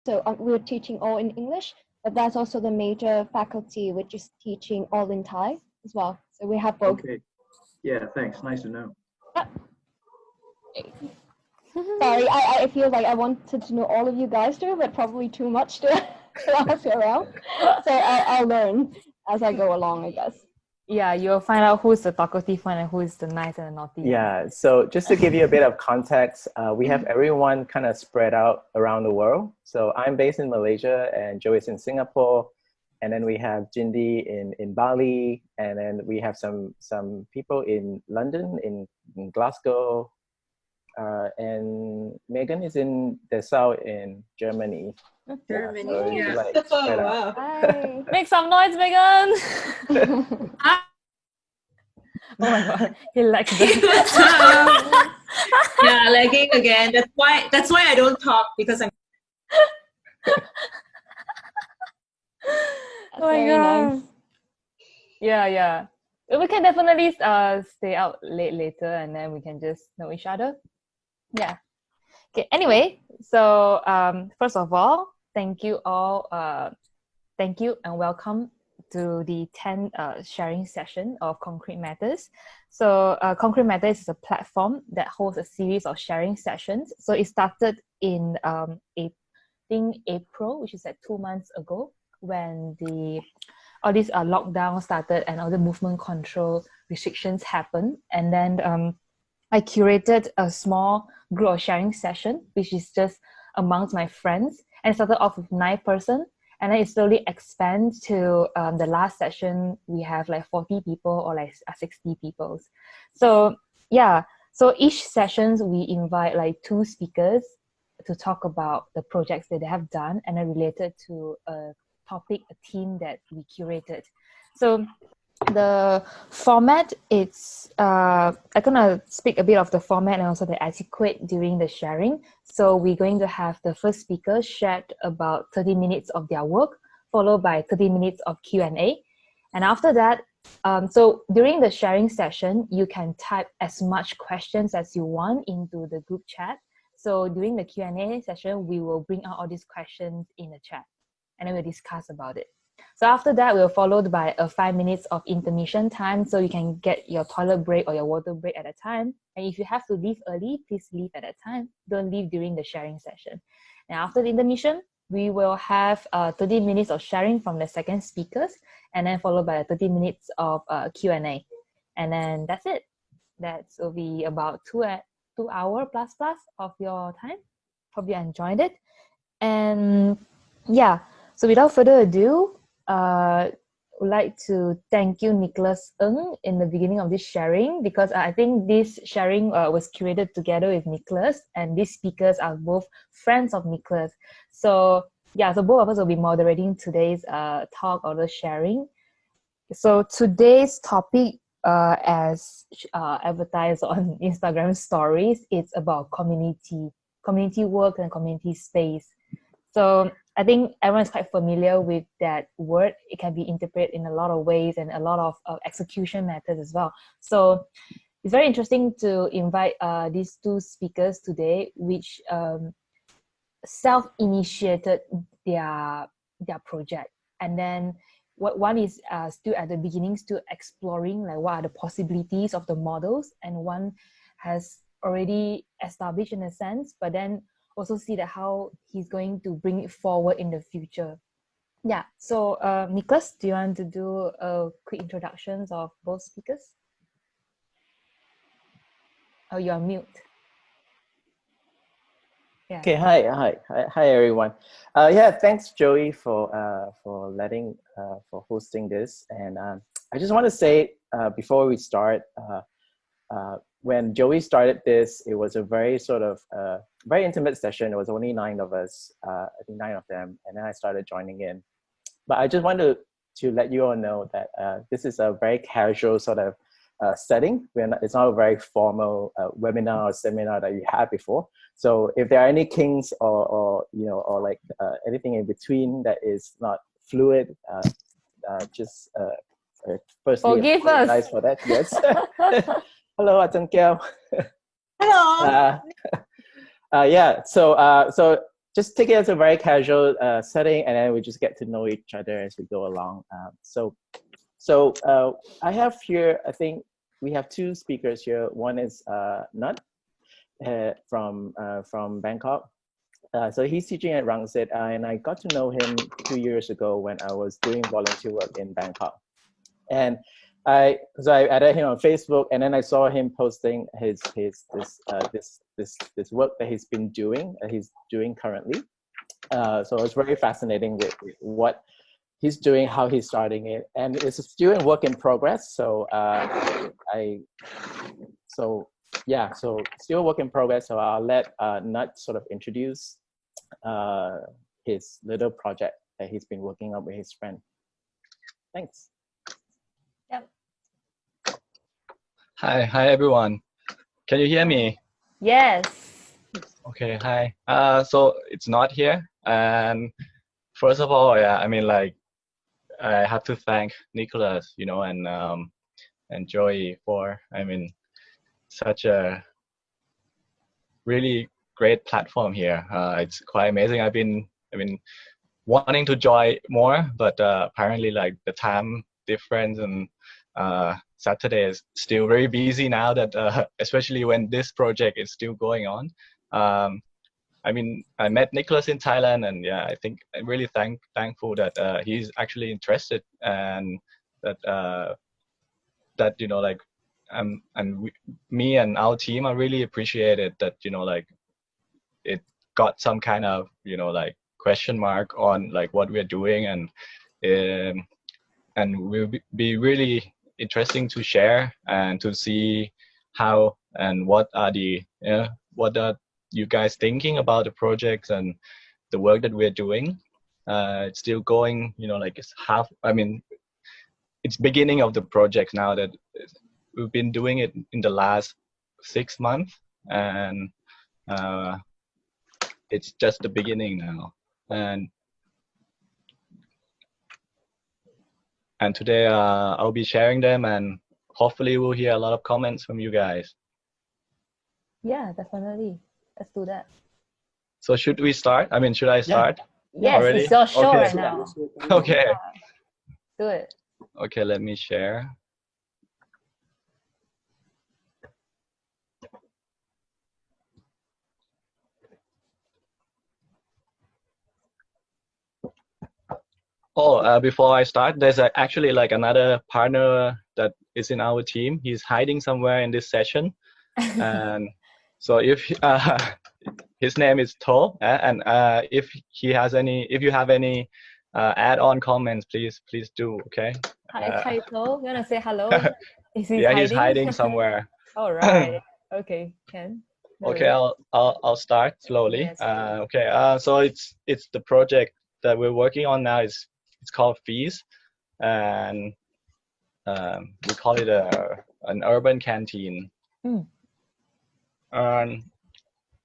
So we're teaching all in English, but that's also the major faculty, which is teaching all in Thai as well. So we have both. Okay. Yeah, thanks. Nice to know. Yep. Sorry, I feel like I wanted to know all of you guys too, but probably too much to ask around. So I'll learn as I go along, I guess. Yeah, you'll find out who's the talkative one and who is the nice and the naughty. Yeah, so just to give you a bit of context, we have everyone kind of spread out around the world. So I'm based in Malaysia and Joe is in Singapore. And then we have Jindy in Bali. And then we have some people in London, in Glasgow. And Megan is in Dessau in Germany. Germany, yeah. yeah. Like, Oh, wow. Hi. Make some noise, Megan! Oh my god, he likes that. Yeah, lagging again. That's why I don't talk, because I'm. Oh my god. Nice. Yeah. We can definitely stay out later and then we can just know each other. Yeah. Okay, anyway, so first of all, thank you all. Thank you and welcome to the 10th sharing session of Concrete Matters. So Concrete Matters is a platform that holds a series of sharing sessions. So it started in April, which is like 2 months ago, when all these lockdown started and all the movement control restrictions happened. And then I curated a small group of sharing session, which is just amongst my friends. And it started off with 9 person. And then it slowly expands to the last session, we have like 40 people or like 60 people. So yeah, so each sessions we invite like 2 speakers to talk about the projects that they have done and then related to a topic, a theme that we curated. So the format, I'm gonna speak a bit of the format and also the etiquette during the sharing. So we're going to have the first speaker shared about 30 minutes of their work, followed by 30 minutes of Q&A. And after that, so during the sharing session, you can type as much questions as you want into the group chat. So during the Q&A session, we will bring out all these questions in the chat and then we'll discuss about it. So after that, we'll followed by a 5 minutes of intermission time, so you can get your toilet break or your water break at a time. And if you have to leave early, please leave at that time. Don't leave during the sharing session. And after the intermission, we will have 30 minutes of sharing from the second speakers, and then followed by 30 minutes of Q&A. And then that's it. That will be about 2 hour plus of your time. Hope you enjoyed it. And yeah, so without further ado, would like to thank you, Nicholas Ng, in the beginning of this sharing, because I think this sharing was curated together with Nicholas, and these speakers are both friends of Nicholas. So yeah, so both of us will be moderating today's talk or the sharing. So today's topic, as advertised on Instagram stories, it's about community work and community space. So I think everyone is quite familiar with that word. It can be interpreted in a lot of ways and a lot of execution methods as well. So it's very interesting to invite these 2 speakers today, which self-initiated their project. And then one is still at the beginning, still exploring like what are the possibilities of the models, and one has already established in a sense, but then also see that how he's going to bring it forward in the future. Yeah, so Nicholas, do you want to do a quick introductions of both speakers? Oh, you're on mute. Yeah. Okay, hi everyone. Yeah, thanks Joey for hosting this. And I just want to say before we start, when Joey started this, it was a very sort of very intimate session. It was only 9 of us, I think 9 of them, and then I started joining in. But I just wanted to let you all know that this is a very casual sort of setting. It's not a very formal webinar or seminar that you had before. So if there are any kinks or like anything in between that is not fluid, just firstly forgive us for that. Yes. Hello, Atang Kiao. Hello. Yeah. So just take it as a very casual setting, and then we just get to know each other as we go along. So I have here, I think we have two speakers here. One is Knut from Bangkok. So he's teaching at Rangsit, and I got to know him 2 years ago when I was doing volunteer work in Bangkok. And I added him on Facebook, and then I saw him posting this work that he's been doing, he's doing currently. So it was very fascinating with what he's doing, how he's starting it, and it's still in work in progress. So still work in progress. So I'll let Knut sort of introduce his little project that he's been working on with his friend. Thanks. Yep. Hi everyone. Can you hear me? Yes. Okay, hi. So it's not here. And first of all, yeah, I mean, like, I have to thank Nicholas, you know, and Joyee for, I mean, such a really great platform here. It's quite amazing. I've been wanting to join more, but apparently, like, the time difference and Saturday is still very busy now, that especially when this project is still going on. I mean, I met Nicholas in Thailand, and yeah, I think I'm really thankful that he's actually interested, and that you know, like, me and our team are really appreciated that, you know, like, it got some kind of, you know, like, question mark on like what we're doing, and will be really interesting to share and to see how and what are you guys thinking about the projects and the work that we're doing. It's still going, you know, like, it's beginning of the project now, that we've been doing it in the last 6 months, and it's just the beginning now. And today I'll be sharing them, and hopefully we'll hear a lot of comments from you guys. Yeah, definitely. Let's do that. So should we start? I mean, should I start? Yes, already? it's your show Okay. right now. Okay. Do it. Okay, let me share. Oh, before I start, there's actually like another partner that is in our team. He's hiding somewhere in this session, and so if his name is To, and if you have any add-on comments, please do. Okay. Hi, To. You wanna say hello? Is he Yeah, hiding? he's hiding somewhere. All right. Okay, Ken. No Okay, I'll start slowly. Yes. Okay. So it's the project that we're working on now. It's called Fees, and we call it an urban canteen.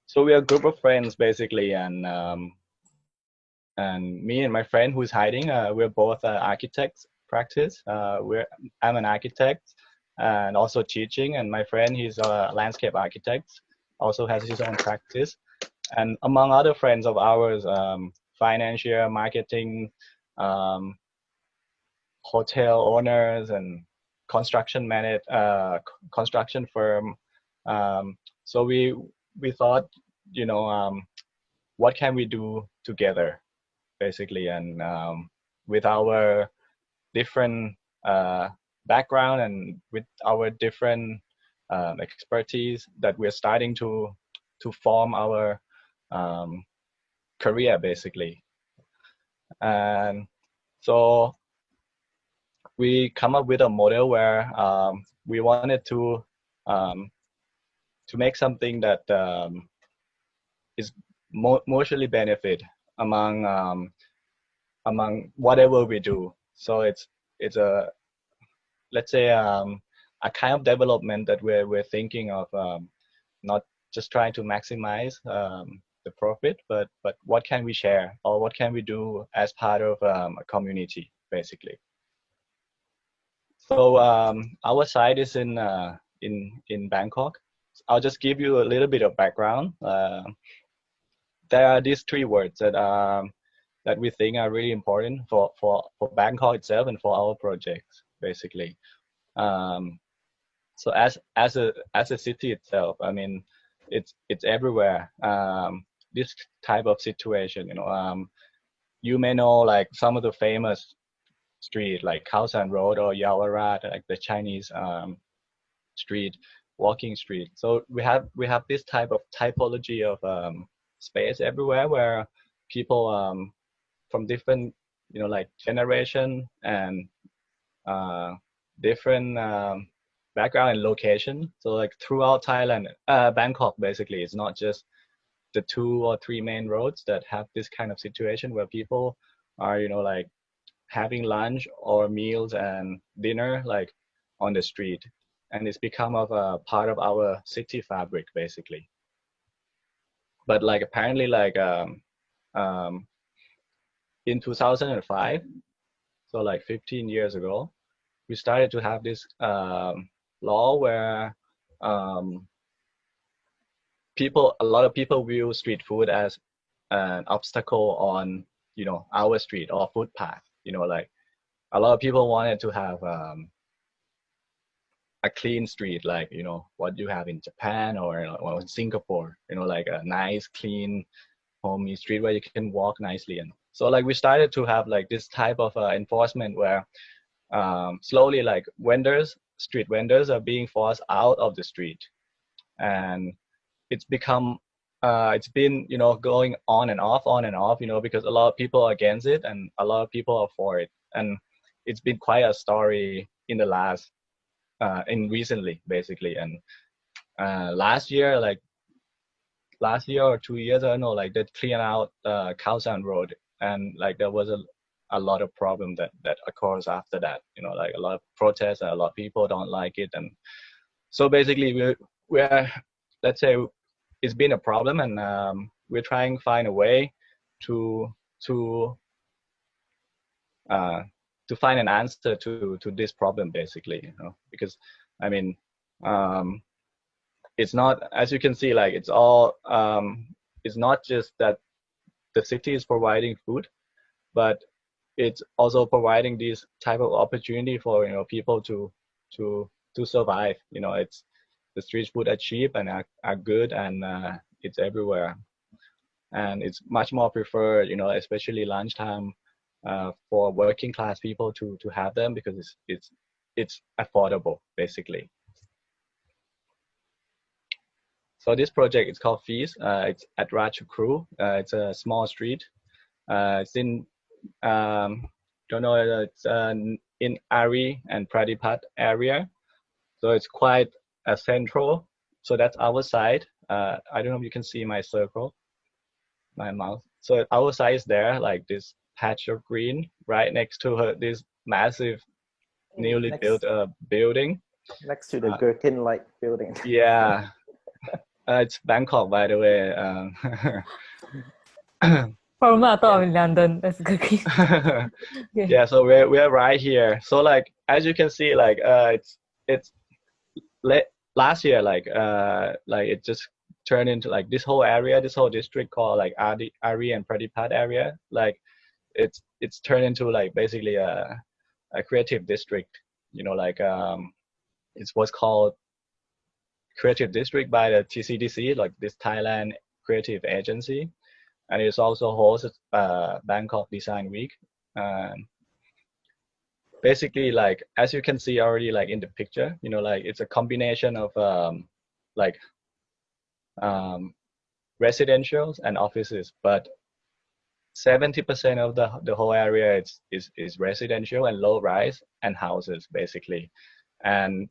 So we're a group of friends basically, and me and my friend who's hiding, we're both architects practice. I'm an architect and also teaching, and my friend, he's a landscape architect, also has his own practice, and among other friends of ours, financier, marketing, hotel owners, and construction firm. So we thought, you know, what can we do together, basically, and with our different background and with our different expertise, that we're starting to form our career, basically. And so we come up with a model where we wanted to make something that is mutually benefit among whatever we do. So it's a, let's say, a kind of development that we're thinking of, not just trying to maximize the profit, but what can we share, or what can we do as part of a community, basically. So our site is in Bangkok. I'll just give you a little bit of background. there are these three words that we think are really important for Bangkok itself and for our projects, basically. So as a city itself, I mean, it's everywhere. This type of situation, you may know like some of the famous street like Khao San Road or Yaowarat, like the Chinese street, walking street. So we have this type of typology of space everywhere where people from different like generation and different background and location. So like throughout Thailand, Bangkok basically, it's not just the 2 or 3 main roads that have this kind of situation where people are like having lunch or meals and dinner like on the street, and it's become of a part of our city fabric basically. But like apparently like in 2005, so like 15 years ago, we started to have this law where a lot of people view street food as an obstacle on our street or footpath. Like a lot of people wanted to have a clean street, like what you have in Japan or in Singapore, like a nice clean homey street where you can walk nicely. And so like we started to have like this type of enforcement where slowly like street vendors are being forced out of the street, and it's been going on and off because a lot of people are against it and a lot of people are for it. And it's been quite a story in the recently basically. And last year or 2 years, I don't know, like they cleared out Khao San Road, and like there was a lot of problem that occurs after that, like a lot of protests and a lot of people don't like it. And so basically we're let's say it's been a problem, and we're trying to find a way to find an answer to this problem basically, because I mean it's not, as you can see, like it's all it's not just that the city is providing food, but it's also providing this type of opportunity for people to survive. It's the street food are cheap and are good, and it's everywhere, and it's much more preferred, especially lunchtime for working class people to have them, because it's affordable basically. So this project is called Feast. It's at Ratchakru. It's a small street. It's in don't know, it's in Ari and Pradipat area. So it's quite central. So that's our side. I don't know if you can see my circle, my mouse. So our side is there, like this patch of green right next to this massive newly built building. Next to the Gherkin-like building. Yeah. It's Bangkok, by the way. From I thought in London. That's good. Yeah, so we're right here. So like as you can see, like it's last year, like it just turned into like this whole area, this whole district called like Ari and Pradipat area. Like it's turned into like basically a creative district. Like it's what's called creative district by the TCDC, like this Thailand Creative Agency, and it's also hosts Bangkok Design Week. Basically, like as you can see already, like in the picture, like it's a combination of residentials and offices, but 70% of the whole area is residential and low rise and houses basically, and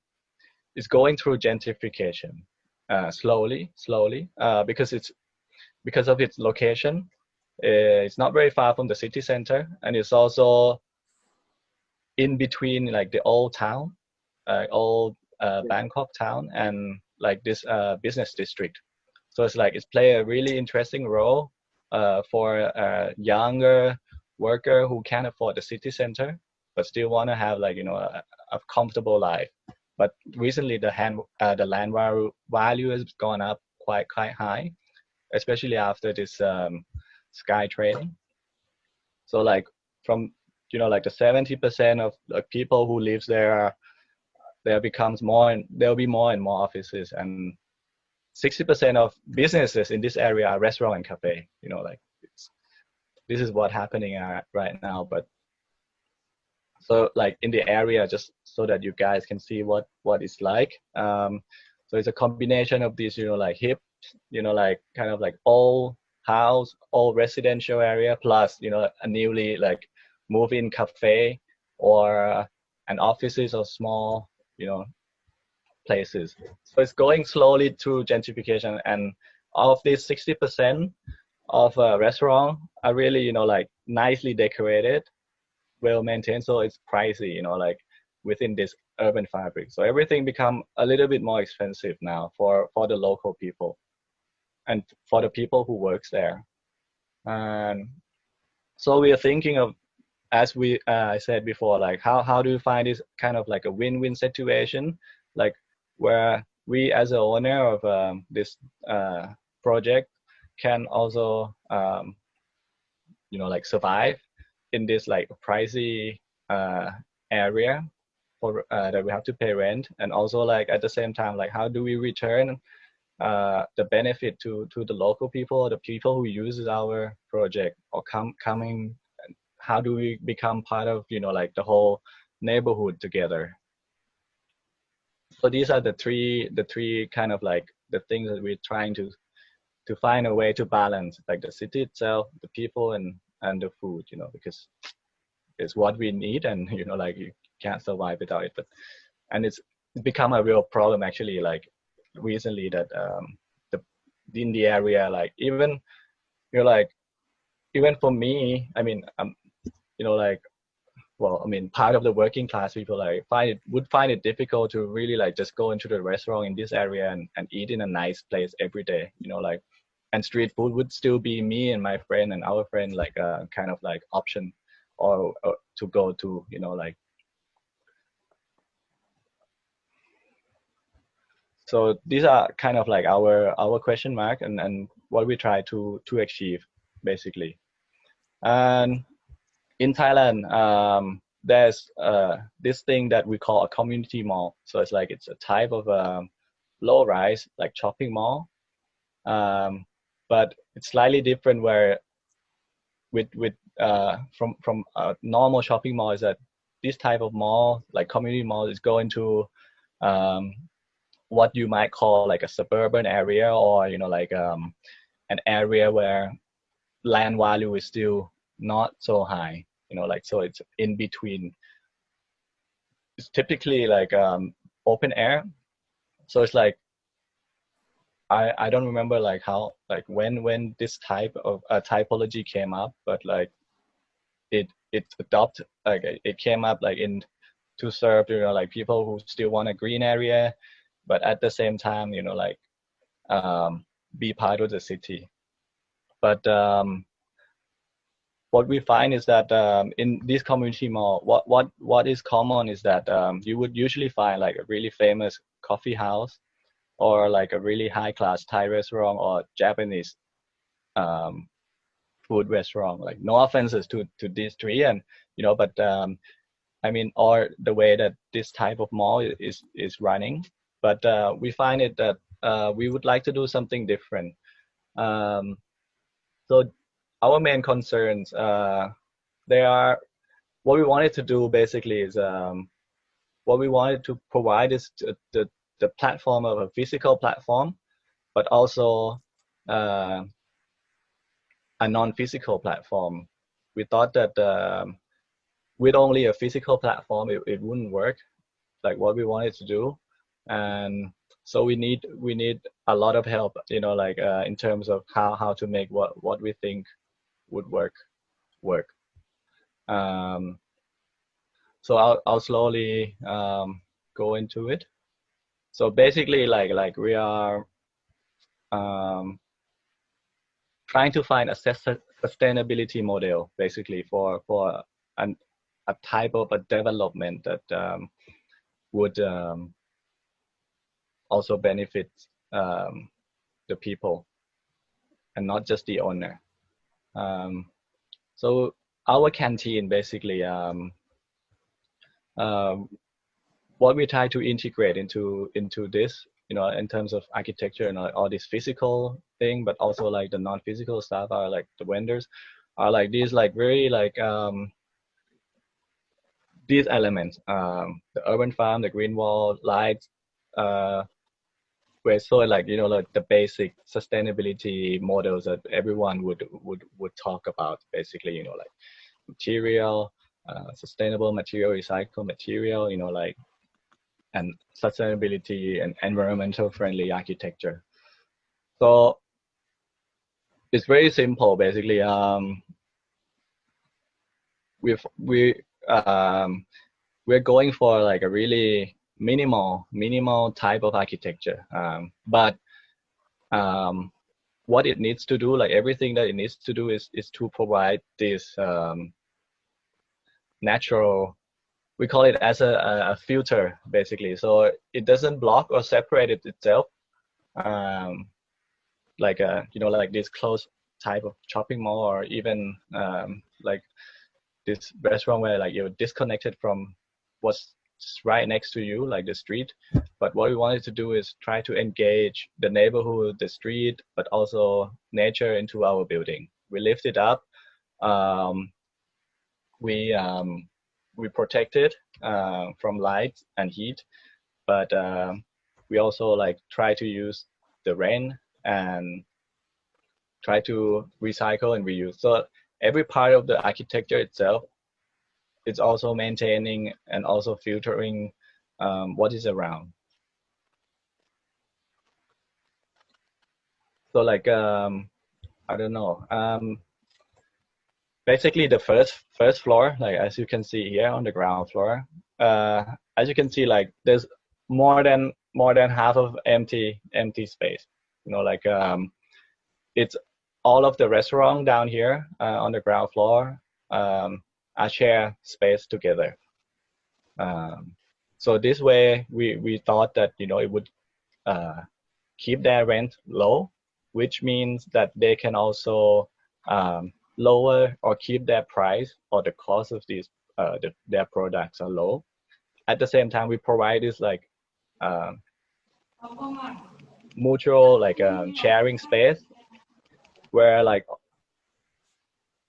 it's going through gentrification slowly because of its location. It's not very far from the city center, and it's also in between like the old town, Bangkok town, and like this business district. So it's like it's play a really interesting role for a younger worker who can't afford the city center but still want to have like a comfortable life. But recently the land value has gone up quite high, especially after this Sky train. So like from like the 70% of like people who lives there, there becomes more and there'll be more and more offices, and 60% of businesses in this area are restaurant and cafe. Like this is what's happening right now. But so like in the area, just so that you guys can see what it's like. So it's a combination of these, like hip, like kind of like old house, old residential area, plus, a newly like move-in cafe or an offices or small, places. So it's going slowly through gentrification, and of this 60% of restaurant are really, like nicely decorated, well maintained, so it's pricey, like within this urban fabric. So everything become a little bit more expensive now for the local people and for the people who works there. And so we are thinking of, as I said before, like how do you find this kind of like a win-win situation, like where we as a owner of this project can also like survive in this like pricey area for that we have to pay rent, and also like at the same time, like how do we return the benefit to the local people or the people who uses our project or coming. How do we become part of like the whole neighborhood together? So these are the three kind of like the things that we're trying to find a way to balance, like the city itself, the people, and the food, because it's what we need, and like you can't survive without it. But and it's become a real problem actually, like recently, that in the area, like even like even for me, I mean, like, well, I mean, part of the working class people like would find it difficult to really like just go into the restaurant in this area and eat in a nice place every day, like, and street food would still be me and my friend and our friend like a kind of like option or to go to, like. So these are kind of like our question mark and what we try to achieve basically. And in Thailand, there's this thing that we call a community mall. So it's like it's a type of low-rise like shopping mall, but it's slightly different. Where from a normal shopping mall is that this type of mall, like community mall, is going to what you might call like a suburban area, or like an area where land value is still not so high, like, so it's in between. It's typically like open air, so it's like I don't remember like how, like when this type of typology came up, but like it adopted, like it came up like in to serve like people who still want a green area, but at the same time like be part of the city. But what we find is that in this community mall, what is common is that you would usually find like a really famous coffee house, or like a really high class Thai restaurant or Japanese food restaurant. Like, no offenses to these three, and but I mean, or the way that this type of mall is running. But we find it that we would like to do something different. So our main concerns, they are, what we wanted to do basically is, what we wanted to provide is the platform of a physical platform, but also a non-physical platform. We thought that with only a physical platform, it wouldn't work, like what we wanted to do. And so we need a lot of help, like in terms of how to make what we think would work. So I'll slowly go into it. So basically, like we are trying to find a sustainability model, basically for a type of a development that would also benefit the people. and not just the owner. So our canteen basically, what we try to integrate into this, in terms of architecture and all this physical thing, but also like the non-physical stuff are like the vendors are like these like very like these elements, the urban farm, the green wall, lights, where so like like the basic sustainability models that everyone would talk about, basically, like material, sustainable material, recycled material, like, and sustainability and environmental friendly architecture. So it's very simple, basically. We're going for like a really minimal type of architecture, but what it needs to do, like everything that it needs to do is to provide this natural, we call it as a filter, basically, so it doesn't block or separate it itself, like like this closed type of shopping mall, or even like this restaurant where like you're disconnected from what's right next to you, like the street. But what we wanted to do is try to engage the neighborhood, the street, but also nature into our building. We lift it up. We protect it from light and heat, but we also like try to use the rain and try to recycle and reuse. So every part of the architecture itself, it's also maintaining and also filtering what is around. So like I don't know. Basically, the first floor, like as you can see here on the ground floor, as you can see, like there's more than half of empty space. Like it's all of the restaurant down here on the ground floor are share space together. So this way, we thought that it would keep their rent low, which means that they can also lower or keep their price, or the cost of these their products are low. At the same time, we provide this like mutual like sharing space, where like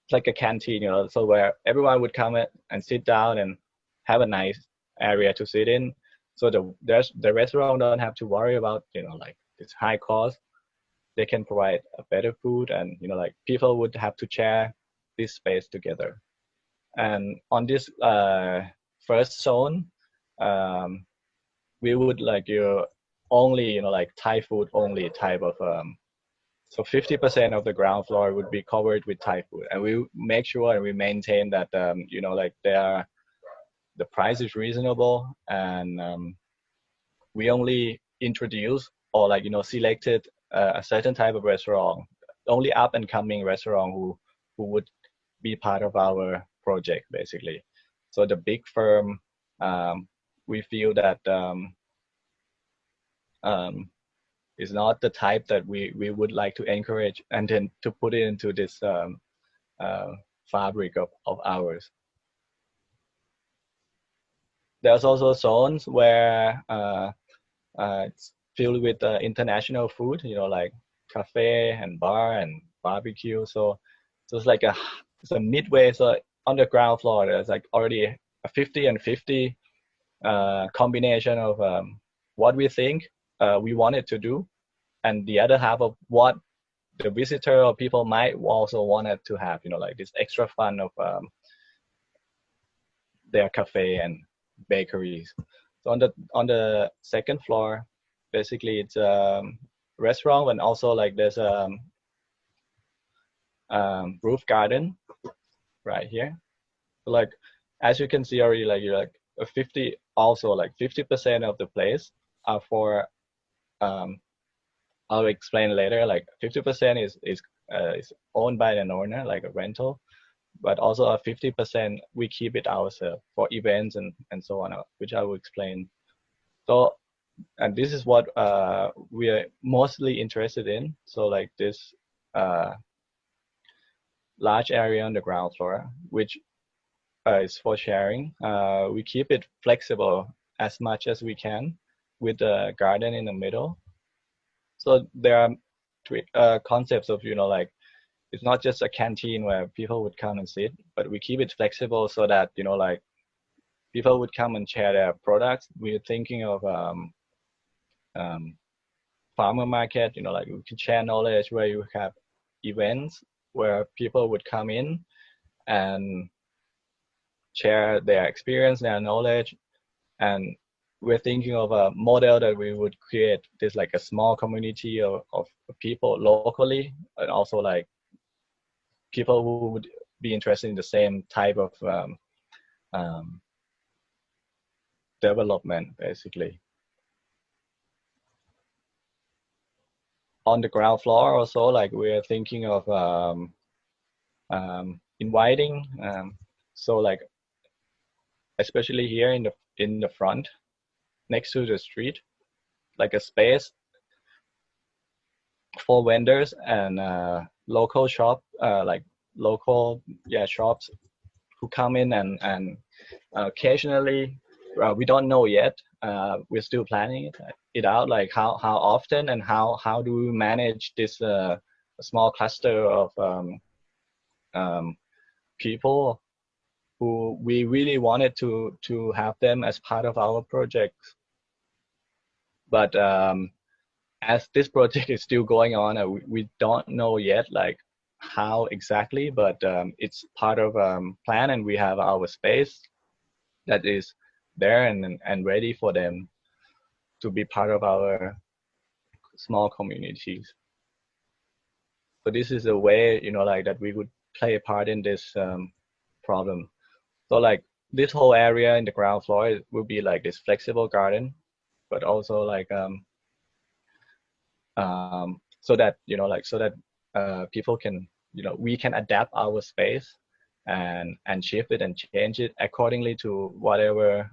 it's like a canteen, so where everyone would come and sit down and have a nice area to sit in. So the restaurant don't have to worry about like this high cost. They can provide a better food, and like people would have to share this space together. And on this first zone, we would like only like Thai food only type of so 50% of the ground floor would be covered with Thai food, and we make sure and we maintain that like the price is reasonable, and we only introduce or like selected a certain type of restaurant, only up and coming restaurant who would be part of our project, basically. So the big firm, we feel that is not the type that we would like to encourage and then to put it into this fabric of ours. There's also zones where it's filled with international food, like cafe and bar and barbecue. So it's like it's a midway. So on the ground floor, there's like already a 50 and 50 combination of what we think we wanted to do, and the other half of what the visitor or people might also wanted to have, like this extra fun of their cafe and bakeries. So on the second floor, basically it's a restaurant, and also like there's a roof garden right here. So like as you can see already, like you're like a 50, also like 50% of the place are for I'll explain later, like 50% is owned by an owner, like a rental, but also a 50% we keep it ourselves for events and so on, which I will explain. So, and this is what we are mostly interested in. So like this large area on the ground floor, which is for sharing. We keep it flexible as much as we can with the garden in the middle. So there are three concepts of, like, it's not just a canteen where people would come and sit, but we keep it flexible so that, like, people would come and share their products. We're thinking of farmer market, like we could share knowledge where you have events where people would come in and share their experience, their knowledge. And we're thinking of a model that we would create this like a small community of people locally, and also like people who would be interested in the same type of development, basically. On the ground floor also, like we're thinking of inviting, so like especially here in the front next to the street, like a space for vendors and local shop, like local shops who come in and occasionally, we don't know yet, we're still planning it out, like how often and how do we manage this small cluster of people who we really wanted to have them as part of our project. But as this project is still going on, we don't know yet like how exactly, but it's part of plan, and we have our space that is there and ready for them to be part of our small communities. So this is a way, like that we would play a part in this problem. So like this whole area in the ground floor will be like this flexible garden, but also like so that people can, we can adapt our space and shift it and change it accordingly to whatever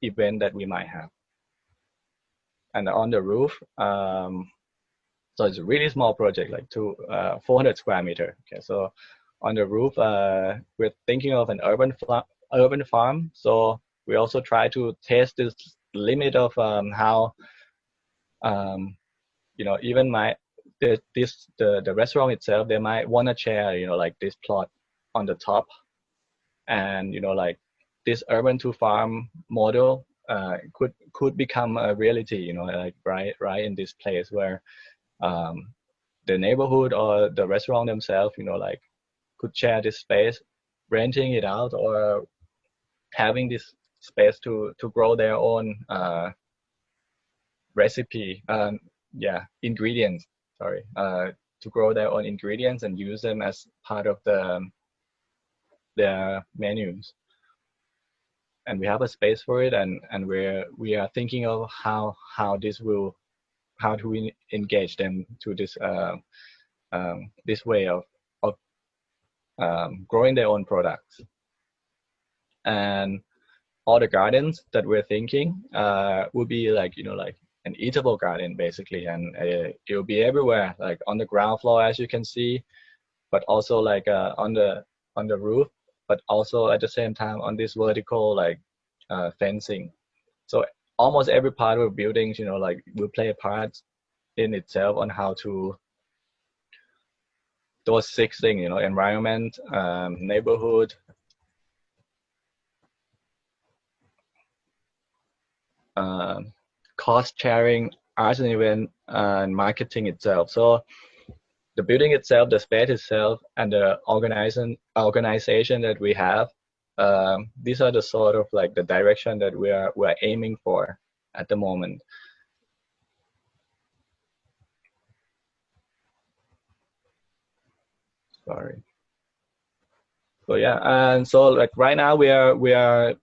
event that we might have. And on the roof, so it's a really small project, like 400 square meter. Okay, so on the roof, we're thinking of an urban farm. So we also try to test this limit of how, even the restaurant itself, they might want to share, like this plot on the top, and like this urban to farm model could become a reality, like right in this place where the neighborhood or the restaurant themselves, like could share this space, renting it out, or having this space to grow their own recipe, ingredients, to grow their own ingredients and use them as part of their menus. And we have a space for it, and we are thinking of how do we engage them to this this way of growing their own products. And all the gardens that we're thinking will be like, like an eatable garden basically, and it will be everywhere, like on the ground floor, as you can see, but also like on the roof, but also at the same time on this vertical like fencing. So almost every part of buildings, like will play a part in itself on how to those 6 things, environment, neighborhood, cost sharing, arts and event, and marketing itself. So the building itself, the space itself, and the organization that we have, these are the sort of like the direction that we're aiming for at the moment. Sorry. So yeah, and so like right now we are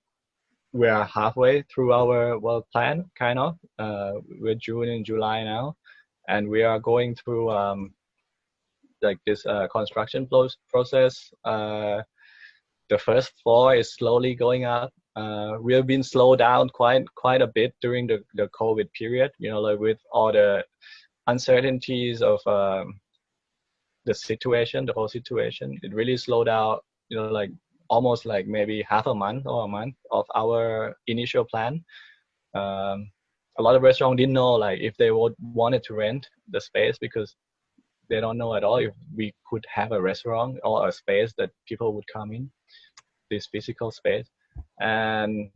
halfway through our plan, kind of. We're June and July now, and we are going through like this construction process. The first floor is slowly going up. We have been slowed down quite a bit during the COVID period, like with all the uncertainties of the situation, the whole situation, it really slowed down, you know, like almost like maybe half a month or a month of our initial plan. A lot of restaurants didn't know like if they wanted to rent the space, because they don't know at all if we could have a restaurant or a space that people would come in, this physical space. And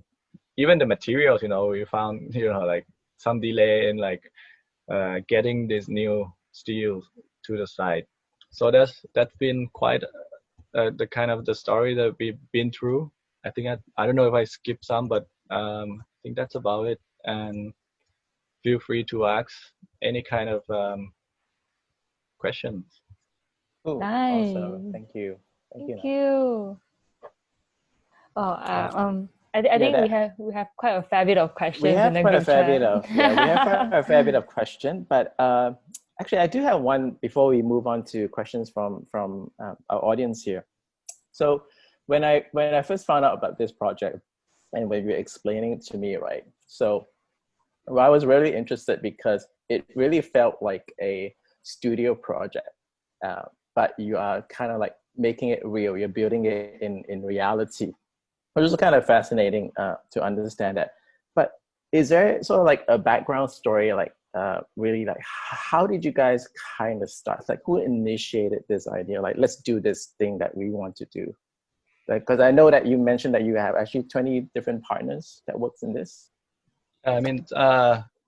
even the materials, you know, we found, you know, like some delay in like getting this new steel to the site. So that's been quite the kind of the story that we've been through. I think I don't know if I skipped some, but I think that's about it. And feel free to ask any kind of questions. Cool. Nice. Awesome. Thank you. Thank you. Oh, I Yeah, think that- we have quite a fair bit of questions. We have in the quite a group fair chat. bit of we have quite a fair bit of question, but actually I do have one before we move on to questions from our audience here. So when I first found out about this project and when you were explaining it to me, right? So I was really interested because it really felt like a studio project, but you are kind of like making it real. You're building it in reality, which is kind of fascinating to understand that. But is there sort of like a background story, like really like how did you guys kind of start? Like who initiated this idea? Like let's do this thing that we want to do. Because I know that you mentioned that you have actually 20 different partners that works in this. I mean,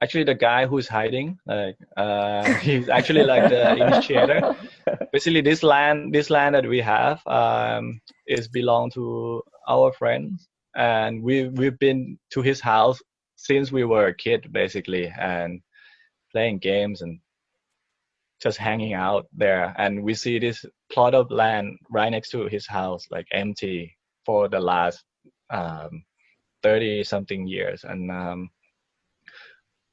actually, the guy who's hiding, like, he's actually like the initiator. Basically, this land that we have is belong to our friends, and we've been to his house since we were a kid, basically, and playing games and just hanging out there. And we see this plot of land right next to his house, like empty for the last 30 something years. And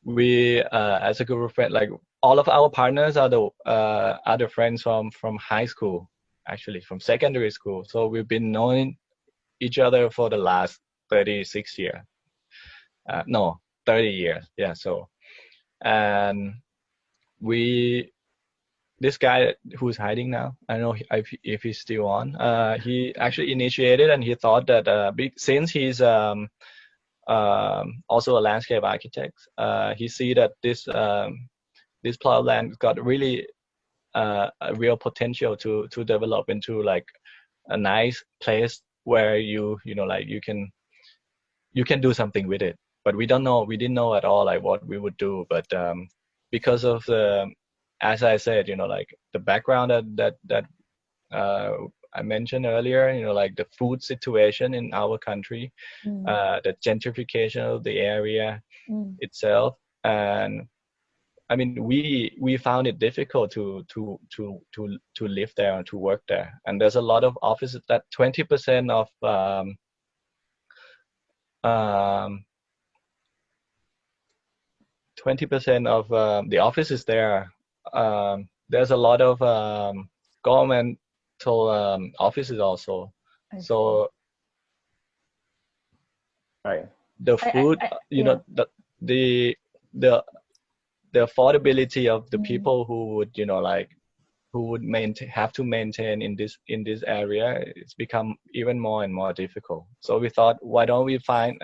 we as a group of friends, like all of our partners are the friends from high school, actually from secondary school. So we've been knowing each other for the last 36 years. No, 30 years. Yeah. So, and this guy who's hiding now, I don't know if he's still on. He actually initiated, and he thought that since he's also a landscape architect, he see that this plot of land got really a real potential to develop into like a nice place where you know like you can do something with it. But we didn't know at all like what we would do. But because of the, as I said, you know, like the background that I mentioned earlier, you know, like the food situation in our country, the gentrification of the area itself, and I mean, we found it difficult to live there and to work there. And there's a lot of offices that 20% of 20% of the offices there. There's a lot of governmental offices also. So right, the food, you know, the affordability of the people who would, you know, like who would have to maintain in this area, it's become even more and more difficult. So we thought, why don't we find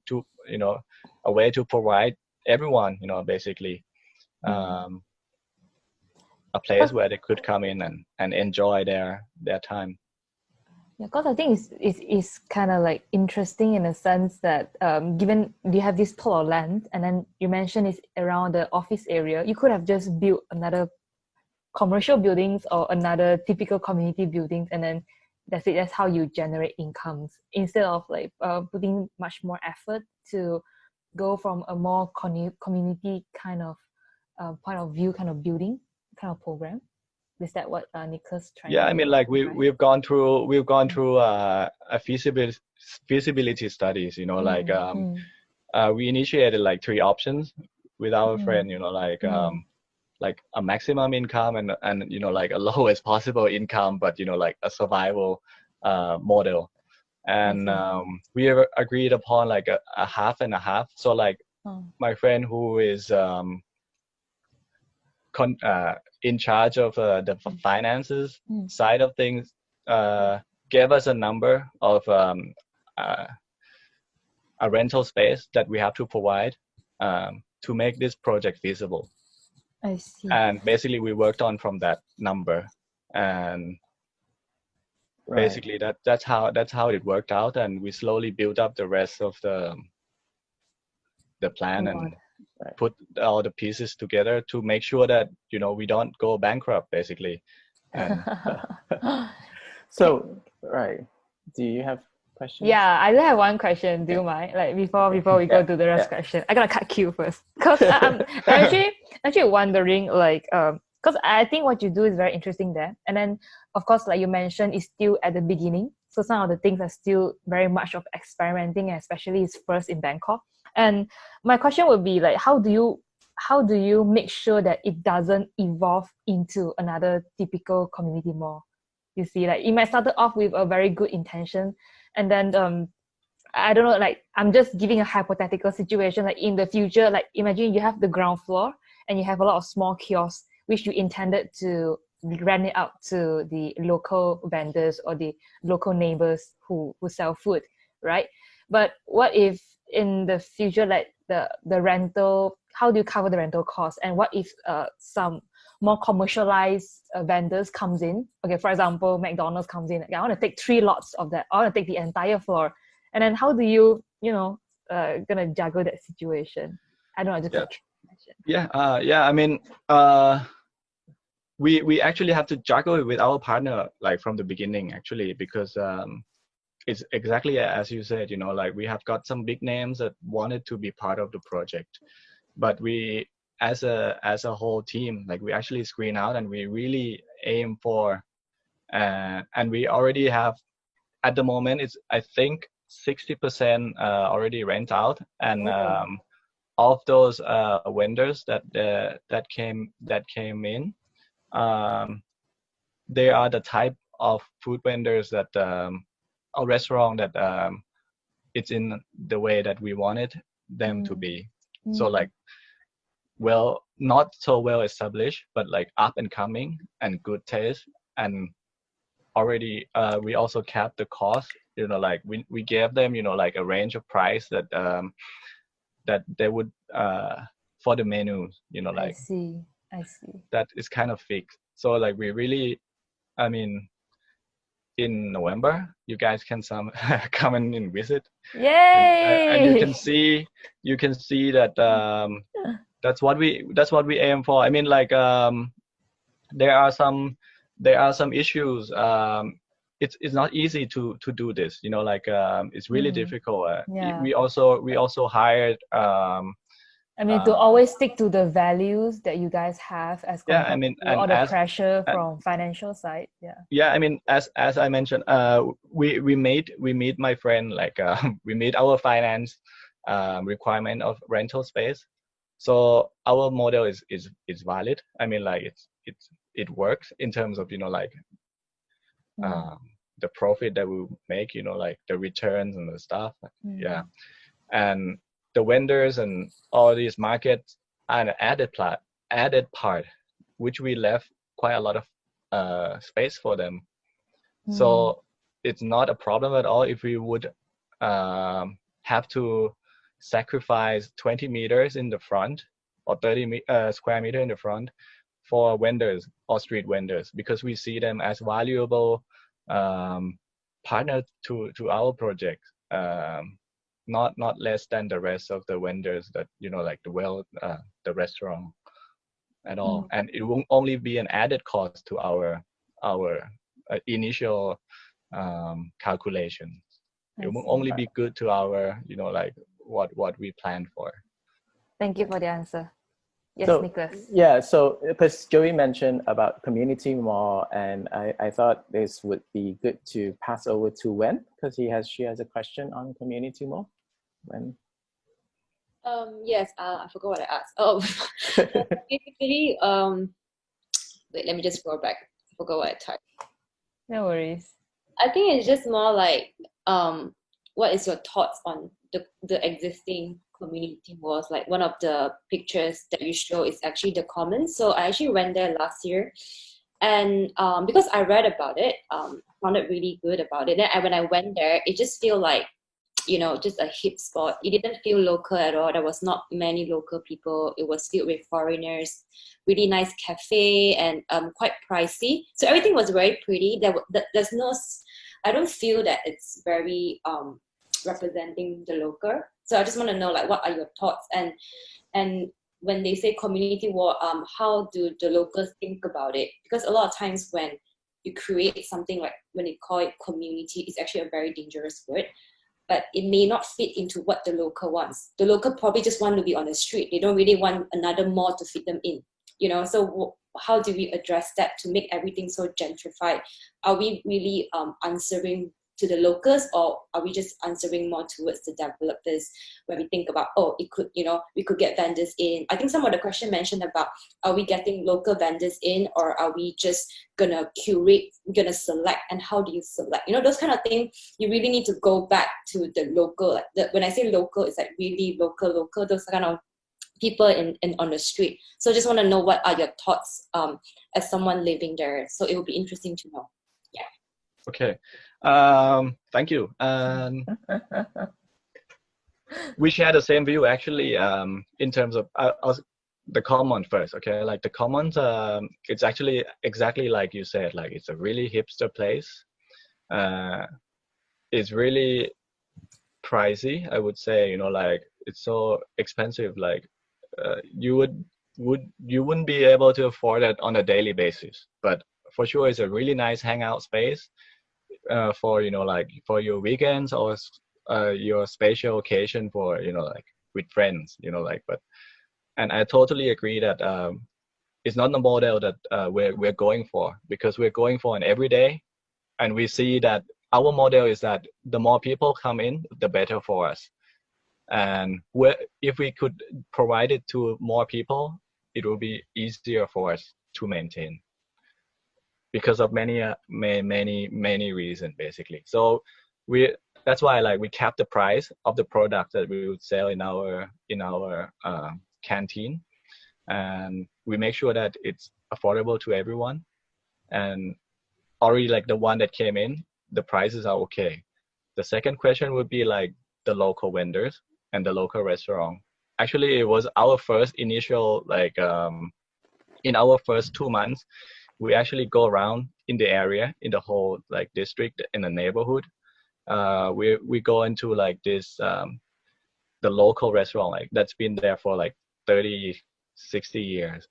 you know, a way to provide everyone, you know, basically a place where they could come in and enjoy their time. Yeah, because I think it's kind of like interesting in a sense that given you have this plot of land, and then you mentioned it's around the office area, you could have just built another commercial buildings or another typical community buildings, and then that's it. That's how you generate incomes instead of like putting much more effort to go from a more community kind of point of view kind of building kind of program. Is that what Nicholas trying? Yeah, I mean, like we've gone through a feasibility studies. You know, like we initiated like 3 options with our friend. You know, like a maximum income and you know like a lowest possible income, but you know like a survival model. And we have agreed upon like a half and a half. So like my friend who is in charge of the finances side of things, gave us a number of a rental space that we have to provide to make this project feasible. I see. And basically we worked on from that number, and basically that's how it worked out, and we slowly built up the rest of the plan and put all the pieces together to make sure that we don't go bankrupt basically. And So do you have questions? Yeah, I do have one question. Do you mind? Like before we go to the rest question, I gotta cut you first because I'm actually wondering, like, because I think what you do is very interesting there. And then, of course, like you mentioned, it's still at the beginning, so some of the things are still very much of experimenting, especially it's first in Bangkok. And my question would be like, how do you make sure that it doesn't evolve into another typical community mall? You see, like it might start off with a very good intention, and then I don't know, like I'm just giving a hypothetical situation. Like in the future, like imagine you have the ground floor and you have a lot of small kiosks which you intended to rent it out to the local vendors or the local neighbors who sell food, right? But what if in the future, like the rental, how do you cover the rental costs? And what if some more commercialized vendors comes in? Okay, for example, McDonald's comes in. I want to take 3 lots of that. I want to take the entire floor. And then how do you, gonna juggle that situation? I don't know. I mean, we actually have to juggle it with our partner, like from the beginning, actually, because it's exactly as you said, like we have got some big names that wanted to be part of the project, but we, as a whole team, like we actually screen out and we really aim for, and we already have, at the moment, it's I think 60% already rent out, and of those vendors that came in, they are the type of food vendors that a restaurant that it's in the way that we wanted them to be. So like, well, not so well established, but like up and coming and good taste. And already we also capped the cost, like we gave them, like a range of price that that they would for the menus, like I see that is kind of fixed. So like we really, I mean, in November you guys can come and visit. Yay! And you can see that that's what we aim for. I mean, like there are some issues. It's not easy to do this, like it's really difficult. We also hired to always stick to the values that you guys have as and all the pressure from financial side. I mean, as I mentioned, we made my friend, like we made our finance requirement of rental space, so our model is valid. I mean, like it works in terms of like the profit that we make, like the returns and the stuff. And the vendors and all these markets are an added part, which we left quite a lot of space for them. So it's not a problem at all if we would have to sacrifice 20 meters in the front or 30 square meter in the front for vendors or street vendors, because we see them as valuable partner to our project, not less than the rest of the vendors that like the restaurant at all. And it won't only be an added cost to our initial calculation. It will only be good to our like what we planned for. Thank you for the answer. Yes, so, Nicholas. Yeah, so because Joyee mentioned about community mall, and I thought this would be good to pass over to Wen, because she has a question on community mall. Wen? Yes, I forgot what I asked. Oh, basically, wait, let me just scroll back. I forgot what I typed. No worries. I think it's just more like, what is your thoughts on the existing community was. Like one of the pictures that you show is actually the commons. So I actually went there last year, and because I read about it, found it really good about it. Then when I went there, it just feel like, just a hip spot. It didn't feel local at all. There was not many local people. It was filled with foreigners. Really nice cafe and quite pricey. So everything was very pretty. There's no, I don't feel that it's very representing the local. So I just want to know, like, what are your thoughts? And when they say community war, how do the locals think about it? Because a lot of times when you create something, like when they call it community, it's actually a very dangerous word. But it may not fit into what the local wants. The local probably just want to be on the street. They don't really want another mall to fit them in. So how do we address that to make everything so gentrified? Are we really answering to the locals, or are we just answering more towards the developers when we think about, it could, we could get vendors in? I think some of the question mentioned about, are we getting local vendors in, or are we just gonna curate, gonna select, and how do you select? Those kind of things, you really need to go back to the local. When I say local, it's like really local, those kind of people in on the street. So I just want to know, what are your thoughts as someone living there? So it would be interesting to know. Yeah. Okay. Thank you. We share the same view, actually, in terms of the common first. Okay, like the commons, it's actually exactly like you said. Like, it's a really hipster place. It's really pricey, I would say. Like, it's so expensive. Like, you wouldn't be able to afford it on a daily basis. But for sure, it's a really nice hangout space. For like for your weekends, or your special occasion for like with friends, and I totally agree that it's not the model that we're going for, because we're going for an everyday, and we see that our model is that the more people come in, the better for us. And if we could provide it to more people, it will be easier for us to maintain, because of many reasons, basically. So that's why, like, we cap the price of the product that we would sell in our canteen, and we make sure that it's affordable to everyone. And already, like, the one that came in, the prices are okay. The second question would be like the local vendors and the local restaurant. Actually, it was our first initial, like, in our first 2 months, we actually go around in the area, in the whole, like, district, in the neighborhood. We go into, like, this the local restaurant, like, that's been there for like 30-60 years,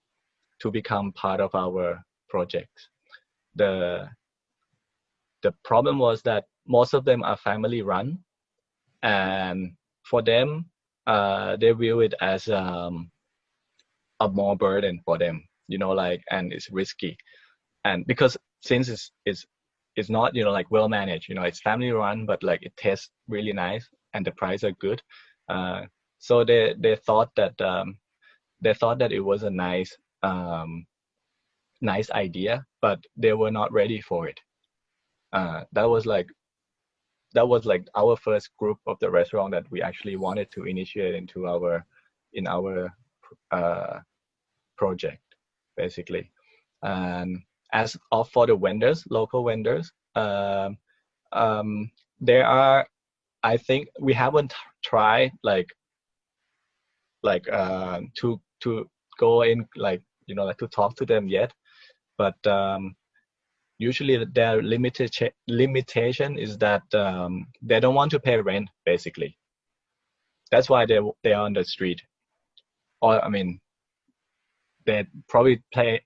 to become part of our project. The problem was that most of them are family run, and for them, they view it as a more burden for them, like, and it's risky. And because since it's not, like, well managed, it's family run, but, like, it tastes really nice and the prices are good. So they thought that it was a nice idea, but they were not ready for it. That was like our first group of the restaurant that we actually wanted to initiate in our project, basically. And as of for the vendors, local vendors, there are, I think we haven't tried to go in, like, like, to talk to them yet, but usually their limitation is that they don't want to pay rent, basically. That's why they are on the street. Or, I mean, they probably pay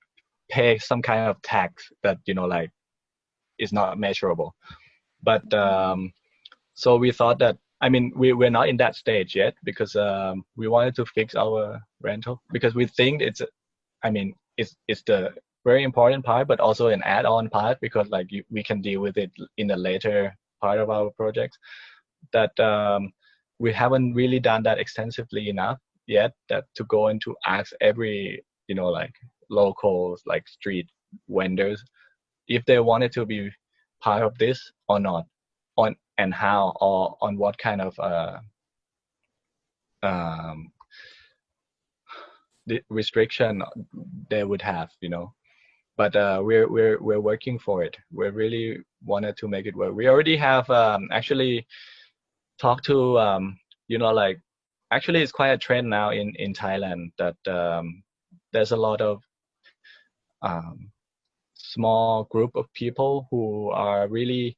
some kind of tax that, like, is not measurable. But so we thought that, I mean, we're not in that stage yet, because we wanted to fix our rental, because we think it's the very important part, but also an add-on part, because, like, we can deal with it in the later part of our project. That we haven't really done that extensively enough yet, that to go into ask every, like, locals, like, street vendors, if they wanted to be part of this or not, and how, or on what kind of the restriction they would have, you know. But we're working for it. We really wanted to make it work. We already have actually talked to you know, like, actually it's quite a trend now in Thailand that there's a lot of small group of people who are really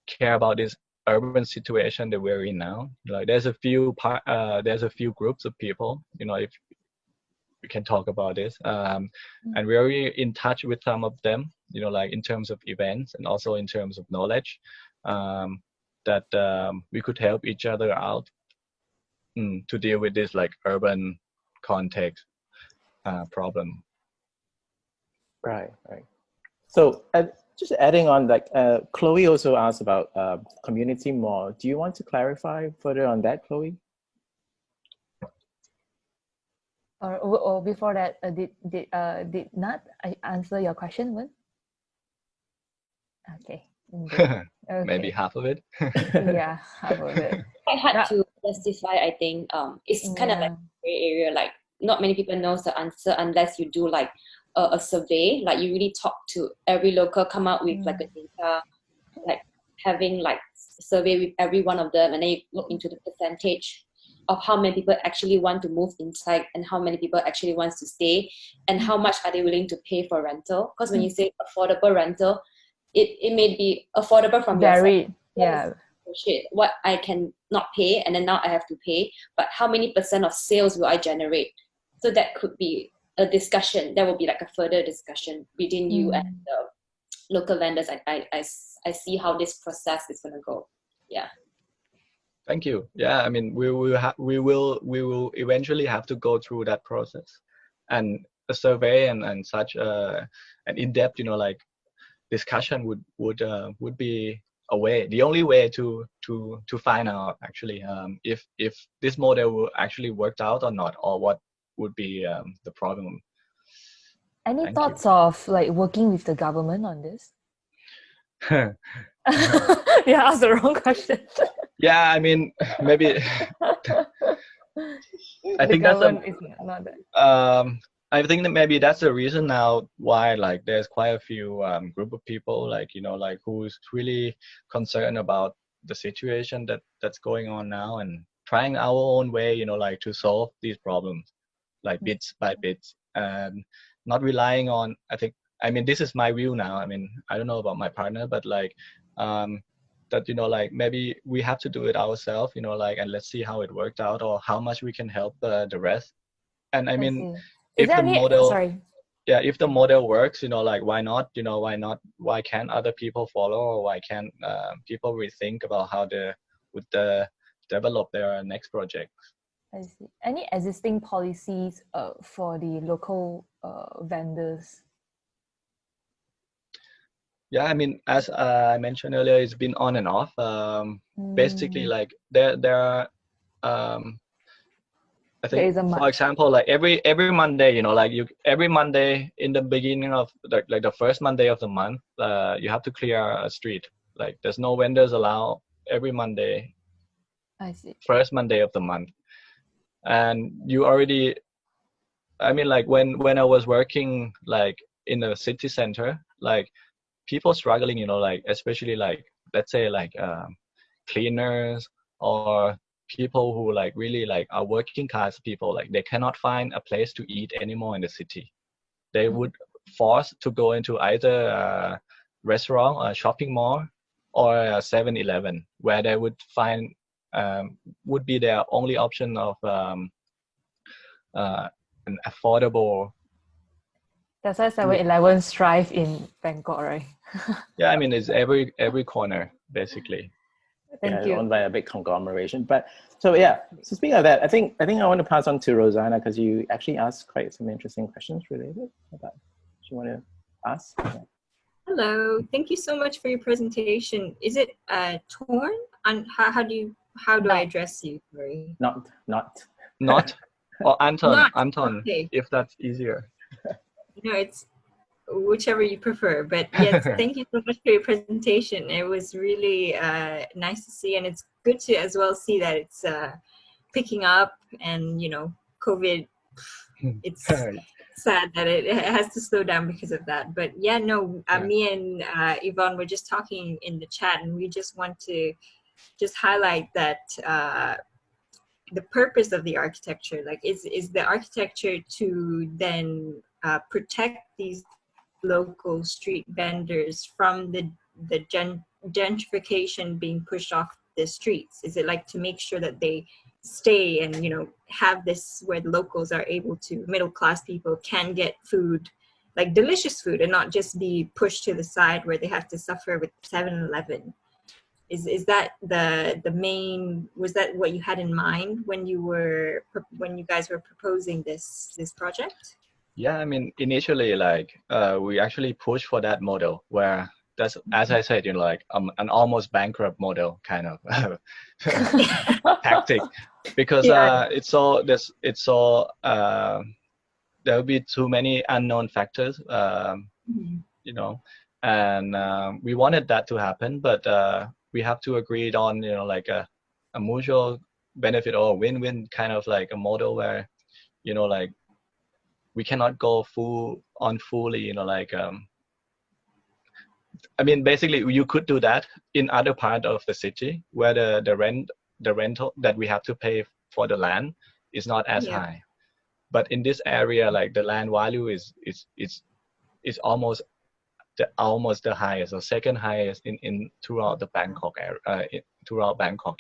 care about this urban situation that we're in now. Like there's a few groups of people, you know, if we can talk about this, and we're already in touch with some of them, you know, like in terms of events and also in terms of knowledge, that we could help each other out to deal with this like urban context problem. Right. So just adding on, like Chloe also asked about community mall. Do you want to clarify further on that, Chloe? Or before that, did Knut answer your question, Wen? Okay. Okay. Maybe half of it. Yeah, half of it. I had to justify. I think it's kind of like a gray area. Like not many people knows the answer unless you do like a survey. Like you really talk to every local, come out with like a data, like having like survey with every one of them, and then you look into the percentage of how many people actually want to move inside and how many people actually wants to stay and how much are they willing to pay for rental. Because when you say affordable rental, it may be affordable from your side. Yeah. Shit, what I can not pay and then now I have to pay, but how many % of sales will I generate? So that could be a discussion. There will be like a further discussion between you and the local vendors. I see how this process is going to go. Yeah. Thank you. Yeah, I mean, we will eventually have to go through that process, and a survey and such an in-depth, you know, like discussion would be a way, the only way to find out actually if this model will actually work out or not, or what would be the problem. Any thoughts of like working with the government on this? Yeah, asked the wrong question. Yeah, I mean, maybe I think that's not that. I think that maybe that's the reason now why like there's quite a few group of people, like, you know, like who's really concerned about the situation that's going on now and trying our own way, you know, like to solve these problems like bits by bits and not relying on, I mean this is my view now, I mean I don't know about my partner, but like that, you know, like maybe we have to do it ourselves, you know, like, and let's see how it worked out or how much we can help the rest. And I mean, if the model, if the model works, you know, like why not, you know, why can't other people follow, or why can't people rethink about how they would develop their next project? I see. Any existing policies for the local vendors? Yeah, I mean, as I mentioned earlier, it's been on and off. Basically, like there are, I think, for example, like every Monday, you know, like every Monday in the beginning of like the first Monday of the month, you have to clear a street. Like there's no vendors allowed every Monday. I see. First Monday of the month, and you already, I mean, like when I was working like in the city center, like people struggling, you know, like especially like let's say like cleaners or people who like really like are working class people, like they cannot find a place to eat anymore in the city. They would force to go into either a restaurant, a shopping mall, or a 7-Eleven, where they would find would be their only option of an affordable. That's why 7-Eleven strive in Bangkok, right? Yeah, I mean it's every corner basically. Thank you. Owned by a big conglomeration. But so yeah, so speaking of that, I think I want to pass on to Rosanna, because you actually asked quite some interesting questions related to that. Do you want to ask? Yeah. Hello, thank you so much for your presentation. Is it Tron? And how do I address you? Sorry. Not. Or Anton. Anton, okay. If that's easier. No, it's whichever you prefer. But yes, thank you so much for your presentation. It was really nice to see, and it's good to as well see that it's picking up, and COVID, it's sad that it has to slow down because of that. But yeah, no, me and Yvonne were just talking in the chat, and we just want to just highlight that the purpose of the architecture, like is the architecture to then protect these local street vendors from the gentrification being pushed off the streets? Is it like to make sure that they stay and have this where the locals are able to, middle class people can get food, like delicious food, and not just be pushed to the side where they have to suffer with 7-Eleven? Is that the main, was that what you had in mind when you guys were proposing this project? Yeah, I mean, initially, like, we actually pushed for that model where that's, as I said, like an almost bankrupt model kind of tactic, because there will be too many unknown factors, and we wanted that to happen, but we have to agree on, like a mutual benefit or win-win kind of like a model where, like, we cannot go fully, I mean, basically, you could do that in other part of the city where the rental that we have to pay for the land is not as high. But in this area, like, the land value is almost the highest or second highest in throughout the Bangkok area, throughout Bangkok,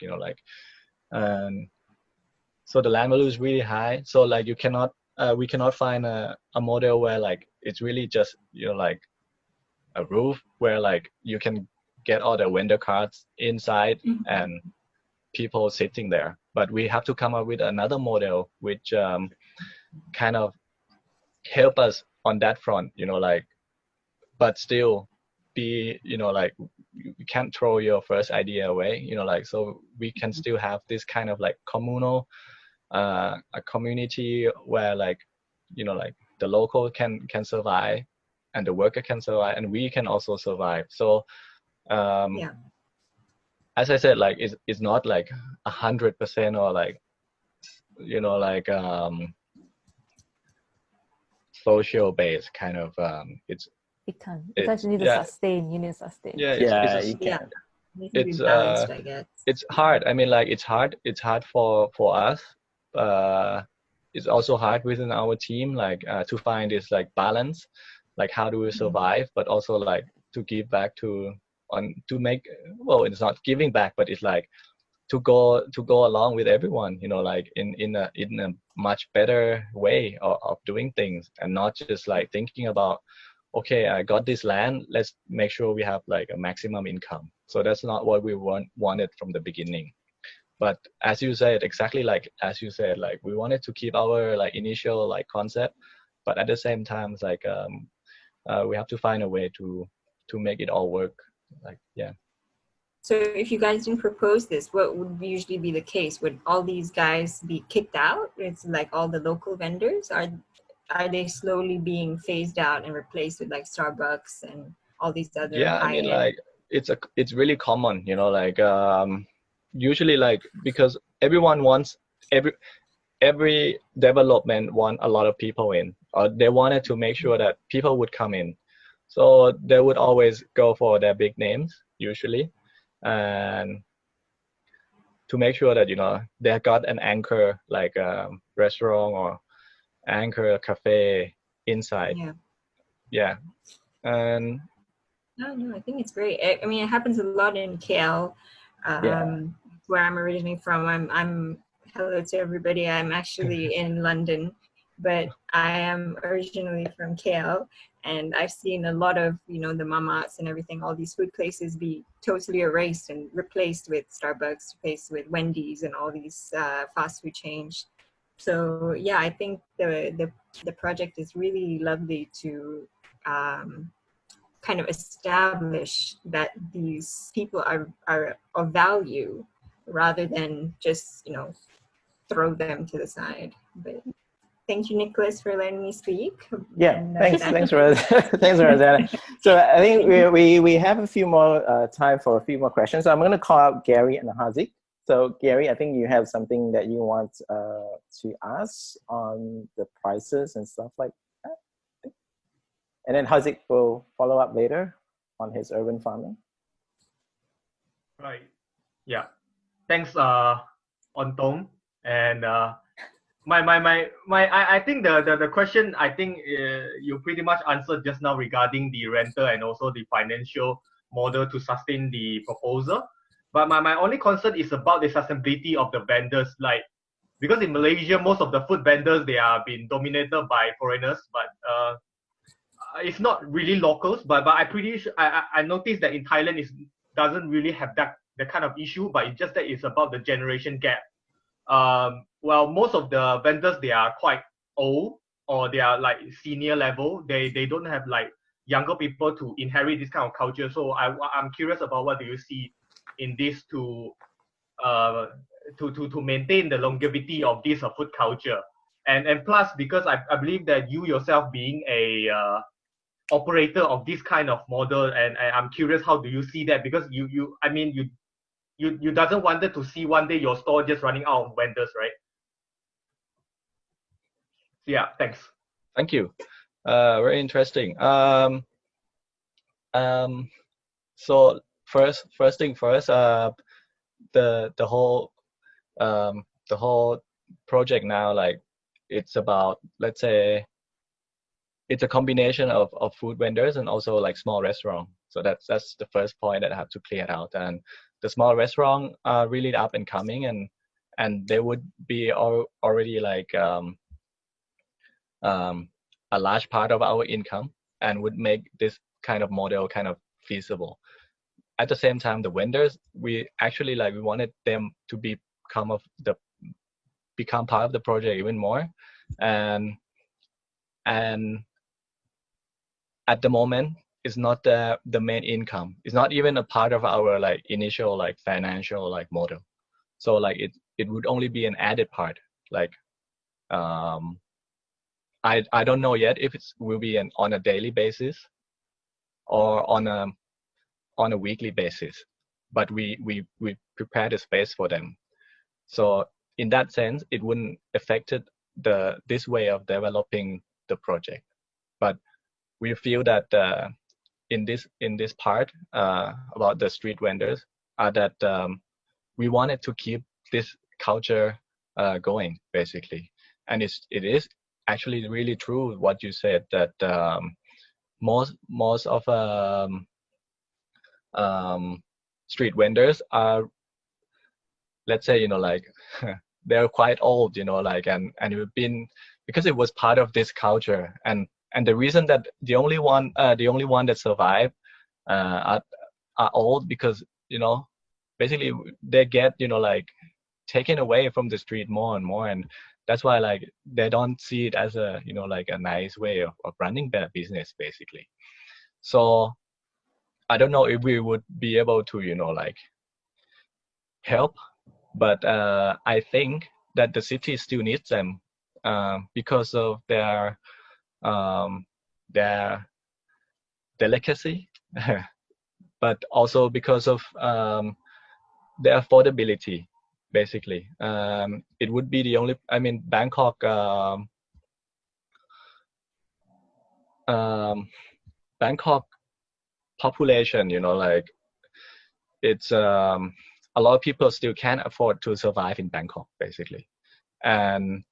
so the land value is really high. So like we cannot find a model where like it's really just like a roof where like you can get all the vendor cards inside and people sitting there. But we have to come up with another model which kind of help us on that front, like, but still be, like, you can't throw your first idea away, like, so we can still have this kind of like communal, a community where like, like the local can survive and the worker can survive and we can also survive. So as I said, like, it's not like 100% or like, like social based kind of, it can't, because you need to sustain. You need to sustain. It's hard. I mean, like, it's hard for us. It's also hard within our team, like, to find this like balance, like how do we survive, but also like to give back to make, well, it's not giving back, but it's like to go along with everyone, like in a much better way of doing things, and not just like thinking about, okay, I got this land, let's make sure we have like a maximum income. So that's not what we wanted from the beginning. But as you said, exactly like as you said, like, we wanted to keep our like initial like concept, but at the same time, it's like we have to find a way to make it all work. Like, So if you guys didn't propose this, what would usually be the case? Would all these guys be kicked out? It's like all the local vendors, are they slowly being phased out and replaced with like Starbucks and all these other I mean, like, it's really common, like, usually, like, because everyone wants, every development want a lot of people in, or they wanted to make sure that people would come in, so they would always go for their big names usually, and to make sure that they got an anchor like a restaurant or anchor cafe inside. And no, I think it's great. I mean, it happens a lot in KL, where I'm originally from. I'm hello to everybody. I'm actually in London, but I am originally from KL, and I've seen a lot of the mamas and everything, all these food places be totally erased and replaced with Starbucks, replaced with Wendy's and all these fast food chains. So yeah, I think the project is really lovely to kind of establish that these people are of value, rather than just throw them to the side. But thank you, Nicholas, for letting me speak. Thanks, Rosanna. So I think we have a few more time for a few more questions. So I'm going to call out Gary and Hazik. So Gary, I think you have something that you want to ask on the prices and stuff like that. And then Haziq will follow up later on his urban farming. Right. Yeah. Thanks, Ontong. And I think the question, I think you pretty much answered just now regarding the renter and also the financial model to sustain the proposal. But my only concern is about the sustainability of the vendors. Like, because in Malaysia, most of the food vendors, they are being dominated by foreigners, but it's not really locals. But I pretty sure, I noticed that in Thailand it doesn't really have that kind of issue, but it's just that it's about the generation gap. Well, most of the vendors, they are quite old, or they are like senior level. They don't have like younger people to inherit this kind of culture. So I'm curious about what do you see in this to maintain the longevity of this food culture, and plus because I believe that you yourself being a operator of this kind of model, and I'm curious how do you see that, because you doesn't wanted to see one day your store just running out of vendors, right? Yeah, thanks. Thank you. Very interesting. So first thing first, the whole project now, like, it's about, let's say, it's a combination of food vendors and also like small restaurant. So that's the first point that I have to clear out. And the small restaurant are really up and coming, and they would be already like a large part of our income, and would make this kind of model kind of feasible. At the same time, the vendors, we actually we wanted them to become part of the project even more, and at the moment it's not the main income. It's not even a part of our like initial like financial like model. So like it would only be an added part. Like I don't know yet if it will be on a daily basis or on a weekly basis, but we prepare the space for them. So in that sense, it wouldn't affect this way of developing the project. But we feel that in this part about the street vendors, that we wanted to keep this culture going, basically. And it is actually really true what you said, that most of street vendors are, let's say, like they're quite old, like, and we've been, because it was part of this culture, and the reason that the only one that survived are old, because basically they get like taken away from the street more and more, and that's why like they don't see it as a like a nice way of running their business, basically. So I don't know if we would be able to like help, but I think that the city still needs them because of their delicacy, but also because of their affordability, basically. It would be the only, I mean, Bangkok population, like it's a lot of people still can't afford to survive in Bangkok, basically. And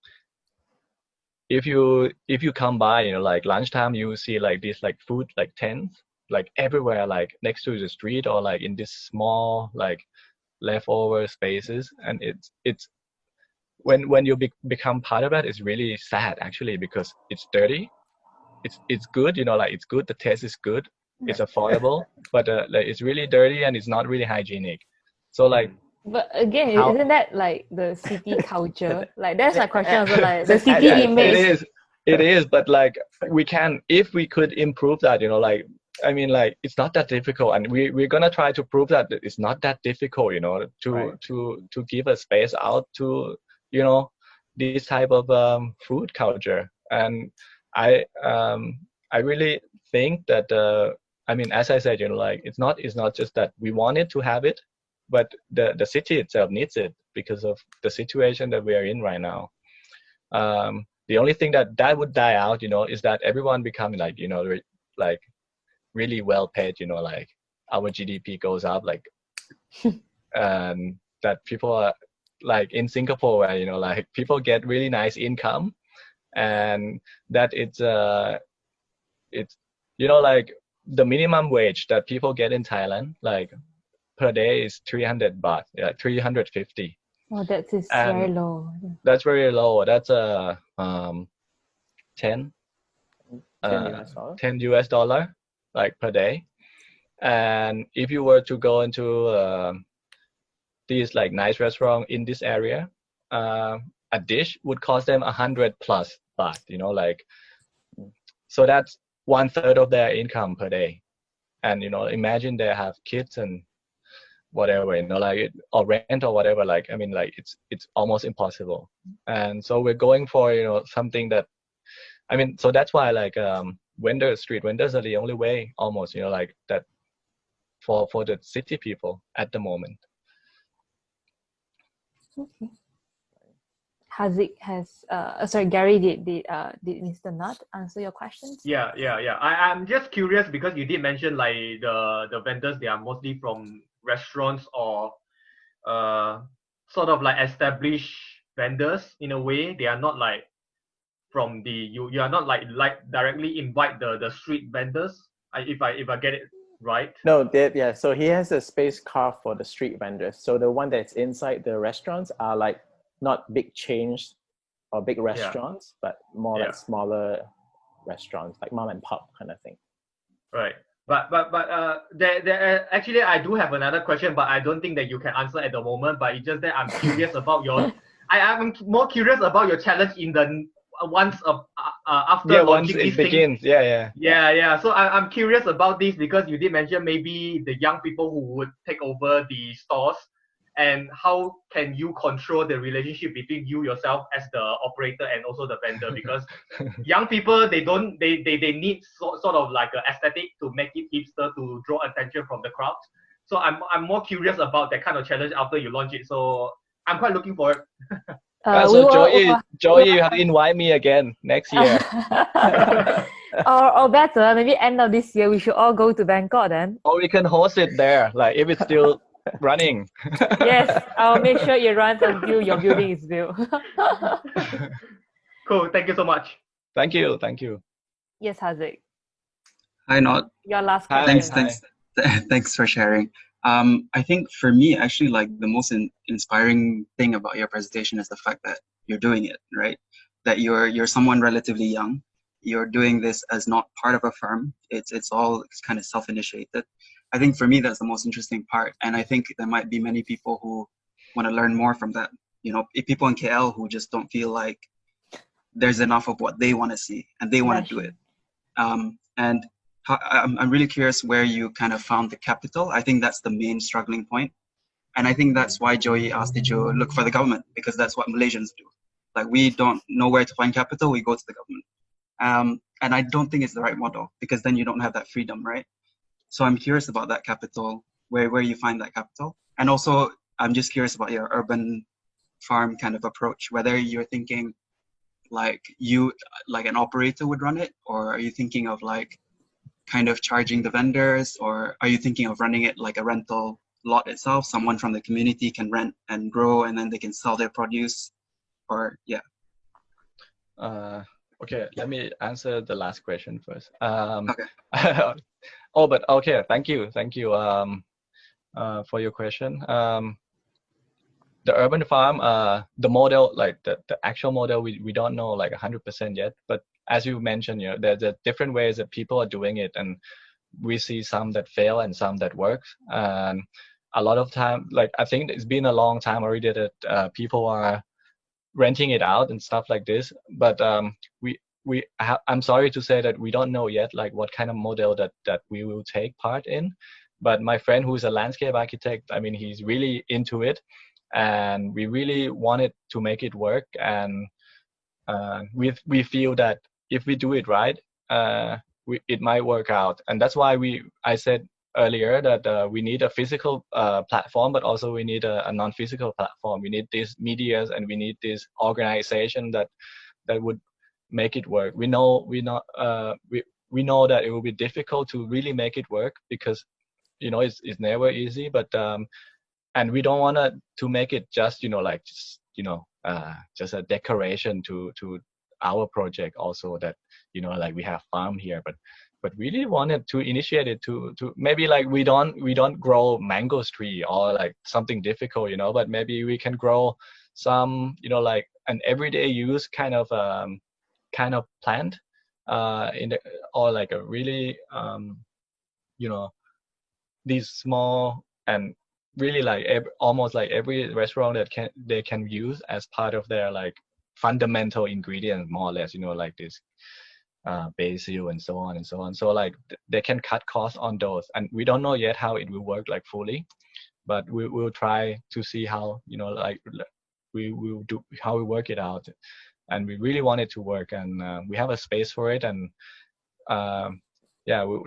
if you come by, like lunchtime, you see like this like food like tents like everywhere, like next to the street, or like in this small like leftover spaces. And it's when you become part of that, it's really sad, actually, because it's dirty. It's good, like it's good, the taste is good, it's affordable, but like it's really dirty and it's not really hygienic. So like, but again, isn't that like the city culture? Like that's my question also, like the city image. It is, but like we can, if we could improve that, like, I mean, like it's not that difficult, and we're gonna try to prove that it's not that difficult, to give a space out to this type of food culture. And I really think that I mean, as I said, like it's not just that we wanted to have it, but the city itself needs it because of the situation that we are in right now. The only thing that would die out, is that everyone become like, like really well paid, like our GDP goes up, like, and that people are like in Singapore where, like people get really nice income, and that it's like the minimum wage that people get in Thailand, like per day is 300 baht, 350. Oh, that is And very low. that's very low. That's 10 $10 US, like per day. And if you were to go into these like nice restaurant in this area, a dish would cost them 100 plus baht, like, so that's 1/3 of their income per day. And imagine they have kids and whatever, like or rent or whatever, like, I mean, like it's almost impossible. And so we're going for something that, I mean, so that's why like street vendors are the only way almost, like that for the city people at the moment. Okay. Sorry, Gary, did Mr. Knut answer your questions? Yeah. I'm just curious because you did mention like the vendors, they are mostly from restaurants or sort of like established vendors in a way. They are not like from you are not like directly invite the street vendors. If I get it right. No, so he has a space carved for the street vendors. So the one that's inside the restaurants are like not big chains or big restaurants, but more like smaller restaurants, like mom and pop kind of thing. Right. But there actually I do have another question, but I don't think that you can answer at the moment. But it's just that I'm curious about I'm more curious about your challenge in the after launching once this it begins. thing. Yeah. So I'm curious about this because you did mention maybe the young people who would take over the stores, and how can you control the relationship between you yourself as the operator and also the vendor? Because young people, they need sort of like an aesthetic to make it hipster to draw attention from the crowd. So I'm more curious about that kind of challenge after you launch it. So I'm quite looking forward. So Joyee, you have to invite me again next year. or better, maybe end of this year we should all go to Bangkok then. Or we can host it there, like if it's still running. Yes, I'll make sure it runs until your building is built. Cool. Thank you so much. Thank you. Yes, Haziq. Hi, Knut. Your last question. Thanks for sharing. I think for me, actually, like the most inspiring thing about your presentation is the fact that you're doing it, right? That you're someone relatively young. You're doing this as not part of a firm. It's kind of self-initiated. I think for me, that's the most interesting part. And I think there might be many people who want to learn more from that. People in KL who just don't feel like there's enough of what they want to see and they want to do it. And I'm really curious where you kind of found the capital. I think that's the main struggling point. And I think that's why Joyee asked, did you look for the government? Because that's what Malaysians do. Like, we don't know where to find capital, we go to the government. And I don't think it's the right model because then you don't have that freedom, right? So I'm curious about that capital, where you find that capital. And also, I'm just curious about your urban farm kind of approach, whether you're thinking like an operator would run it, or are you thinking of like kind of charging the vendors, or are you thinking of running it like a rental lot itself? Someone from the community can rent and grow and then they can sell their produce, or Okay, let me answer the last question first. Okay. But okay, thank you for your question. The urban farm, the model, like the actual model, we don't know like 100% yet. But as you mentioned, there's different ways that people are doing it, and we see some that fail and some that work. And a lot of time, like I think it's been a long time already that people are renting it out and stuff like this. But I'm sorry to say that we don't know yet like what kind of model that we will take part in. But my friend who's a landscape architect, I mean, he's really into it, and we really wanted to make it work. And we feel that if we do it right, it might work out. And that's why I said earlier that we need a physical platform, but also we need a non-physical platform. We need these medias, and we need this organization that would make it work. We know that it will be difficult to really make it work because it's never easy. But and we don't want to make it just just a decoration to our project. Also that we have farm here, but really wanted to initiate it to maybe like we don't grow mango tree or like something difficult, but maybe we can grow some like an everyday use kind of plant or like a really these small and really like almost like every restaurant that they can use as part of their like fundamental ingredients, more or less, like this basil and so on and so on. So like they can cut costs on those, and we don't know yet how it will work like fully, but we will try to see how like we will do how we work it out. And we really want it to work, and we have a space for it. And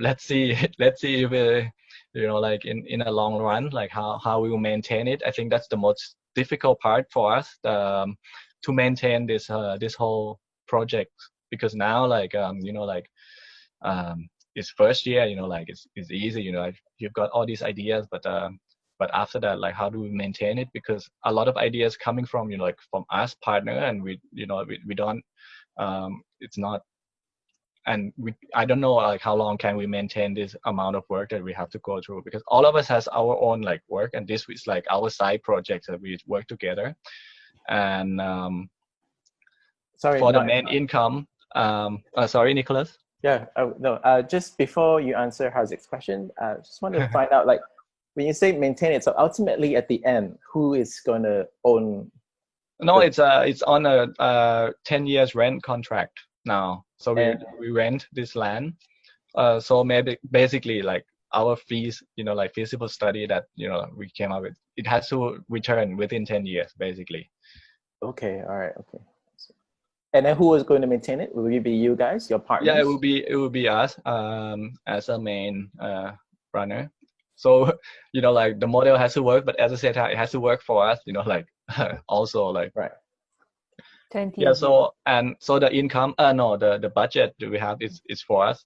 let's see if like in a long run, like how we will maintain it. I think that's the most difficult part for us, to maintain this whole project, because now like it's first year, like it's easy, you've got all these ideas, but after that, like how do we maintain it? Because a lot of ideas coming from like from us partner, and we don't it's not, and I don't know like how long can we maintain this amount of work that we have to go through, because all of us has our own like work, and this is like our side projects that we work together. And for the main income, sorry, Nicholas. Yeah, no, just before you answer Harzik's question, I just want to find out, like, when you say maintain it, so ultimately at the end, who is going to own? No, it's on a 10 years rent contract now. So we rent this land. So maybe basically like our fees, like feasible study that we came up with, it has to return within 10 years, basically. Okay, all right, okay. And then who is going to maintain it? Will it be you guys, your partners? Yeah, it will be us as a main runner. So like the model has to work, but as I said, it has to work for us. Like also like right. 20. Yeah. So the income, the budget that we have is for us.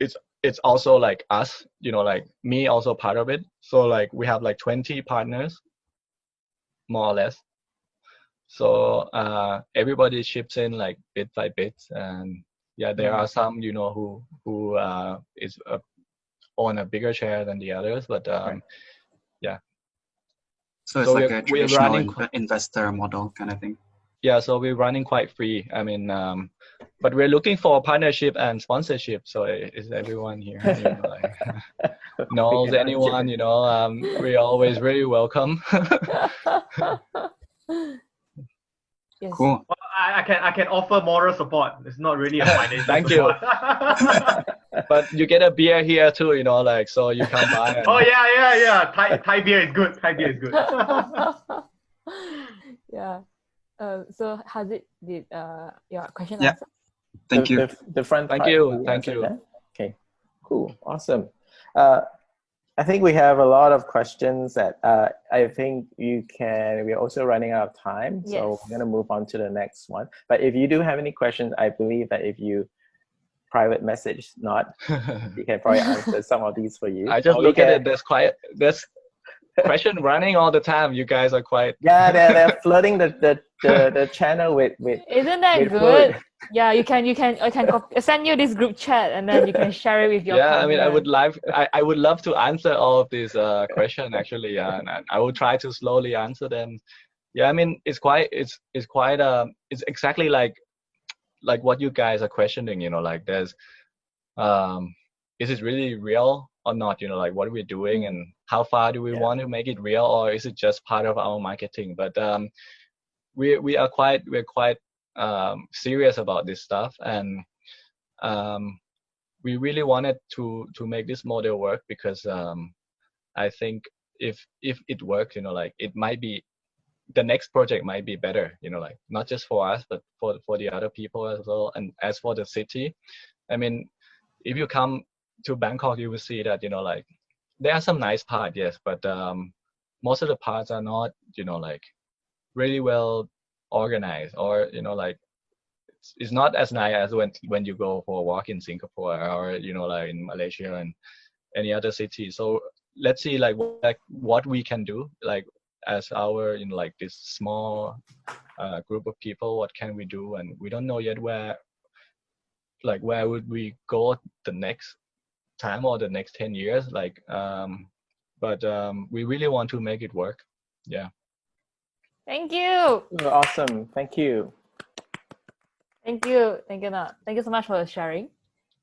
It's also like us. Like me also part of it. So like we have like 20 partners, more or less. So everybody chips in like bit by bit, and yeah, there are some who is own a bigger share than the others, but yeah. So it's like a traditional investor model kind of thing. Yeah, so we're running quite free. I mean, but we're looking for partnership and sponsorship. So is everyone here knows anyone? We're always very welcome. Yes. Cool. Well, I can offer moral support. It's not really a financial Thank support. you. But you get a beer here too, like, so you come by. And... Oh yeah. Thai beer is good. Thai beer is good. Yeah. So Harzik, did your question Yeah. answer? Thank you. The front. Thank you. Thank you. That? Okay. Cool. Awesome. I think we have a lot of questions that I think we're also running out of time. Yes. So we're going to move on to the next one. But if you do have any questions, I believe that if you private message Knut, he can probably answer some of these for you. I just look at it. There's question running all the time. You guys are quite. Yeah, they're flooding the channel with. Isn't that with good? food. Yeah, I can send you this group chat, and then you can share it with your partner. I mean, I would love to answer all of these questions actually, and I will try to slowly answer them. Yeah, I mean, it's exactly like what you guys are questioning. Like there's, is it really real or not? Like what are we doing, and how far do we want to make it real, or is it just part of our marketing? But we're quite serious about this stuff, and we really wanted to make this model work, because I think if it works, like it might be, the next project might be better, like not just for us, but for the other people as well, and as for the city. I mean, if you come to Bangkok, you will see that, you know, like there are some nice parts, yes, but most of the parts are not, you know, like really well organized, or, you know, like it's not as nice as when you go for a walk in Singapore, or, you know, like in Malaysia and any other city. So let's see like what we can do, like as our, you know, like this small group of people, what can we do? And we don't know yet where would we go the next time or the next 10 years, like but we really want to make it work. Yeah. Thank you. Awesome. Thank you. Thank you, Knut. Thank you so much for sharing.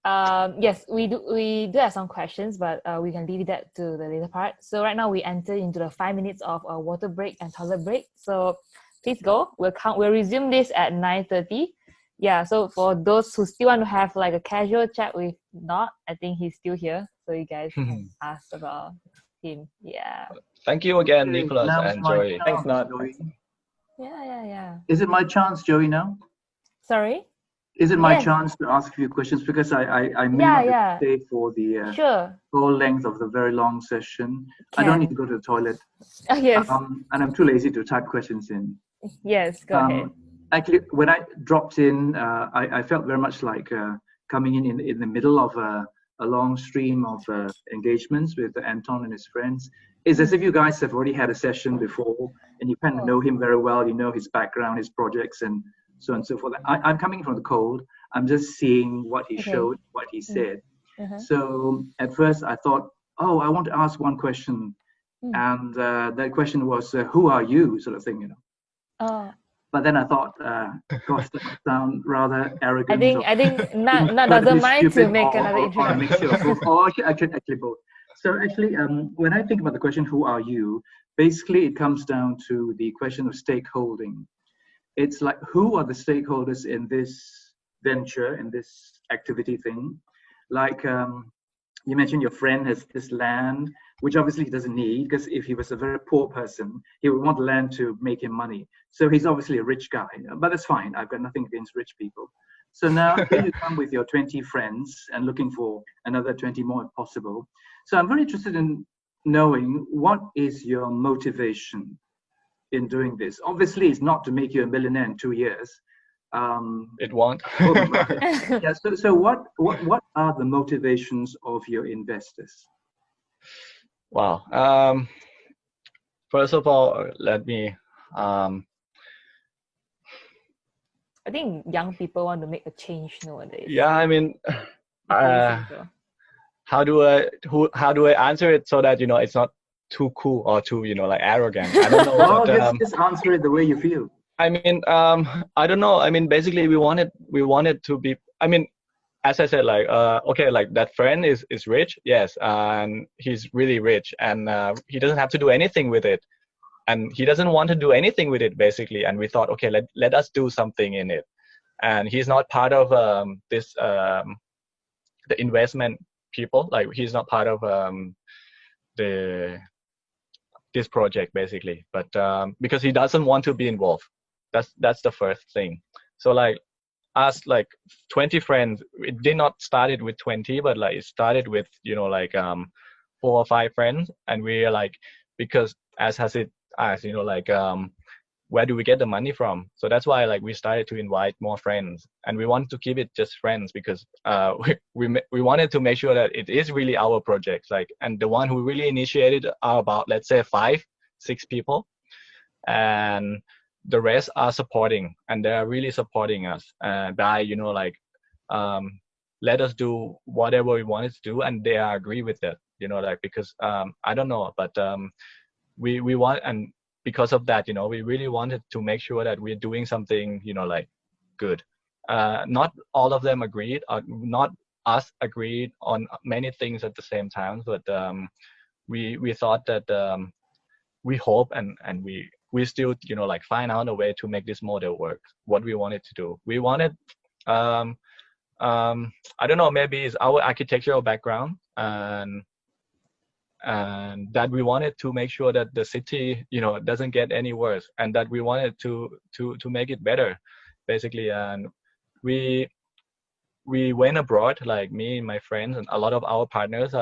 Yes, we do have some questions, but we can leave that to the later part. So right now we enter into the 5 minutes of a water break and toilet break. So please go. We'll resume this at 9:30. Yeah. So for those who still want to have like a casual chat with Knut, I think he's still here, so you guys can ask about him. Yeah. Thank you again, Okay, Nicholas now and it's my Joyee. Thanks, chance, Knut. Joyee. Yeah. Is it my chance, Joyee, now? Sorry. Is it my Yes. chance to ask a few questions? Because I may Yeah, not yeah. stay for the Sure. whole length of the very long session. I don't need to go to the toilet. Yes. And I'm too lazy to type questions in. Yes. Go ahead. Actually, when I dropped in, I felt very much like coming in the middle of a long stream of engagements with Anton and his friends. It's as if you guys have already had a session before, and you kind of know him very well. You know his background, his projects, and so on and so forth. I'm coming from the cold. I'm just seeing what he showed, what he said. So at first I thought, oh, I want to ask one question. And that question was, who are you, sort of thing, you know. Oh. But then I thought, gosh, that might sound rather arrogant. I think Knut doesn't mind to make another or a mixture of both, or actually both. So actually, when I think about the question, who are you? Basically, it comes down to the question of stakeholding. It's like, who are the stakeholders in this venture, in this activity thing? Like you mentioned your friend has this land, which obviously he doesn't need, because if he was a very poor person, he would want land to make him money. So he's obviously a rich guy, but that's fine. I've got nothing against rich people. So now here you come with your 20 friends and looking for another 20 more if possible. So I'm very interested in knowing, what is your motivation in doing this? Obviously, it's not to make you a millionaire in 2 years. It won't. Yeah. So what are the motivations of your investors? Wow. First of all, let me. I think young people want to make a change nowadays. Yeah, I mean, how do I answer it so that, you know, it's not too cool or too, you know, like arrogant? I don't know. Well, but, just answer it the way you feel. I mean, I don't know. I mean, basically, we wanted to be. I mean, as I said, like, okay, like that friend is rich, yes, and he's really rich, and he doesn't have to do anything with it, and he doesn't want to do anything with it, basically. And we thought, okay, let us do something in it, and he's not part of this the investment people. Like, he's not part of this project, basically, but because he doesn't want to be involved. That's the first thing. So like us, like 20 friends, it did not started with 20, but like it started with, you know, like 4 or 5 friends, and we are like, because as you know, like where do we get the money from? So that's why like we started to invite more friends, and we wanted to keep it just friends, because we wanted to make sure that it is really our project. Like, and the one who really initiated are about, let's say, 5-6 people, and the rest are supporting, and they are really supporting us by, you know, like let us do whatever we wanted to do, and they agree with that, you know, like, because I don't know, but we want, and because of that, you know, we really wanted to make sure that we're doing something, you know, like good. Not all of them agreed, or not us agreed on many things at the same time, but we thought that we hope and we still, you know, like find out a way to make this model work, what we wanted to do. We wanted, I don't know, maybe it's our architectural background, and that we wanted to make sure that the city, you know, doesn't get any worse, and that we wanted to make it better, basically. And we we went abroad, like me and my friends and a lot of our partners.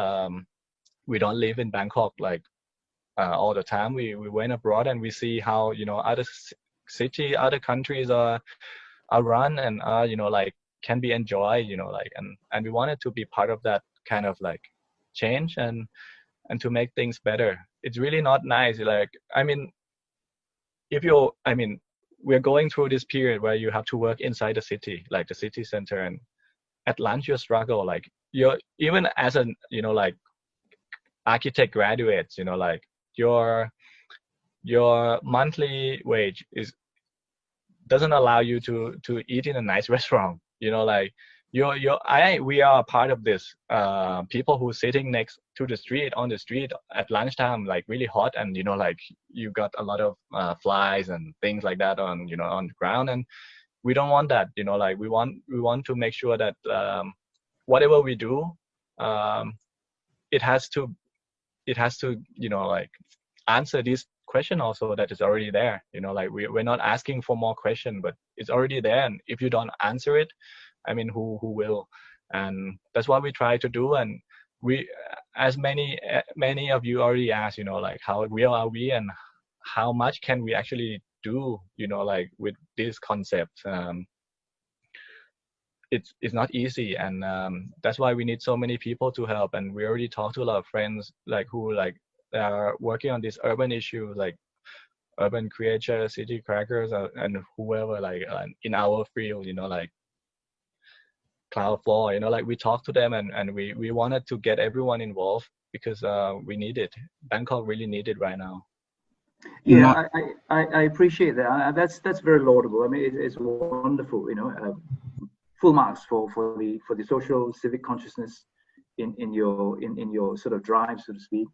We don't live in Bangkok like all the time. We went abroad and we see how, you know, other city, other countries are run and are, you know, like can be enjoyed, you know, like, and we wanted to be part of that kind of like change and to make things better. It's really not nice. Like, I mean, we're going through this period where you have to work inside the city, like the city center, and at lunch you struggle. Like you're, even as an, you know, like architect graduates, you know, like your monthly wage doesn't allow you to eat in a nice restaurant, you know, like we are a part of this people who sitting next to the street, on the street at lunchtime, like really hot, and you know, like you got a lot of flies and things like that on, you know, on the ground, and we don't want that, you know, like we want to make sure that whatever we do, it has to, you know, like answer this question also that is already there, you know, like we're not asking for more question, but it's already there, and if you don't answer it, I mean, who will? And that's what we try to do. And we, as many of you already asked, you know, like how real are we and how much can we actually do, you know, like with this concept. It's not easy, and that's why we need so many people to help. And we already talked to a lot of friends like who like are working on this urban issue, like urban creators, city crackers, and whoever, like in our field, you know, like cloud floor, you know, like we talked to them, and we wanted to get everyone involved because we need it. Bangkok really need it right now. Yeah, I appreciate that. That's very laudable. I mean, it's wonderful, you know. Full marks for the social civic consciousness in your sort of drive, so to speak.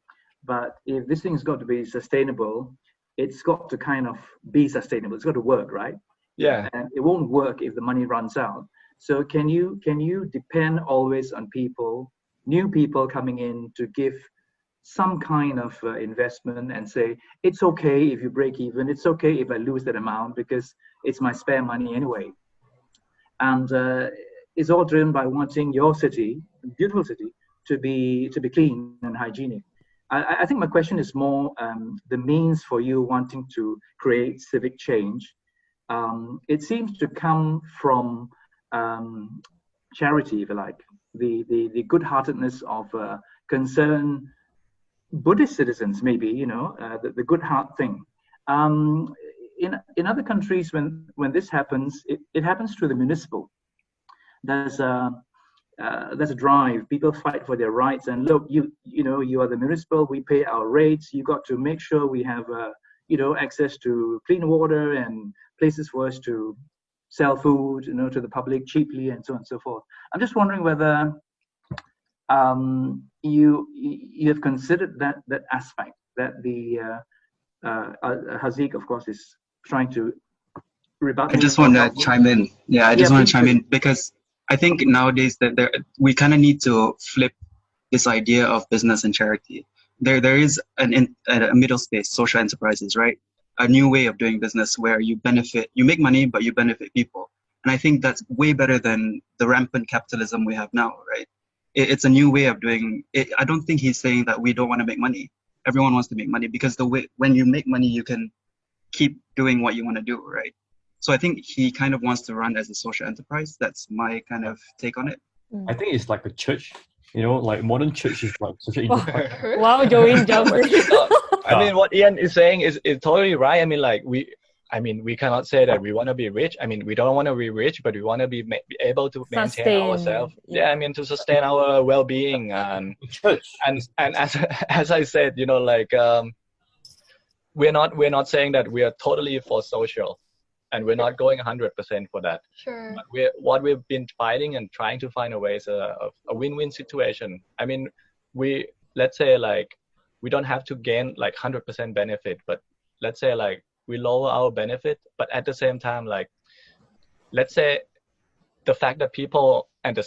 But if this thing's got to be sustainable, it's got to kind of be sustainable. It's got to work, right? Yeah. And it won't work if the money runs out. So can you depend always on people, new people coming in to give some kind of investment and say, it's okay if you break even, it's okay if I lose that amount because it's my spare money anyway. And it's all driven by wanting your city, beautiful city, to be clean and hygienic. I think my question is more the means for you wanting to create civic change. It seems to come from charity, if you like, the good-heartedness of concerned Buddhist citizens, maybe, you know, the good heart thing. In other countries, when this happens, it happens through the municipal. There's a drive. People fight for their rights, and look, you know, you are the municipal. We pay our rates. You got to make sure we have you know, access to clean water and places for us to sell food, you know, to the public cheaply, and so on and so forth. I'm just wondering whether you have considered that aspect, that the Haziq, of course, is trying to rebut. I just want to chime in. Yeah, I just want to chime in because I think nowadays that we kind of need to flip this idea of business and charity. There is a middle space, social enterprises, right? A new way of doing business where you make money, but you benefit people. And I think that's way better than the rampant capitalism we have now, right? It's a new way of doing it. I don't think he's saying that we don't want to make money. Everyone wants to make money because when you make money, you can keep doing what you want to do, right? So I think he kind of wants to run as a social enterprise. That's my kind of take on it. I think it's like a church, you know, like modern church is like social enterprise. Wow, Joyee jumped. I mean, what Ian is saying is totally right. I mean, like we cannot say that we want to be rich. I mean, we don't want to be rich, but we want to be able to maintain ourselves. Yeah, I mean, to sustain our well-being and as I said, you know, like we're not saying that we are totally for social, and we're not going 100% for that. Sure. But what we've been fighting and trying to find a way is a win-win situation. I mean, let's say like we don't have to gain like 100% benefit, but let's say like we lower our benefit, but at the same time, like, let's say the fact that people and the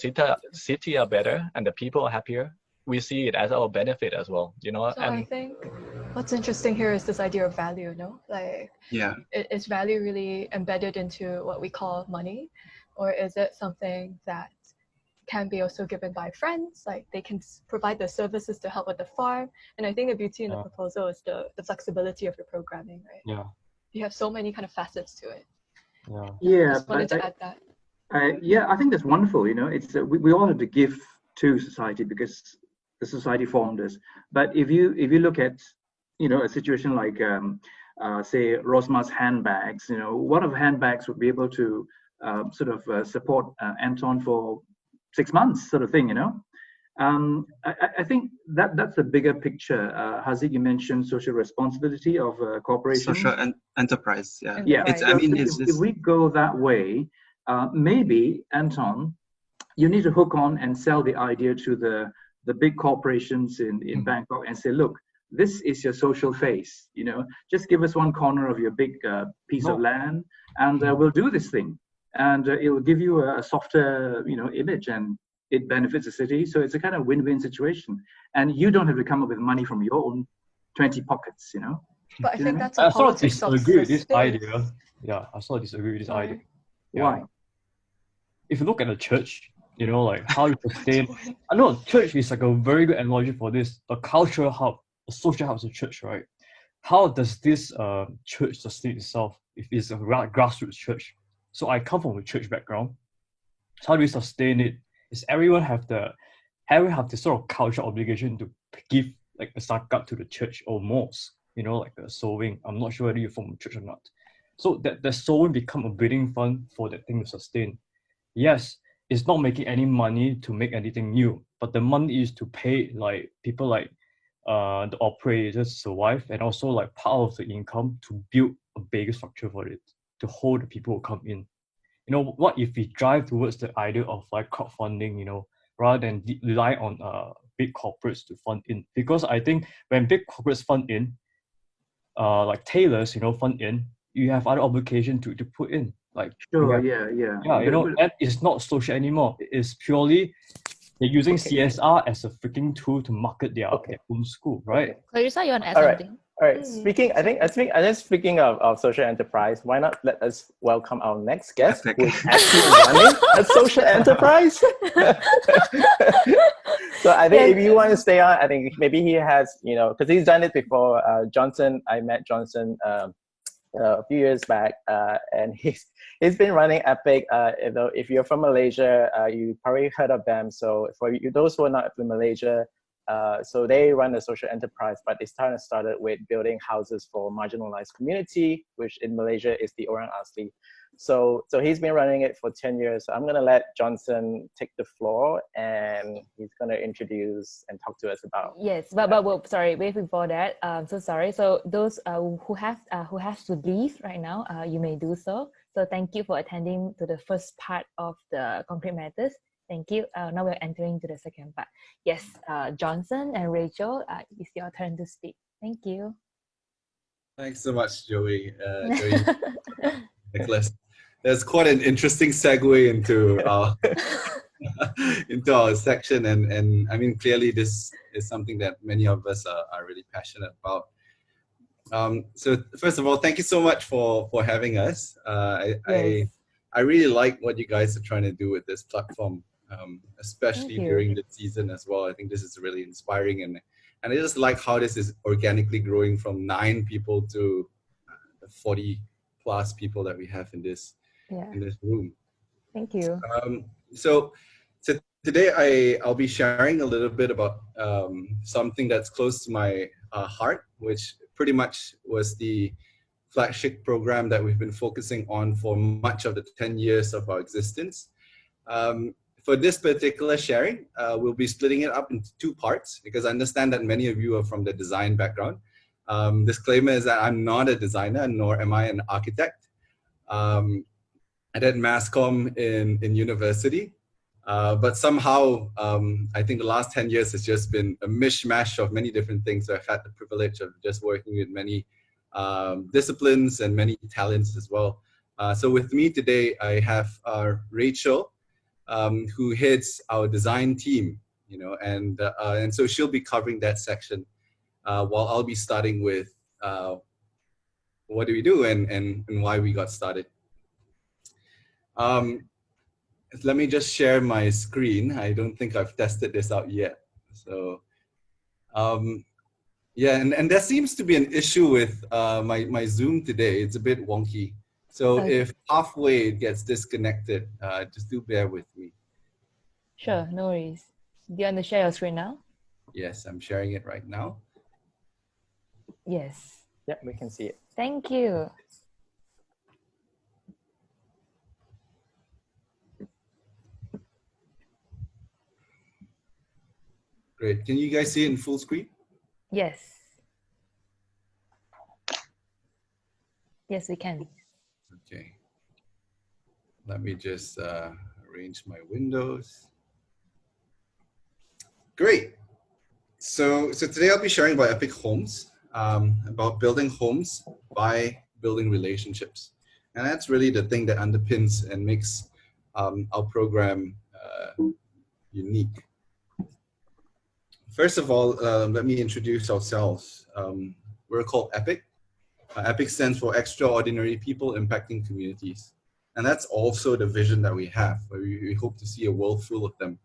city are better and the people are happier, we see it as our benefit as well, you know. So and I think what's interesting here is this idea of value, no? Like, yeah, is value really embedded into what we call money, or is it something that can be also given by friends, like they can provide the services to help with the farm. And I think the beauty in the proposal is the flexibility of the programming, right? Yeah. You have so many kind of facets to it. Yeah, Just wanted to add that. Yeah, I think that's wonderful. You know, it's we all have to give to society because the society formed us. But if you look at, you know, a situation like say Rosma's handbags, you know, one of handbags would be able to sort of support Anton for 6 months, sort of thing. You know, I think that's the bigger picture. Haziq, you mentioned social responsibility of corporations. Social enterprise, yeah. Yeah, It's, so I mean, it's if we go that way, maybe, Anton, you need to hook on and sell the idea to the big corporations in Bangkok and say, look, this is your social face. You know, just give us one corner of your big piece of land, and we'll do this thing, and it will give you a softer, you know, image, and it benefits the city. So it's a kind of win-win situation, and you don't have to come up with money from your own 20 pockets. You know. But I think that's I a sort of politics of disagree with this space. idea. Yeah, I sort of disagree with this idea. Yeah. Why? If you look at the church, you know, like how you sustain. I know church is like a very good analogy for this. A cultural hub, a social hub is a church, right? How does this church sustain itself if it's a grassroots church? So I come from a church background. So how do we sustain it? Is everyone have the sort of cultural obligation to give like a zakat to the church or mosque? You know, like the sowing. I'm not sure whether you're from a church or not. So that the sowing become a breeding fund for that thing to sustain. Yes, it's not making any money to make anything new, but the money is to pay like people like the operators to survive, and also like part of the income to build a bigger structure for it, to hold the people who come in. You know, what if we drive towards the idea of like crowdfunding, you know, rather than rely on big corporates to fund in? Because I think when big corporates fund in, like tailors, you know, fund in, you have other obligation to put in. Like Sure, have, yeah. you know, that is not social anymore. It's purely they're using CSR as a freaking tool to market their own school, right? Clarissa, you want to add All right. something? All right. Speaking of social enterprise, why not let us welcome our next guest, who is actually running a social enterprise? So I think if you want to stay on, I think maybe he has, you know, because he's done it before. Johnson, I met Johnson a few years back, and he's been running Epic. You know, if you're from Malaysia, you probably heard of them. So for you, those who are not from Malaysia, so they run a social enterprise, but they started with building houses for marginalized community, which in Malaysia is the Orang Asli. So he's been running it for 10 years. So I'm gonna let Johnson take the floor, and he's gonna introduce and talk to us about. Yes, but sorry, wait before that. So sorry. So those who have to leave right now, you may do so. So thank you for attending to the first part of the Concrete Matters. Thank you. Now we're entering to the second part. Yes, Johnson and Rachel, it's your turn to speak. Thank you. Thanks so much, Joyee. Nicholas. There's quite an interesting segue into our section, and I mean, clearly this is something that many of us are really passionate about. So first of all, thank you so much for having us. I really like what you guys are trying to do with this platform, especially during the season as well. I think this is really inspiring, and I just like how this is organically growing from 9 people to 40 plus people that we have in this room. Thank you. So today I'll be sharing a little bit about something that's close to my heart, which pretty much was the flagship program that we've been focusing on for much of the 10 years of our existence. For this particular sharing, we'll be splitting it up into 2 parts, because I understand that many of you are from the design background. Disclaimer is that I'm not a designer, nor am I an architect. I did mass comm in university, but somehow I think the last 10 years has just been a mishmash of many different things. So I've had the privilege of just working with many disciplines and many talents as well. So with me today, I have Rachel, who heads our design team, you know, and so she'll be covering that section, while I'll be starting with what do we do and why we got started. let me just share my screen. I don't think I've tested this out yet. So, yeah, and there seems to be an issue with my Zoom today. It's a bit wonky. So Okay. if halfway it gets disconnected, just do bear with me. Sure, no worries. Do you want to share your screen now? Yes, I'm sharing it right now. Yes. Yeah, we can see it. Thank you. Great. Can you guys see it in full screen? Yes. Yes, we can. Okay. Let me just arrange my windows. Great. So today I'll be sharing about Epic Homes, about building homes by building relationships. And that's really the thing that underpins and makes our program unique. First of all, let me introduce ourselves. We're called Epic. Epic stands for Extraordinary People Impacting Communities. And that's also the vision that we have, where we hope to see a world full of them.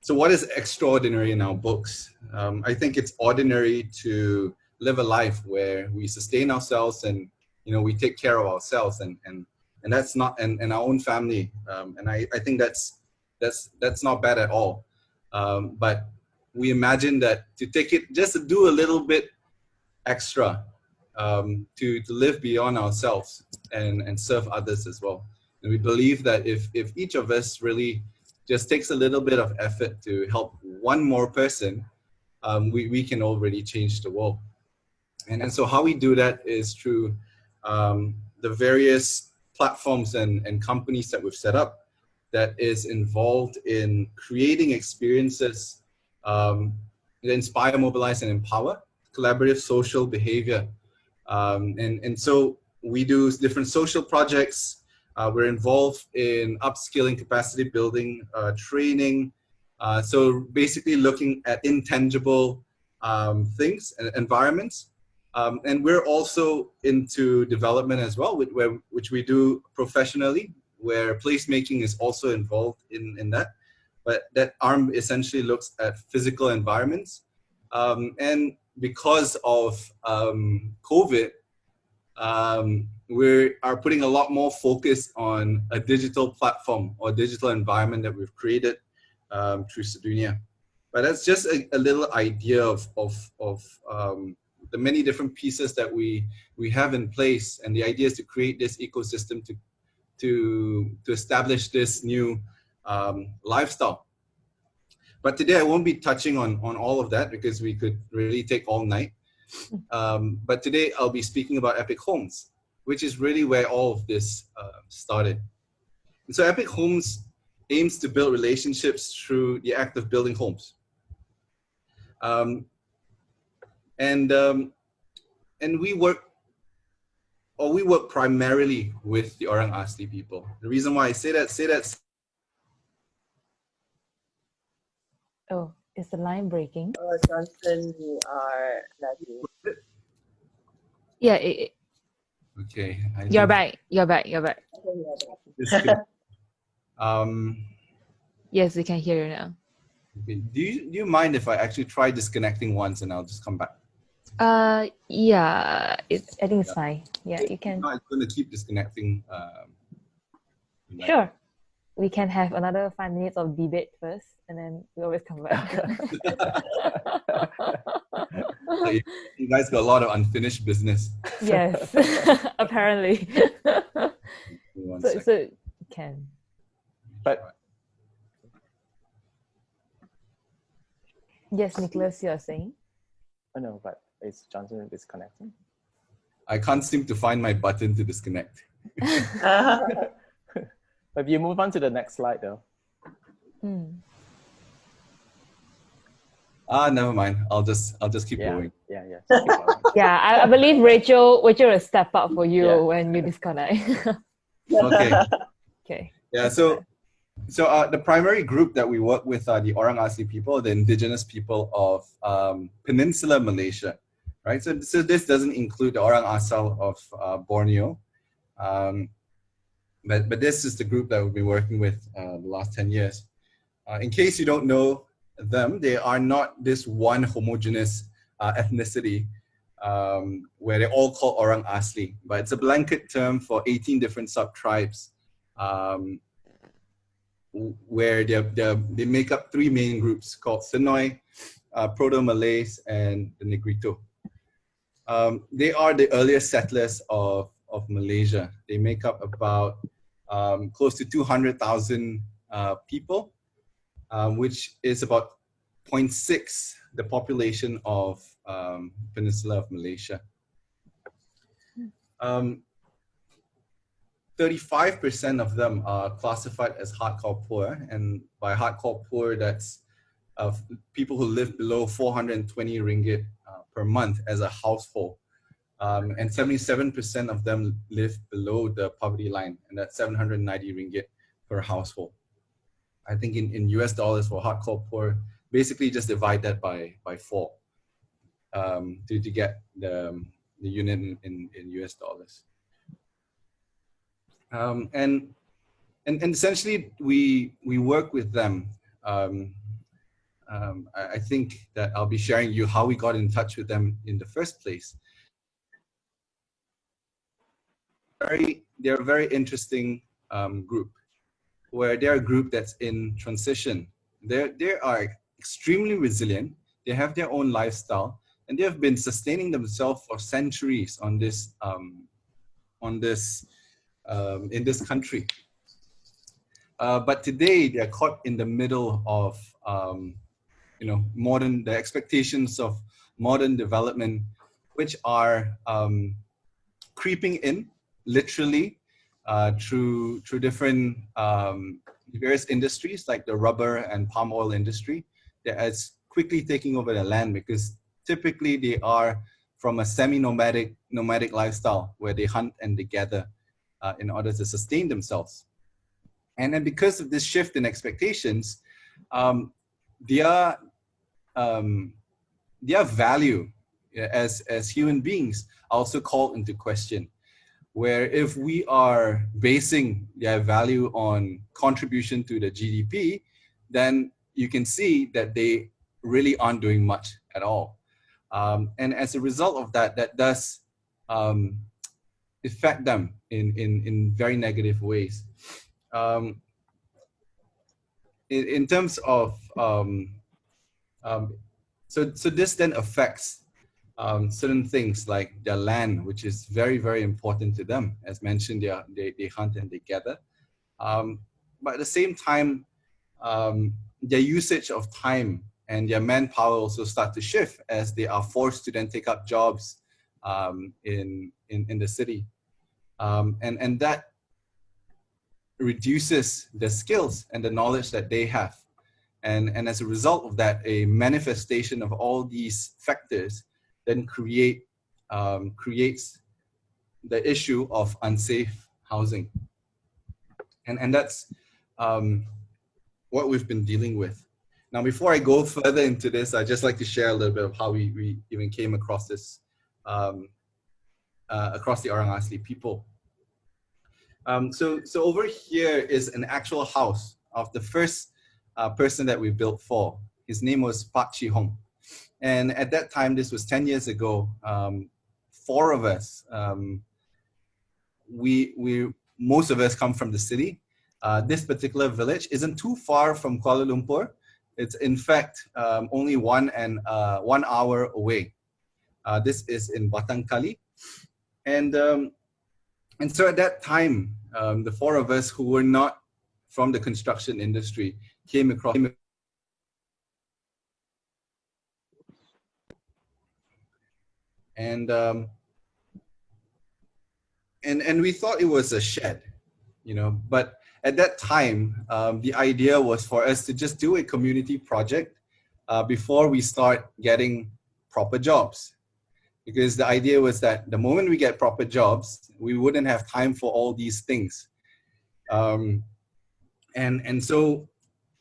So what is extraordinary in our books? I think it's ordinary to live a life where we sustain ourselves and we take care of ourselves and that's not and our own family. And I think that's not bad at all. But we imagine that to take it, just to do a little bit extra, to live beyond ourselves and serve others as well. And we believe that if each of us really just takes a little bit of effort to help one more person, we can already change the world. And so how we do that is through the various platforms and companies that we've set up that is involved in creating experiences that inspire, mobilize, and empower collaborative social behavior. And so we do different social projects. We're involved in upskilling, capacity building, training. So basically looking at intangible things and environments. And we're also into development as well, which we do professionally, where placemaking is also involved in that. But that arm essentially looks at physical environments. And because of COVID, we are putting a lot more focus on a digital platform or digital environment that we've created through Sedunia. But that's just a little idea of the many different pieces that we have in place, and the idea is to create this ecosystem to establish this new lifestyle. But today I won't be touching on all of that because we could really take all night. But today I'll be speaking about Epic Homes, which is really where all of this started. And so Epic Homes aims to build relationships through the act of building homes. And we work primarily with the Orang Asli people. The reason why I say that. Oh, is the line breaking? Johnson, you are lagging. Yeah. Okay. You're back. Yes, we can hear you now. Okay. Do you mind if I actually try disconnecting once and I'll just come back? Yeah, I think it's fine. Yeah, you can. No, I'm going to keep disconnecting. Sure. We can have another 5 minutes of debate first, and then we always come back. You guys got a lot of unfinished business. Yes, apparently. So can. But yes, Nicholas, you're saying? Oh no, but is Johnson disconnecting? I can't seem to find my button to disconnect. But you move on to the next slide though. Never mind. I'll just keep going. Yeah. Yeah, I believe Rachel will step up for you when you disconnect. Okay. Okay. Yeah. So the primary group that we work with are the Orang Asli people, the indigenous people of Peninsular Malaysia, right? So this doesn't include the Orang Asal of Borneo. but this is the group that we've been working with the last 10 years. In case you don't know them, they are not this one homogeneous ethnicity where they're all called Orang Asli, but it's a blanket term for 18 different sub-tribes where they make up 3 main groups called Senoy, Proto-Malays, and the Negrito. They are the earliest settlers of Malaysia. They make up about close to 200,000 people, which is about 0.6 the population of Peninsula of Malaysia. 35% of them are classified as hardcore poor, and by hardcore poor, that's people who live below 420 ringgit per month as a household. And 77% of them live below the poverty line, and that's 790 ringgit per household. I think in US dollars for hardcore poor, basically just divide that by 4 to get the unit in US dollars. And essentially we work with them. I think that I'll be sharing you how we got in touch with them in the first place. They're a very interesting group, where they're a group that's in transition. They are extremely resilient. They have their own lifestyle, and they have been sustaining themselves for centuries in this country. But today they're caught in the middle of the expectations of modern development, which are creeping in literally through different various industries like the rubber and palm oil industry that is quickly taking over the land, because typically they are from a semi-nomadic lifestyle where they hunt and they gather in order to sustain themselves. And then because of this shift in expectations, their value as human beings are also called into question. Where if we are basing their value on contribution to the GDP, then you can see that they really aren't doing much at all. And as a result of that, that does affect them in very negative ways. In terms of, so this then affects certain things like their land, which is very, very important to them. As mentioned, they hunt and they gather. But at the same time, their usage of time and their manpower also start to shift as they are forced to then take up jobs in the city. And that reduces the skills and the knowledge that they have. And as a result of that, a manifestation of all these factors then creates the issue of unsafe housing. And that's what we've been dealing with. Now, before I go further into this, I'd just like to share a little bit of how we even came across this, across the Orang Asli people. So over here is an actual house of the first person that we built for. His name was Pak Chi Hong. And at that time, this was 10 years ago, 4 of us, most of us come from the city. This particular village isn't too far from Kuala Lumpur. It's in fact only 1 hour away. This is in Batang Kali. And so at that time, the 4 of us who were not from the construction industry came across. And we thought it was a shed, but at that time, the idea was for us to just do a community project before we start getting proper jobs. Because the idea was that the moment we get proper jobs, we wouldn't have time for all these things. And so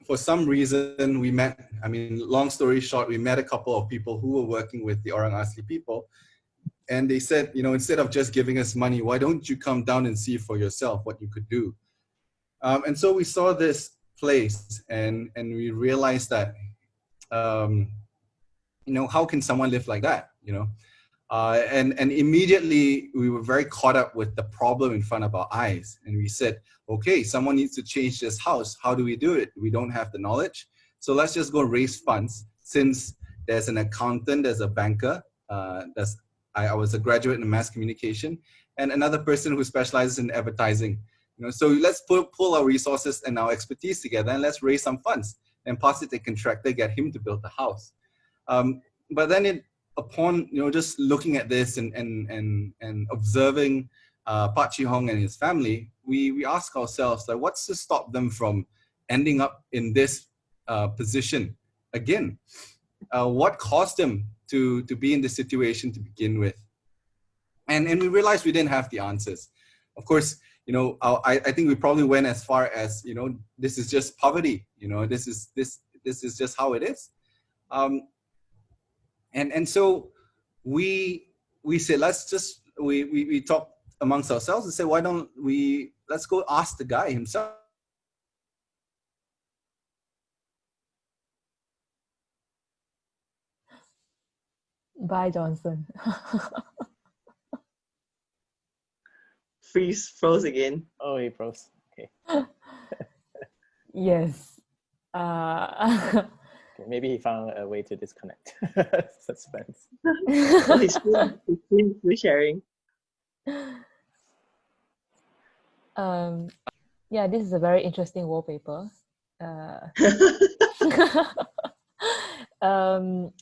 for some reason we met, long story short, we met a couple of people who were working with the Orang Asli people. and they said, you know, instead of just giving us money, why don't you come down and see for yourself what you could do? And so we saw this place, and we realized that, you know, how can someone live like that, you know? And immediately we were very caught up with the problem in front of our eyes. And we said, okay, someone needs to change this house. How do we do it? We don't have the knowledge. So let's just go raise funds. Since there's an accountant, there's a banker, I was a graduate in mass communication, and another person who specializes in advertising. You know, so let's pull our resources and our expertise together, and let's raise some funds and pass it to a contractor, get him to build the house. But then upon, you know, just looking at this and observing Pak Chi Hong and his family, we ask ourselves, like, what's to stop them from ending up in this position again? What caused them to be in this situation to begin with? And we realized we didn't have the answers. Of course, you know, I think we probably went as far as, you know, this is just poverty. You know, this is just how it is. And so we said, we talked amongst ourselves and said, why don't let's go ask the guy himself. Bye, Johnson. Froze again. Oh, he froze. Okay. Yes. Okay, maybe he found a way to disconnect. Suspense. Oh, he's still sharing. Yeah, this is a very interesting wallpaper.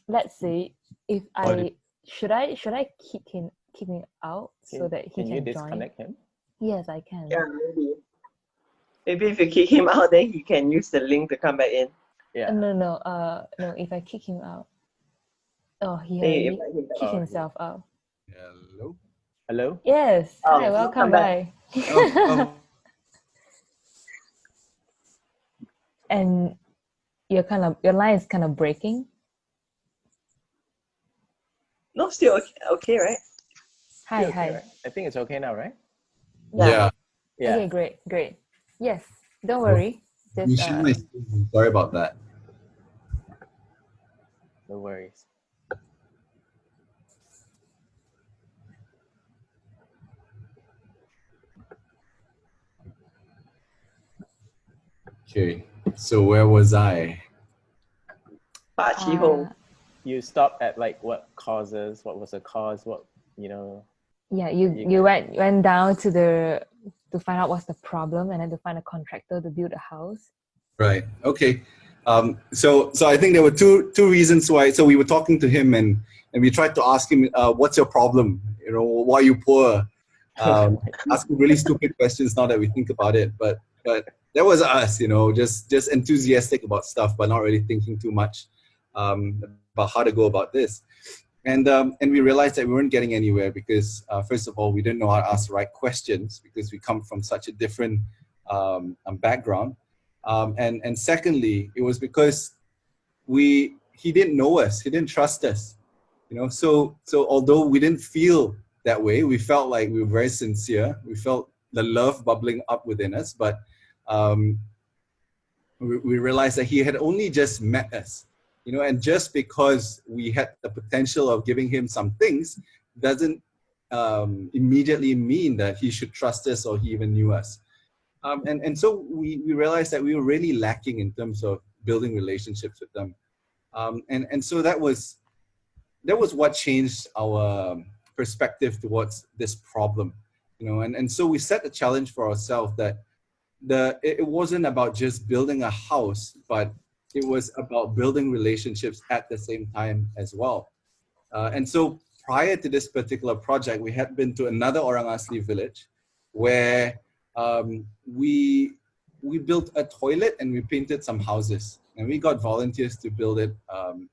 Let's see if should I kick him out so that he can you join? disconnect him? Yes, I can. Yeah, maybe if you kick him out, then he can use the link to come back in. Yeah. No. If I kick him out, he Hey, already kicked himself out. Hello. Hello. Yes. Oh, Hi, welcome welcome back. back. And your line is kind of breaking. No, still okay, right? Hi. Okay, right? I think it's okay now, right? Yeah. Okay, great. Yes, don't worry. Just Sorry about that. No worries. Okay, so where was I? Pak Chi Hong. You stopped at like what was the cause, what, you know? Yeah, you went down to find out what's the problem, and then to find a contractor to build a house. Right. Okay. So I think there were two reasons why. So we were talking to him, and we tried to ask him, what's your problem? You know, why are you poor? Asking really stupid questions now that we think about it. But that was us, you know, just enthusiastic about stuff, but not really thinking too much about how to go about this. And we realized that we weren't getting anywhere because, first of all, we didn't know how to ask the right questions because we come from such a different background. And secondly, it was because he didn't know us, he didn't trust us, you know. So although we didn't feel that way, we felt like we were very sincere. We felt the love bubbling up within us, but we realized that he had only just met us, you know. And just because we had the potential of giving him some things doesn't immediately mean that he should trust us or he even knew us. And so we realized that we were really lacking in terms of building relationships with them. And so that was what changed our perspective towards this problem, you know. And so we set a challenge for ourselves that it wasn't about just building a house, but it was about building relationships at the same time as well. And so prior to this particular project, we had been to another Orang Asli village where we built a toilet and we painted some houses, and we got volunteers to build it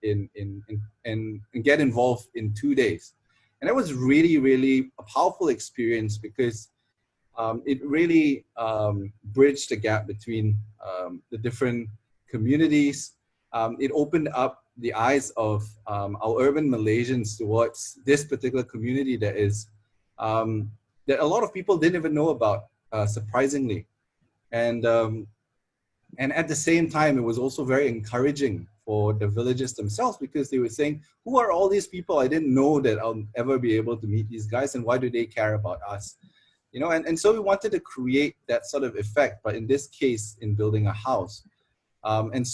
and get involved in 2 days. And that was really, really a powerful experience because it really bridged the gap between the different communities. It opened up the eyes of our urban Malaysians towards this particular community that is that a lot of people didn't even know about, surprisingly. And at the same time, it was also very encouraging for the villagers themselves, because they were saying, who are all these people? I didn't know that I'll ever be able to meet these guys, and why do they care about us? You know, and so we wanted to create that sort of effect, but in this case, in building a house. And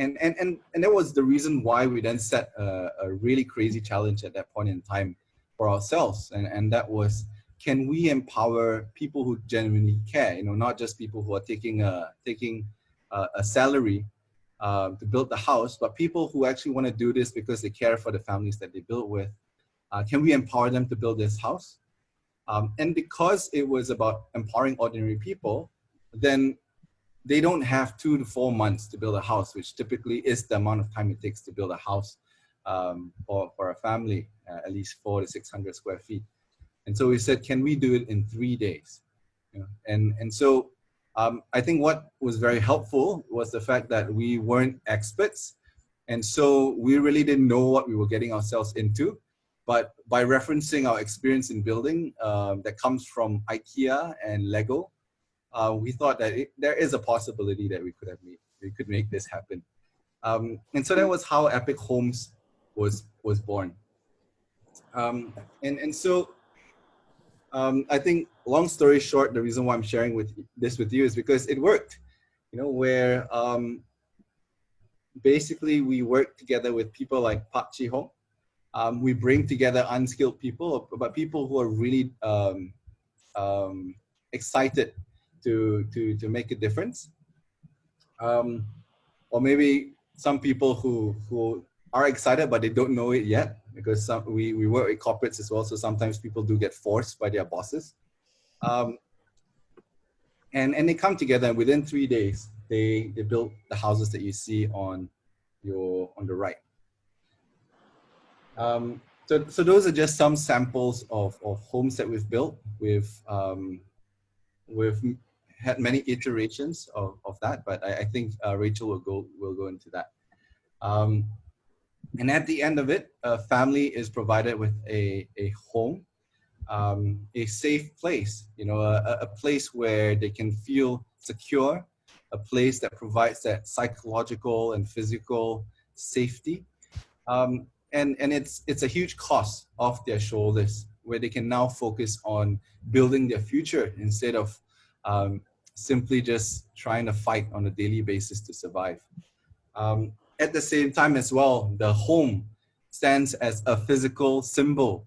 that was the reason why we then set a really crazy challenge at that point in time for ourselves. And that was, can we empower people who genuinely care? You know, not just people who are taking a salary to build the house, but people who actually want to do this because they care for the families that they build with. Can we empower them to build this house? And because it was about empowering ordinary people, then they don't have 2 to 4 months to build a house, which typically is the amount of time it takes to build a house for a family, at least 400 to 600 square feet. And so we said, can we do it in 3 days? You know, and so I think what was very helpful was the fact that we weren't experts. And so we really didn't know what we were getting ourselves into. But by referencing our experience in building that comes from IKEA and Lego, we thought that there is a possibility that we could make this happen. And so that was how Epic Homes was born. And so I think, long story short, the reason why I'm sharing this with you is because it worked. You know, where basically we work together with people like Pak Chi Hong. We bring together unskilled people, but people who are really excited to make a difference. Or maybe some people who are excited, but they don't know it yet, because we work with corporates as well. So sometimes people do get forced by their bosses. And they come together, and within 3 days, they build the houses that you see on the right. So those are just some samples of homes that we've built. We've had many iterations of that, but I think Rachel will go into that. And at the end of it, a family is provided with a home, a safe place, you know, a place where they can feel secure, a place that provides that psychological and physical safety. And it's a huge cost off their shoulders, where they can now focus on building their future instead of simply just trying to fight on a daily basis to survive. At the same time as well, the home stands as a physical symbol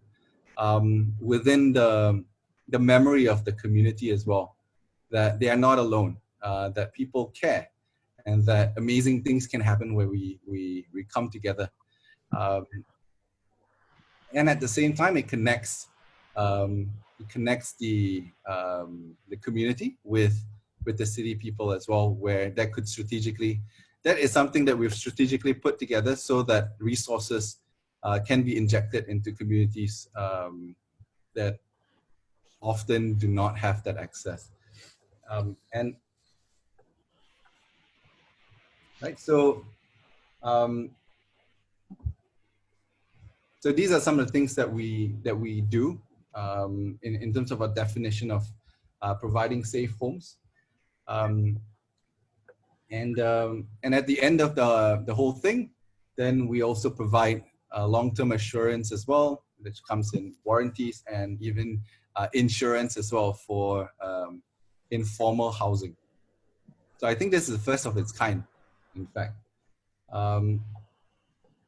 within the memory of the community as well, that they are not alone, that people care, and that amazing things can happen where we come together. And at the same time, it connects the community with the city people as well, where that is something that we've strategically put together so that resources can be injected into communities that often do not have that access. And right, so these are some of the things that we do in terms of our definition of providing safe homes. And at the end of the whole thing, then we also provide long-term assurance as well, which comes in warranties and even insurance as well for informal housing. So I think this is the first of its kind, in fact.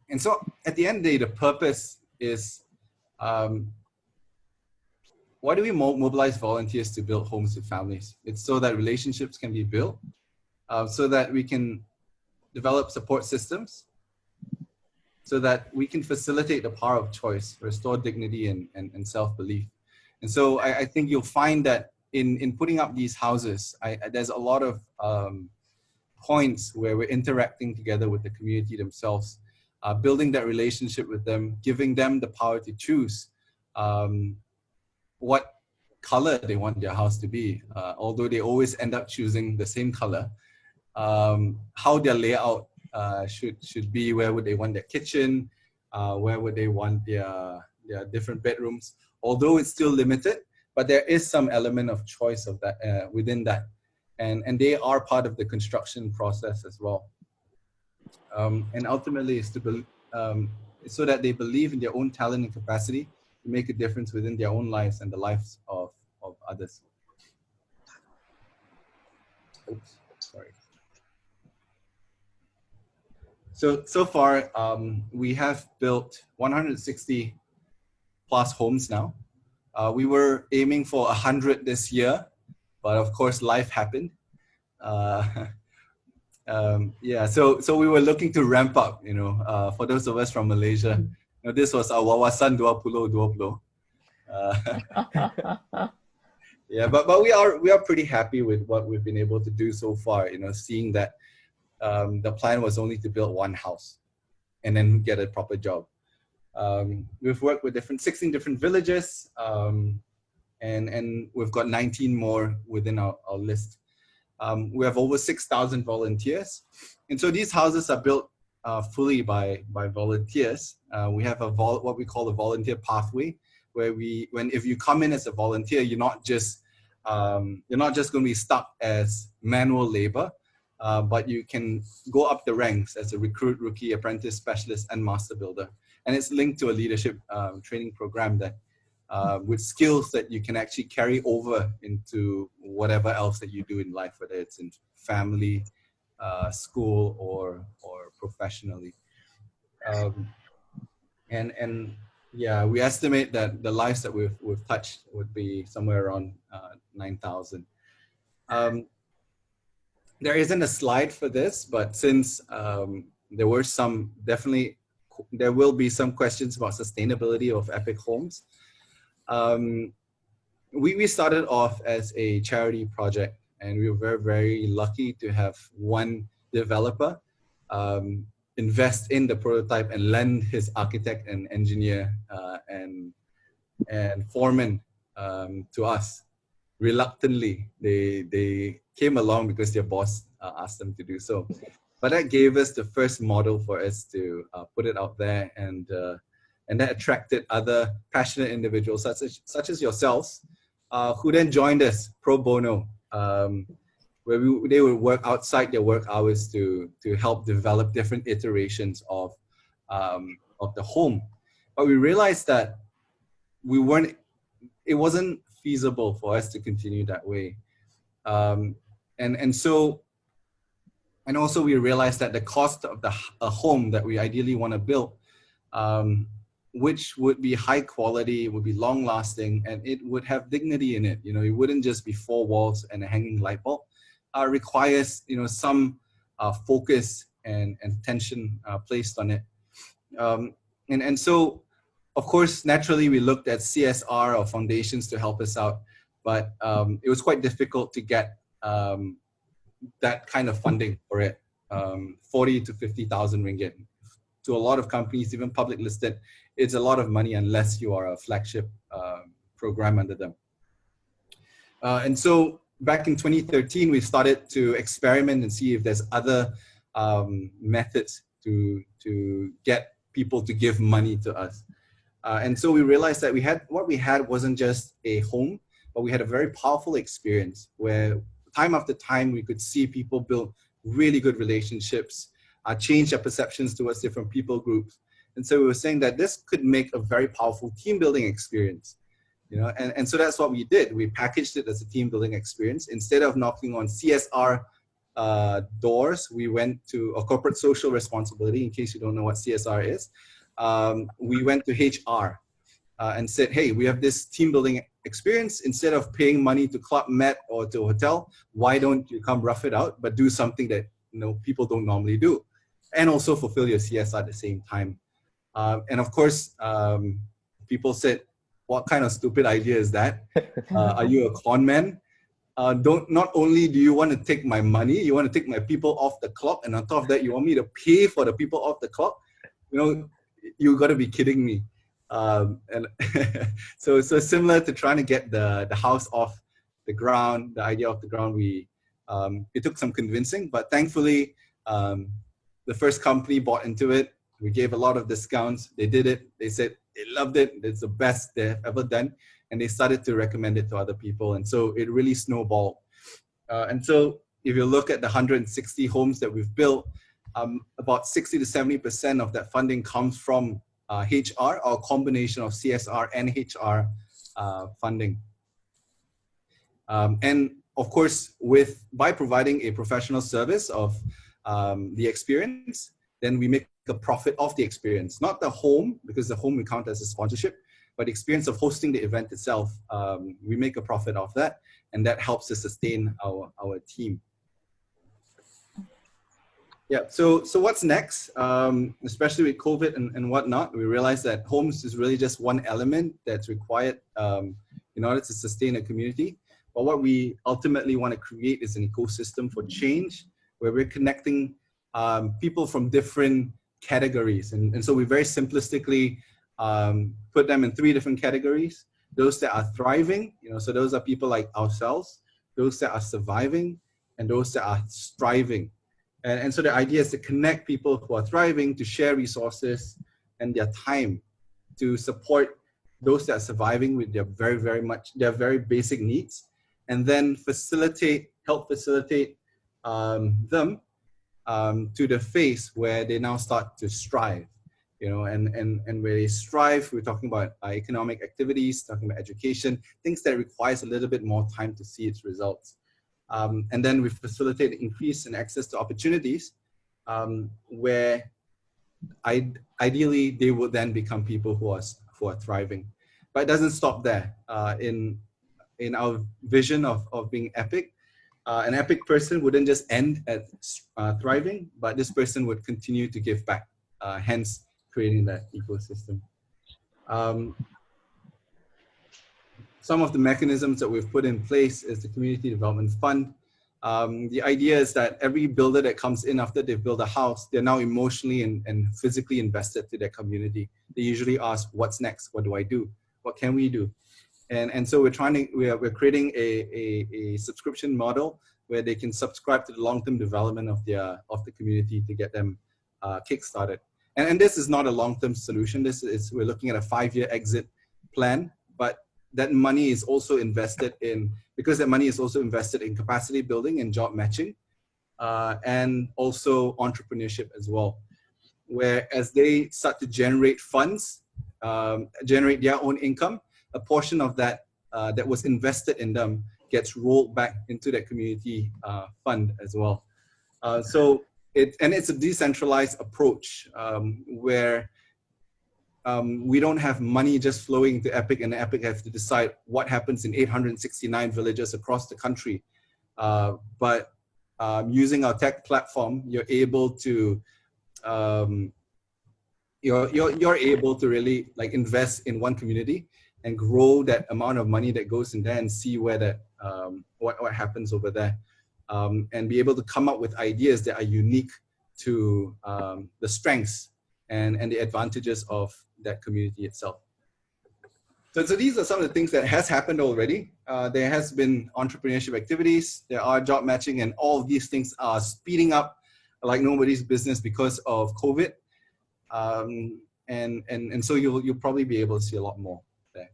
And so at the end of the day, the purpose is, why do we mobilize volunteers to build homes with families? It's so that relationships can be built, so that we can develop support systems, so that we can facilitate the power of choice, restore dignity and self-belief. And so I think you'll find that in putting up these houses, there's a lot of points where we're interacting together with the community themselves, building that relationship with them, giving them the power to choose what color they want their house to be, although they always end up choosing the same color, how their layout should be, where would they want their kitchen, where would they want their different bedrooms. Although it's still limited, but there is some element of choice of that within that, and they are part of the construction process as well. And ultimately, it's to so that they believe in their own talent and capacity to make a difference within their own lives and the lives of others. Oops, sorry. So far, we have built 160 plus homes now. We were aiming for 100 this year, but of course life happened. Yeah, so we were looking to ramp up, you know, for those of us from Malaysia. You know, this was our wawasan 2020. Yeah, but we are pretty happy with what we've been able to do so far, you know, seeing that the plan was only to build one house and then get a proper job. We've worked with 16 different villages, and we've got 19 more within our list. We have over 6,000 volunteers. And so these houses are built fully by volunteers. We have what we call a volunteer pathway, where if you come in as a volunteer, you're not just going to be stuck as manual labor, but you can go up the ranks as a recruit, rookie, apprentice, specialist, and master builder. And it's linked to a leadership training program that with skills that you can actually carry over into whatever else that you do in life, whether it's in family, school, or professionally. And yeah, we estimate that the lives that we've touched would be somewhere around 9,000. There isn't a slide for this, but since there were there will be some questions about sustainability of Epic Homes. We started off as a charity project, and we were very, very lucky to have one developer invest in the prototype and lend his architect and engineer and foreman to us. Reluctantly, they came along because their boss asked them to do so. But that gave us the first model for us to put it out there, and that attracted other passionate individuals such as yourselves, who then joined us pro bono, where they would work outside their work hours to help develop different iterations of the home. But we realized that it wasn't feasible for us to continue that way, and also we realized that the cost of a home that we ideally want to build, which would be high quality, would be long lasting, and it would have dignity in it. You know, it wouldn't just be 4 walls and a hanging light bulb. Requires, you know, some focus and attention placed on it. And so, of course, naturally we looked at CSR or foundations to help us out, but it was quite difficult to get that kind of funding for it. 40 to 50,000 ringgit. To a lot of companies, even public listed, it's a lot of money unless you are a flagship program under them. And so back in 2013, we started to experiment and see if there's other methods to get people to give money to us. And so we realized that what we had wasn't just a home, but we had a very powerful experience where time after time we could see people build really good relationships, change their perceptions towards different people groups. And so we were saying that this could make a very powerful team building experience. You know, and so that's what we did. We packaged it as a team building experience. Instead of knocking on CSR doors, we went to a corporate social responsibility, in case you don't know what CSR is. We went to HR and said, hey, we have this team building experience. Instead of paying money to Club Med or to a hotel, why don't you come rough it out, but do something that, you know, people don't normally do, and also fulfill your CSR at the same time. And of course, people said, what kind of stupid idea is that? Are you a con man? Not only do you want to take my money, you want to take my people off the clock, and on top of that, you want me to pay for the people off the clock? You know, you got to be kidding me. And so similar to trying to get the house off the ground, the idea off the ground, it took some convincing, but thankfully, the first company bought into it. We gave a lot of discounts. They did it. They said they loved it. It's the best they've ever done. And they started to recommend it to other people. And so it really snowballed. And so if you look at the 160 homes that we've built, about 60 to 70% of that funding comes from HR, or a combination of CSR and HR funding. And of course, by providing a professional service of the experience, then we make a profit of the experience, not the home, because the home we count as a sponsorship, but the experience of hosting the event itself. We make a profit of that, and that helps to sustain our team. Yeah, so what's next? Especially with COVID and whatnot, we realize that homes is really just one element that's required in order to sustain a community. But what we ultimately want to create is an ecosystem for change, where we're connecting people from different categories. And so we very simplistically put them in 3 different categories. Those that are thriving, so those are people like ourselves, those that are surviving, and those that are striving. And so the idea is to connect people who are thriving, to share resources and their time to support those that are surviving with their very basic needs, and then help facilitate them to the phase where they now start to strive. And where they strive, we're talking about economic activities, talking about education, things that requires a little bit more time to see its results. And then we facilitate increase in access to opportunities, where ideally they will then become people who are thriving. But it doesn't stop there. In our vision of being epic, an epic person wouldn't just end at thriving, but this person would continue to give back, hence creating that ecosystem. Some of the mechanisms that we've put in place is the Community Development Fund. The idea is that every builder that comes in after they've built a house, they're now emotionally and physically invested to their community. They usually ask, what's next? What do I do? What can we do? And so we're creating a subscription model where they can subscribe to the long-term development of the community to get them kick-started. And this is not a long-term solution. We're looking at a 5-year exit plan, but that money is also invested in, because that money is also invested in capacity building and job matching, and also entrepreneurship as well, where as they start to generate funds, generate their own income, a portion of that that was invested in them gets rolled back into that community fund as well. So it's a decentralized approach, where we don't have money just flowing to Epic, and Epic has to decide what happens in 869 villages across the country. But using our tech platform, you're able to you're able to really invest in one community and grow that amount of money that goes in there, and see where that what happens over there, and be able to come up with ideas that are unique to the strengths and the advantages of that community itself. So these are some of the things that has happened already. There has been entrepreneurship activities, there are job matching, and all of these things are speeding up like nobody's business because of COVID. And so you'll probably be able to see a lot more there.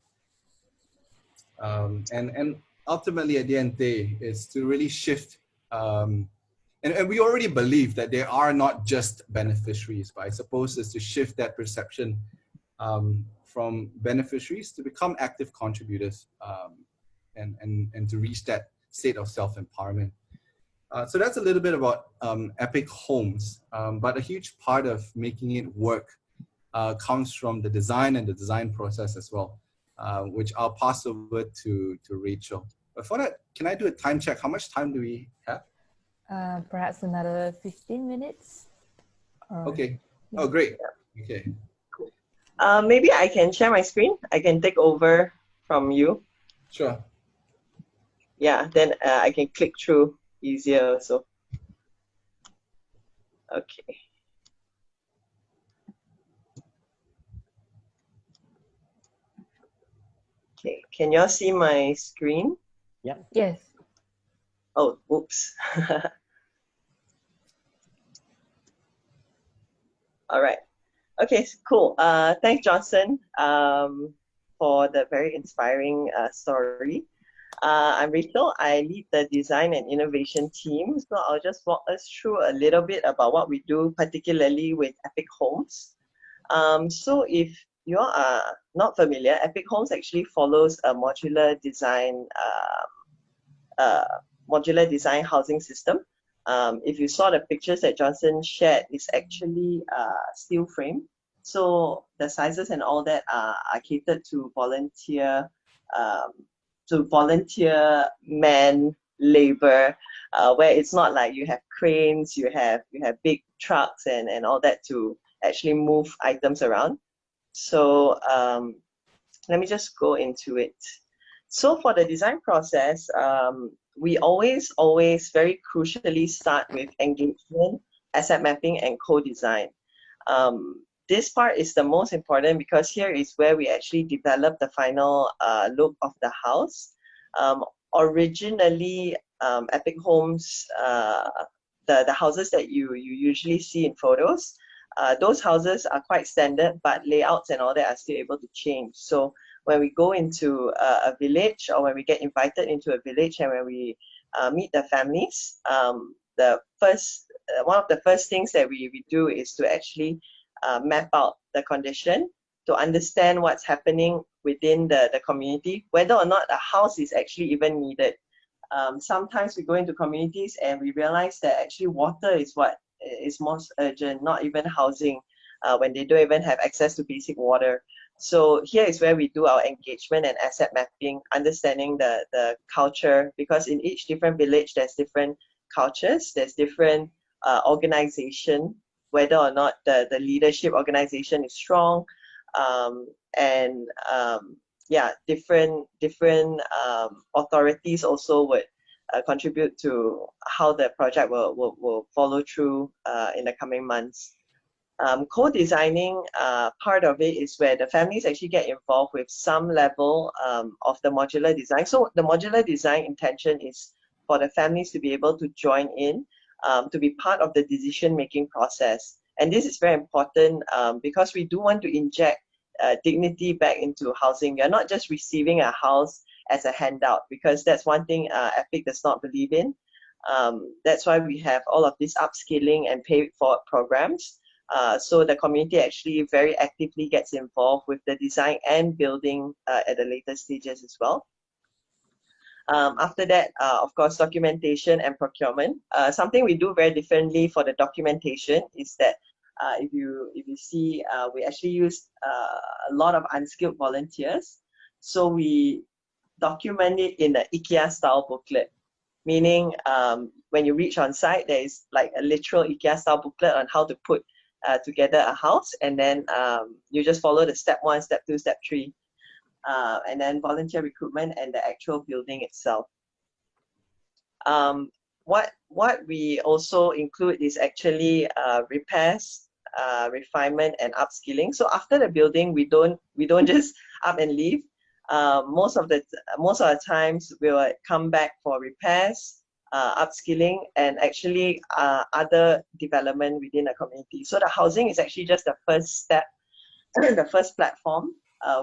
And ultimately at the end of the day is to really shift, and we already believe that they are not just beneficiaries, but I suppose is to shift that perception from beneficiaries to become active contributors, and to reach that state of self-empowerment. So that's a little bit about Epic Homes, but a huge part of making it work comes from the design and the design process as well, which I'll pass over to Rachel. Before that, can I do a time check? How much time do we have? Perhaps another 15 minutes. Okay. Oh, great. Okay. Maybe I can share my screen. I can take over from you. Sure. Yeah, then I can click through easier also. Okay. Okay, can y'all see my screen? Yeah. Yes. Oh, oops. All right. Okay, cool. Thanks, Johnson, for the very inspiring story. I'm Rachel. I lead the design and innovation team. So I'll just walk us through a little bit about what we do, particularly with Epic Homes. So if you are not familiar, Epic Homes actually follows a modular design housing system. If you saw the pictures that Johnson shared, it's actually steel frame. So the sizes and all that are catered to volunteer man labor, where it's not like you have cranes, you have big trucks and all that to actually move items around. So let me just go into it. So for the design process, we always very crucially start with engagement, asset mapping, and co-design. This part is the most important because here is where we actually develop the final look of the house. Originally, Epic Homes, the houses that you usually see in photos, those houses are quite standard, but layouts and all that are still able to change. So when we go into a village, or when we get invited into a village and when we meet the families, one of the first things that we do is to actually map out the condition, to understand what's happening within the community, whether or not a house is actually even needed. Sometimes we go into communities and we realize that actually water is what is most urgent, not even housing, when they don't even have access to basic water. So here is where we do our engagement and asset mapping, understanding the culture, because in each different village there's different cultures, there's different organization, whether or not the leadership organization is strong, different authorities also would contribute to how the project will follow through in the coming months. Co-designing, part of it is where the families actually get involved with some level of the modular design. So the modular design intention is for the families to be able to join in, to be part of the decision-making process. And this is very important because we do want to inject dignity back into housing. You're not just receiving a house as a handout, because that's one thing Epic does not believe in. That's why we have all of these upskilling and pay it forward programs. So the community actually very actively gets involved with the design and building at the later stages as well. After that, of course, documentation and procurement. Something we do very differently for the documentation is that if you see, we actually use a lot of unskilled volunteers. So we document it in the IKEA style booklet, meaning when you reach on site, there is like a literal IKEA style booklet on how to put together a house, and then you just follow the step 1, step 2, step 3, and then volunteer recruitment and the actual building itself. What we also include is actually repairs, refinement, and upskilling. So after the building, we don't just up and leave. Most of the times we will come back for repairs, upskilling, and actually other development within the community. So the housing is actually just the first step, the first platform.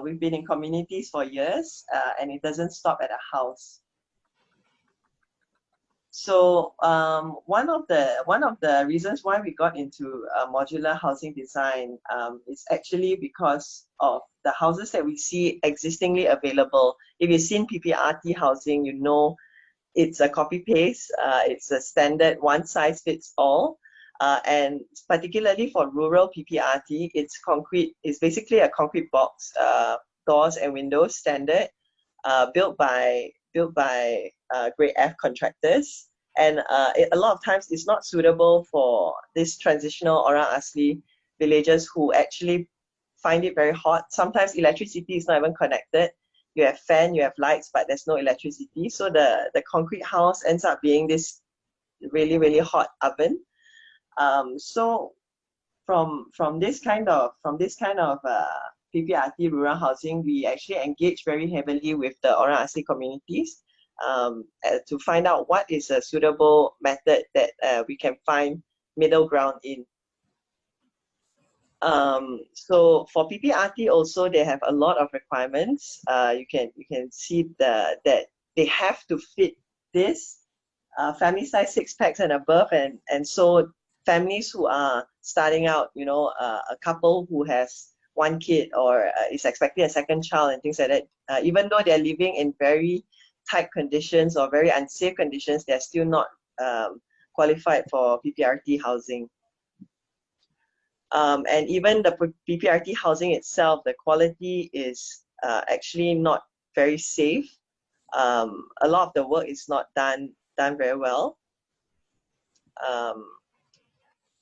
We've been in communities for years, and it doesn't stop at a house. So one of the reasons why we got into modular housing design is actually because of the houses that we see existingly available. If you've seen PPRT housing, you know it's a copy-paste, it's a standard one-size-fits-all, and particularly for rural PPRT, it's concrete. It's basically a concrete box, doors and windows standard, built by grade F contractors, and a lot of times it's not suitable for these transitional orang asli villagers who actually find it very hot. Sometimes electricity is not even connected. You have fan, you have lights, but there's no electricity. So the concrete house ends up being this really, really hot oven. So from this kind of PPRT rural housing, we actually engage very heavily with the orang asli communities to find out what is a suitable method that we can find middle ground in. So for PPRT also, they have a lot of requirements. You can see that they have to fit this family size 6 packs and above, and so families who are starting out, you know, a couple who has 1 kid or is expecting a second child and things like that, even though they're living in very tight conditions or very unsafe conditions, they're still not qualified for PPRT housing. And even the PPRT housing itself, the quality is actually not very safe. A lot of the work is not done very well.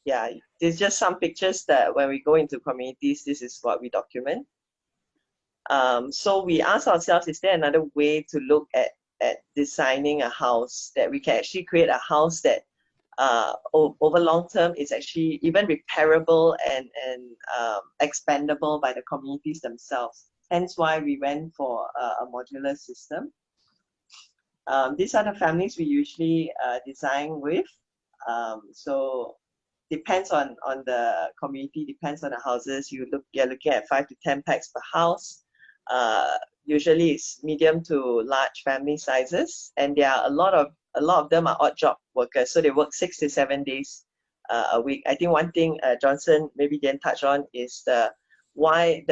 Yeah, there's just some pictures that when we go into communities, this is what we document. So we ask ourselves, is there another way to look at designing a house that we can actually create a house that over long term is actually even repairable and expandable by the communities themselves. Hence why we went for a modular system. These are the families we usually design with. So depends on the community, depends on the houses. You're looking at 5 to 10 packs per house. Usually it's medium to large family sizes, and there are a lot of them are odd job workers, so they work 6 to 7 days a week. I think one thing Johnson maybe didn't touch on is the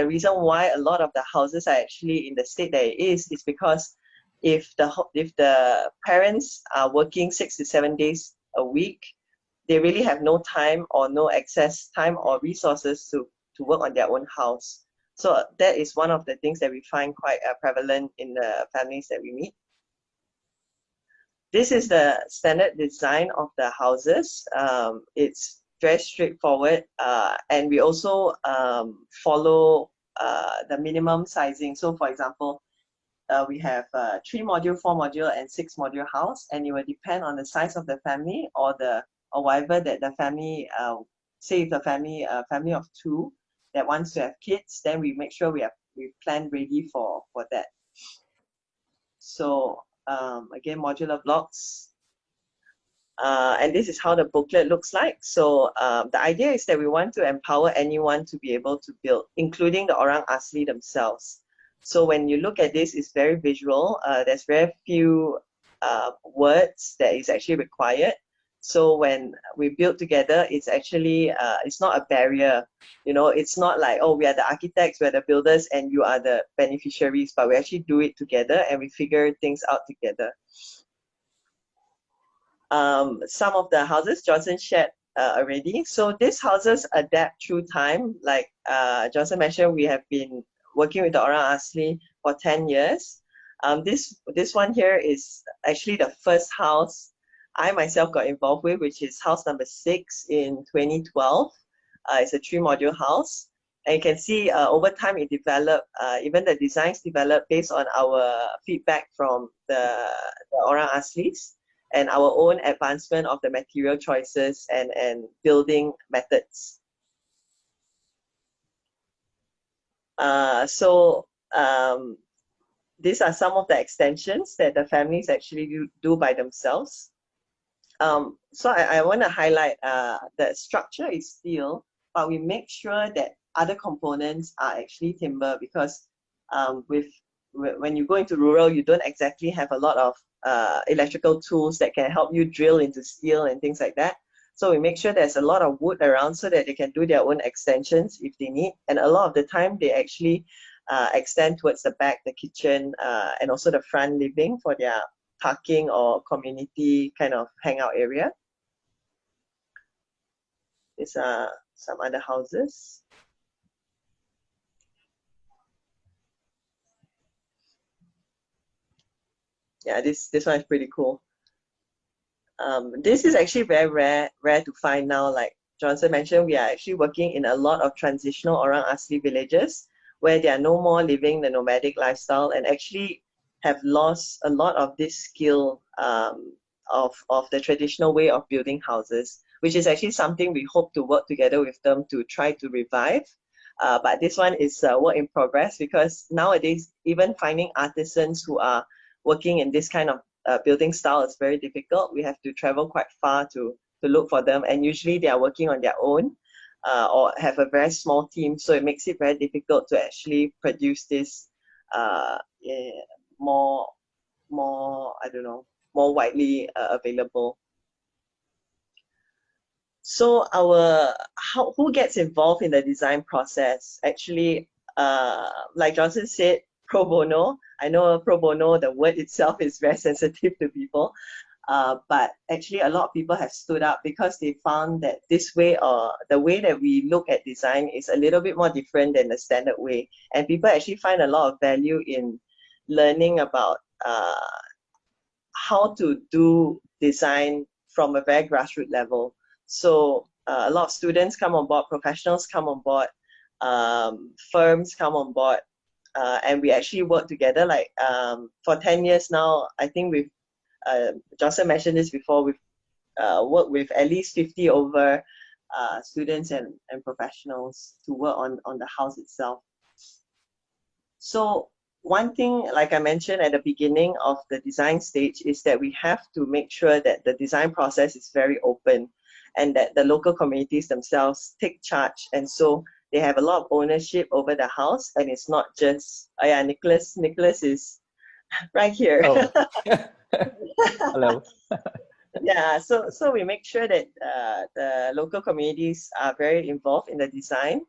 reason why a lot of the houses are actually in the state that it is because if the parents are working 6 to 7 days a week, they really have no time or no access time or resources to work on their own house. So that is one of the things that we find quite prevalent in the families that we meet. This is the standard design of the houses. It's very straightforward, and we also follow the minimum sizing. So for example, we have 3 module, 4 module, and 6 module house, and it will depend on the size of the family or whatever that the family, say if the family of 2 that wants to have kids, then we make sure we plan ready for that. So again, modular blocks. And this is how the booklet looks like. So the idea is that we want to empower anyone to be able to build, including the Orang Asli themselves. So when you look at this, it's very visual. There's very few words that is actually required. So when we build together, it's actually, it's not a barrier. You know, it's not like, oh, we are the architects, we're the builders, and you are the beneficiaries, but we actually do it together and we figure things out together. Some of the houses Johnson shared already. So these houses adapt through time. Like Johnson mentioned, we have been working with the Orang Asli for 10 years. This one here is actually the first house I myself got involved with, which is house number 6 in 2012. It's a 3 module house. And you can see over time it developed, even the designs developed based on our feedback from the Orang Aslis and our own advancement of the material choices and building methods. These are some of the extensions that the families actually do by themselves. So I want to highlight the structure is steel, but we make sure that other components are actually timber, because when you go into rural, you don't exactly have a lot of electrical tools that can help you drill into steel and things like that. So we make sure there's a lot of wood around so that they can do their own extensions if they need. And a lot of the time they actually extend towards the back, the kitchen, and also the front living for their parking or community kind of hangout area. These are some other houses. Yeah, this one is pretty cool. This is actually very rare to find now. Like Johnson mentioned, we are actually working in a lot of transitional Orang Asli villages where they are no more living the nomadic lifestyle and actually have lost a lot of this skill of the traditional way of building houses, which is actually something we hope to work together with them to try to revive. But this one is a work in progress, because nowadays even finding artisans who are working in this kind of building style is very difficult. We have to travel quite far to look for them, and usually they are working on their own. or have a very small team, so it makes it very difficult to actually produce this more I don't know, more widely available. So who gets involved in the design process? Actually, like Johnson said, pro bono. I know pro bono, the word itself is very sensitive to people. But actually a lot of people have stood up because they found that this way, or the way that we look at design, is a little bit more different than the standard way. And people actually find a lot of value in learning about how to do design from a very grassroots level. So a lot of students come on board, professionals come on board, firms come on board, and we actually work together. Like for 10 years now, I think we've Johnson mentioned this before, we've worked with at least 50 over students and professionals to work on the house itself. So one thing, like I mentioned at the beginning of the design stage, is that we have to make sure that the design process is very open and that the local communities themselves take charge. And so they have a lot of ownership over the house, and it's not just, oh yeah, Nicholas is right here. Oh. Hello. Yeah, so we make sure that the local communities are very involved in the design,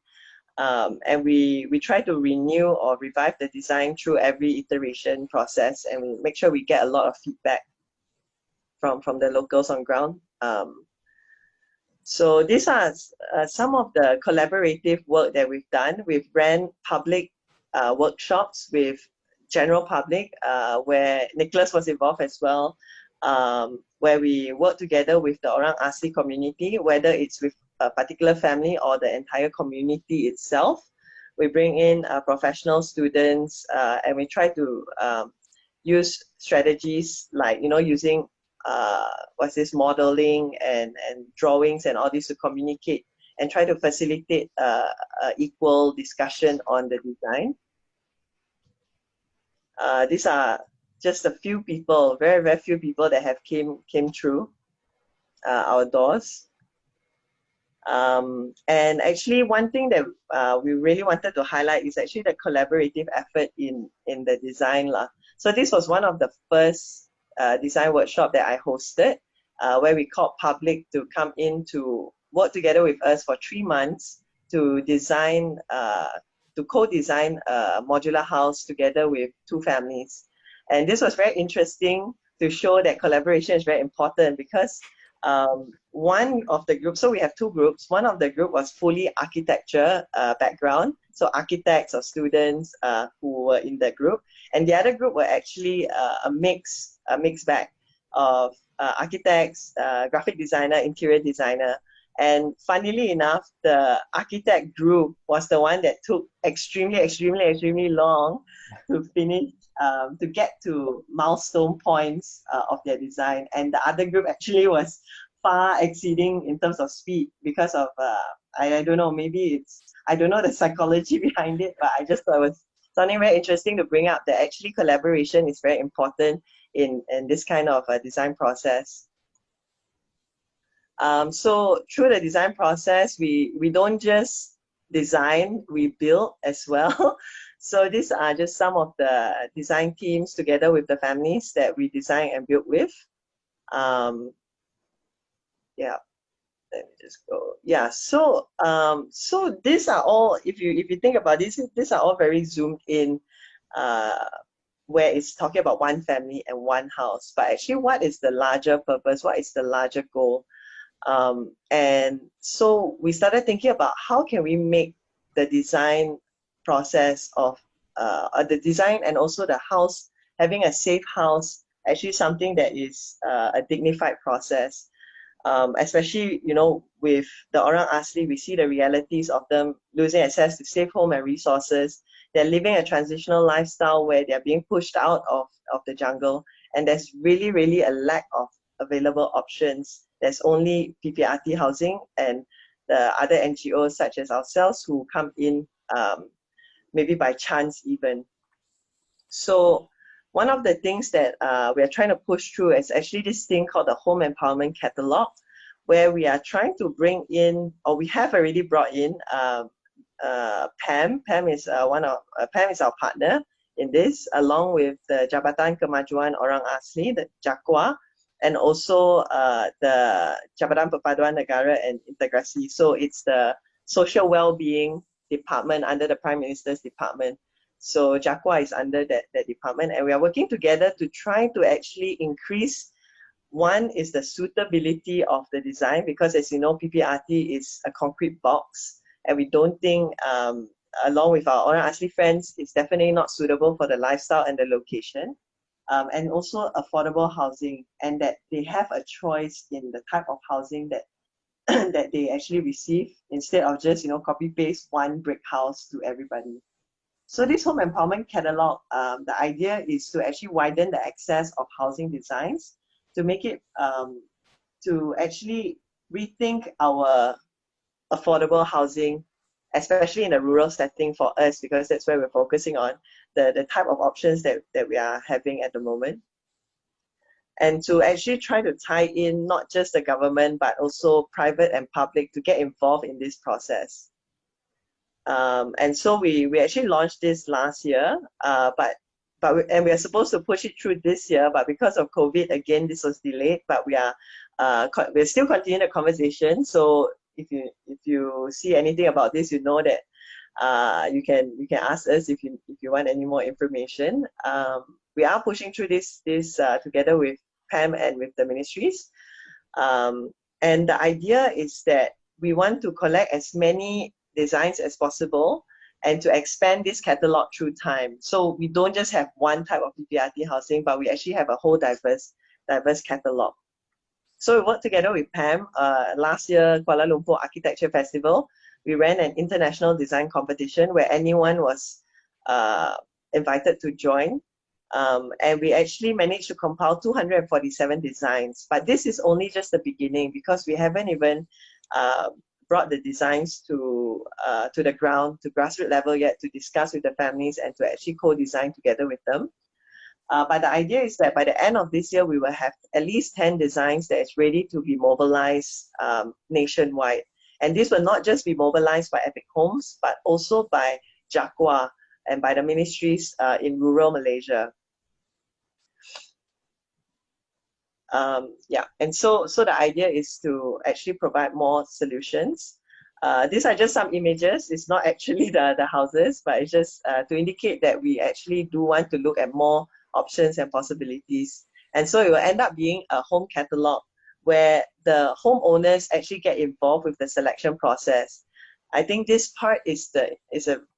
and we try to renew or revive the design through every iteration process, and we make sure we get a lot of feedback from the locals on ground. So these are some of the collaborative work that we've done. We've ran public workshops with general public, where Nicholas was involved as well, where we work together with the Orang Asli community, whether it's with a particular family or the entire community itself. We bring in professional students, and we try to use strategies like, using modeling and drawings and all this to communicate and try to facilitate equal discussion on the design. These are just a few people, very, very few people that have came through our doors. And actually one thing that we really wanted to highlight is actually the collaborative effort in the design. So this was one of the first design workshop that I hosted, where we called public to come in to work together with us for 3 months to design, to co-design a modular house together with 2 families. And this was very interesting to show that collaboration is very important, because one of the groups, so we have 2 groups, one of the group was fully architecture background, so architects or students who were in that group, and the other group were actually a mixed bag of architects, graphic designer, interior designer. And funnily enough, the architect group was the one that took extremely long to finish, to get to milestone points of their design. And the other group actually was far exceeding in terms of speed because of, I don't know, maybe it's, I don't know the psychology behind it, but I just thought it was something very interesting to bring up, that actually collaboration is very important in this kind of design process. So through the design process, we don't just design, we build as well. So these are just some of the design teams together with the families that we design and build with. Yeah, let me just go. Yeah, so so these are all, if you think about this, these are all very zoomed in, where it's talking about one family and one house. But actually, what is the larger purpose? What is the larger goal? And so we started thinking about how can we make the design process of the design and also the house, having a safe house, actually something that is a dignified process. Especially, with the Orang Asli, we see the realities of them losing access to safe home and resources. They're living a transitional lifestyle where they're being pushed out of the jungle, and there's really a lack of available options. There's only PPRT housing and the other NGOs such as ourselves who come in maybe by chance even. So one of the things that we're trying to push through is actually this thing called the Home Empowerment Catalog, where we are trying to bring in, or we have already brought in Pam. Pam is Pam is our partner in this, along with the Jabatan Kemajuan Orang Asli, the JAKWA, and also the Jabatan Perpaduan Negara and Integrasi. So it's the social well-being department under the Prime Minister's department. So JAKWA is under that department, and we are working together to try to actually increase. One is the suitability of the design, because as you know, PPRT is a concrete box, and we don't think, along with our Orang Asli friends, it's definitely not suitable for the lifestyle and the location. And also affordable housing, and that they have a choice in the type of housing that that they actually receive, instead of just copy paste one brick house to everybody. So this home empowerment catalog, the idea is to actually widen the access of housing designs, to make it to actually rethink our affordable housing, especially in a rural setting for us, because that's where we're focusing on the type of options that we are having at the moment. And to actually try to tie in not just the government, but also private and public to get involved in this process. And so we actually launched this last year, and we are supposed to push it through this year, but because of COVID, again, this was delayed, but we're still continuing the conversation. So if you see anything about this, you know that you can ask us if you want any more information. We are pushing through this together with Pam and with the ministries. And the idea is that we want to collect as many designs as possible and to expand this catalog through time. So we don't just have one type of PPRT housing, but we actually have a whole diverse catalog. So we worked together with Pam. Last year, Kuala Lumpur Architecture Festival, we ran an international design competition where anyone was invited to join. And we actually managed to compile 247 designs. But this is only just the beginning, because we haven't even brought the designs to the ground, to grassroots level yet, to discuss with the families and to actually co-design together with them. But the idea is that by the end of this year, we will have at least 10 designs that is ready to be mobilized nationwide. And this will not just be mobilized by Epic Homes, but also by JAKWA and by the ministries in rural Malaysia. And so the idea is to actually provide more solutions. These are just some images. It's not actually the houses, but it's just to indicate that we actually do want to look at more options and possibilities. And so it will end up being a home catalog where the homeowners actually get involved with the selection process. I think this part is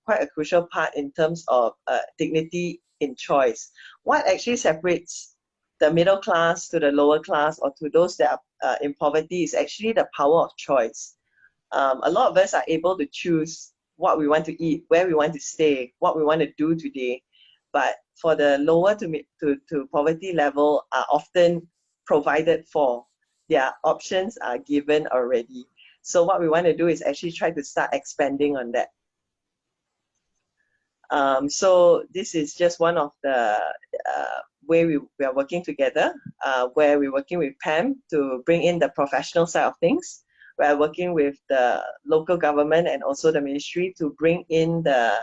quite a crucial part in terms of dignity in choice. What actually separates the middle class to the lower class, or to those that are in poverty, is actually the power of choice. A lot of us are able to choose what we want to eat, where we want to stay, what we want to do today. But for the lower to poverty level are often provided for. Their options are given already. So what we want to do is actually try to start expanding on that. So this is just one of the way we are working together, where we're working with Pam to bring in the professional side of things. We're working with the local government and also the ministry to bring in the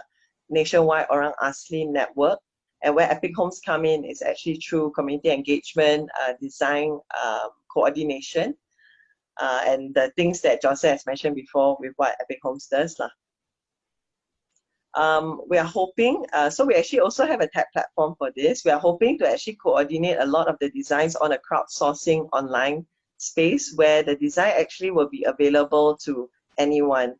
nationwide Orang Asli network. And where Epic Homes come in is actually through community engagement, design coordination, and the things that Joseph has mentioned before with what Epic Homes does. We are hoping, so we actually also have a tech platform for this. We are hoping to actually coordinate a lot of the designs on a crowdsourcing online space where the design actually will be available to anyone.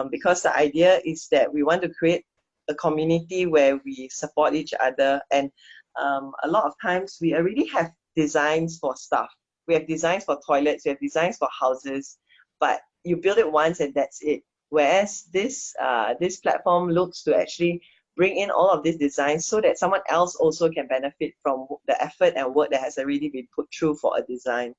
Because the idea is that we want to create a community where we support each other. And a lot of times we already have designs for stuff. We have designs for toilets, we have designs for houses, but you build it once and that's it. Whereas this platform looks to actually bring in all of these designs so that someone else also can benefit from the effort and work that has already been put through for a design.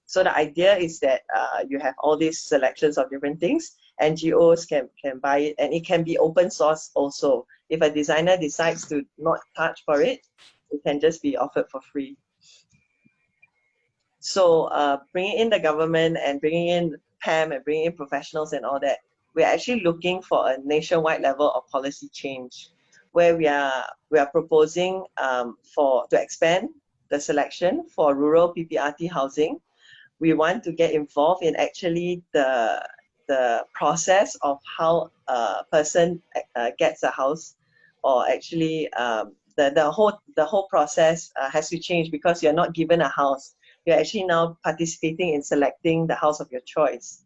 So the idea is that you have all these selections of different things. NGOs can buy it, and it can be open source also. If a designer decides to not charge for it, it can just be offered for free. So bringing in the government and bringing in PAM and bringing in professionals and all that, we're actually looking for a nationwide level of policy change, where we are proposing to expand the selection for rural PPRT housing. We want to get involved in actually the process of how a person gets a house, or actually the whole process has to change, because you're not given a house. You're actually now participating in selecting the house of your choice.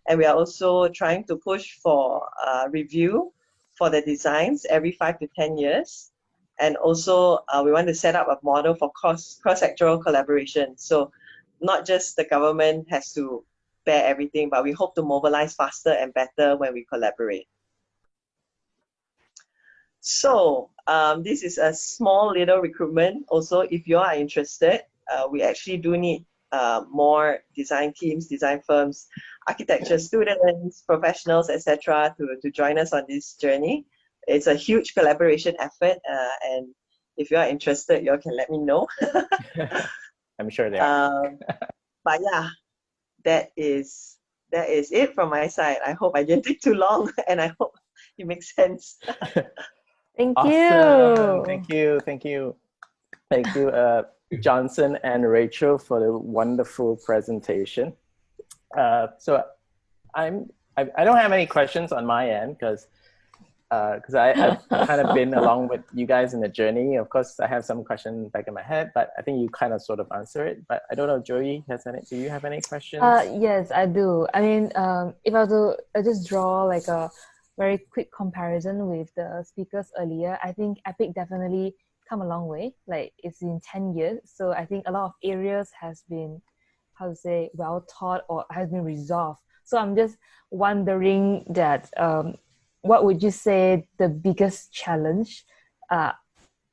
And we are also trying to push for review for the designs every 5 to 10 years. And also we want to set up a model for cross-sectoral collaboration. So not just the government has to bear everything, but we hope to mobilize faster and better when we collaborate. So this is a small little recruitment. Also, if you are interested, we actually do need more design teams, design firms, architecture students, professionals, etc., to join us on this journey. It's a huge collaboration effort, and if you are interested, you all can let me know. I'm sure they are. But yeah, that is it from my side. I hope I didn't take too long, and I hope it makes sense. Thank Awesome. you. Thank you. Thank you. Thank you, Johnson and Rachel, for the wonderful presentation. So I don't have any questions on my end, because I've kind of been along with you guys in the journey. Of course, I have some questions back in my head, but I think you kind of sort of answer it. But I don't know, Joyee, do you have any questions? Yes, I do. I mean, if I were to just draw like a very quick comparison with the speakers earlier, I think Epic definitely come a long way. Like, it's in 10 years. So I think a lot of areas has been, how to say, well taught or has been resolved. So I'm just wondering that, what would you say the biggest challenge that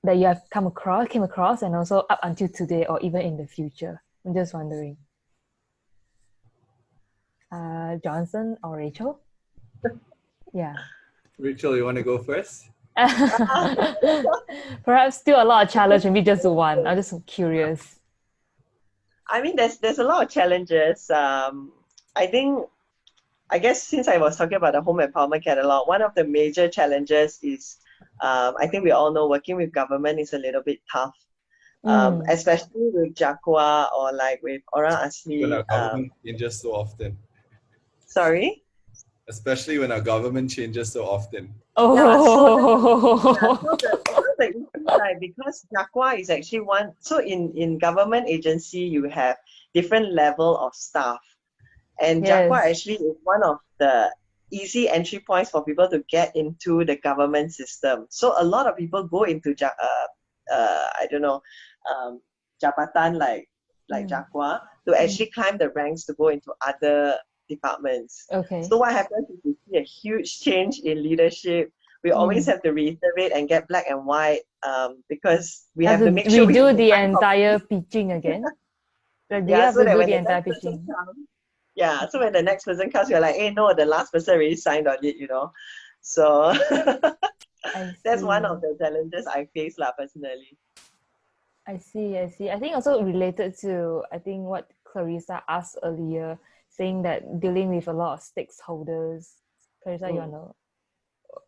you have came across, and also up until today or even in the future? I'm just wondering. Johnson or Rachel? Yeah. Rachel, you want to go first? Perhaps still a lot of challenge, maybe just one. I'm just curious. I mean, there's a lot of challenges. I guess since I was talking about the home empowerment catalog, one of the major challenges is, I think we all know, working with government is a little bit tough, especially with Jakwa or like with Orang Asli. When our government changes so often. Sorry? Especially when our government changes so often. The issue, like, because Jakwa is actually one, so in government agency, you have different level of staff. And Jakwa actually is one of the easy entry points for people to get into the government system. So a lot of people go into Jabatan like Jakwa to actually climb the ranks to go into other departments. Okay. So what happens is we see a huge change in leadership. We always have to reiterate and get black and white, because we have to make sure we do the entire pitching again. Like, do you have to do the entire pitching? Yeah, so when the next person comes, you're like, hey, no, the last person already signed on it, you know. So that's one of the challenges I face personally. I see. I think also related to, I think what Clarissa asked earlier, saying that dealing with a lot of stakeholders. Clarissa, you want to,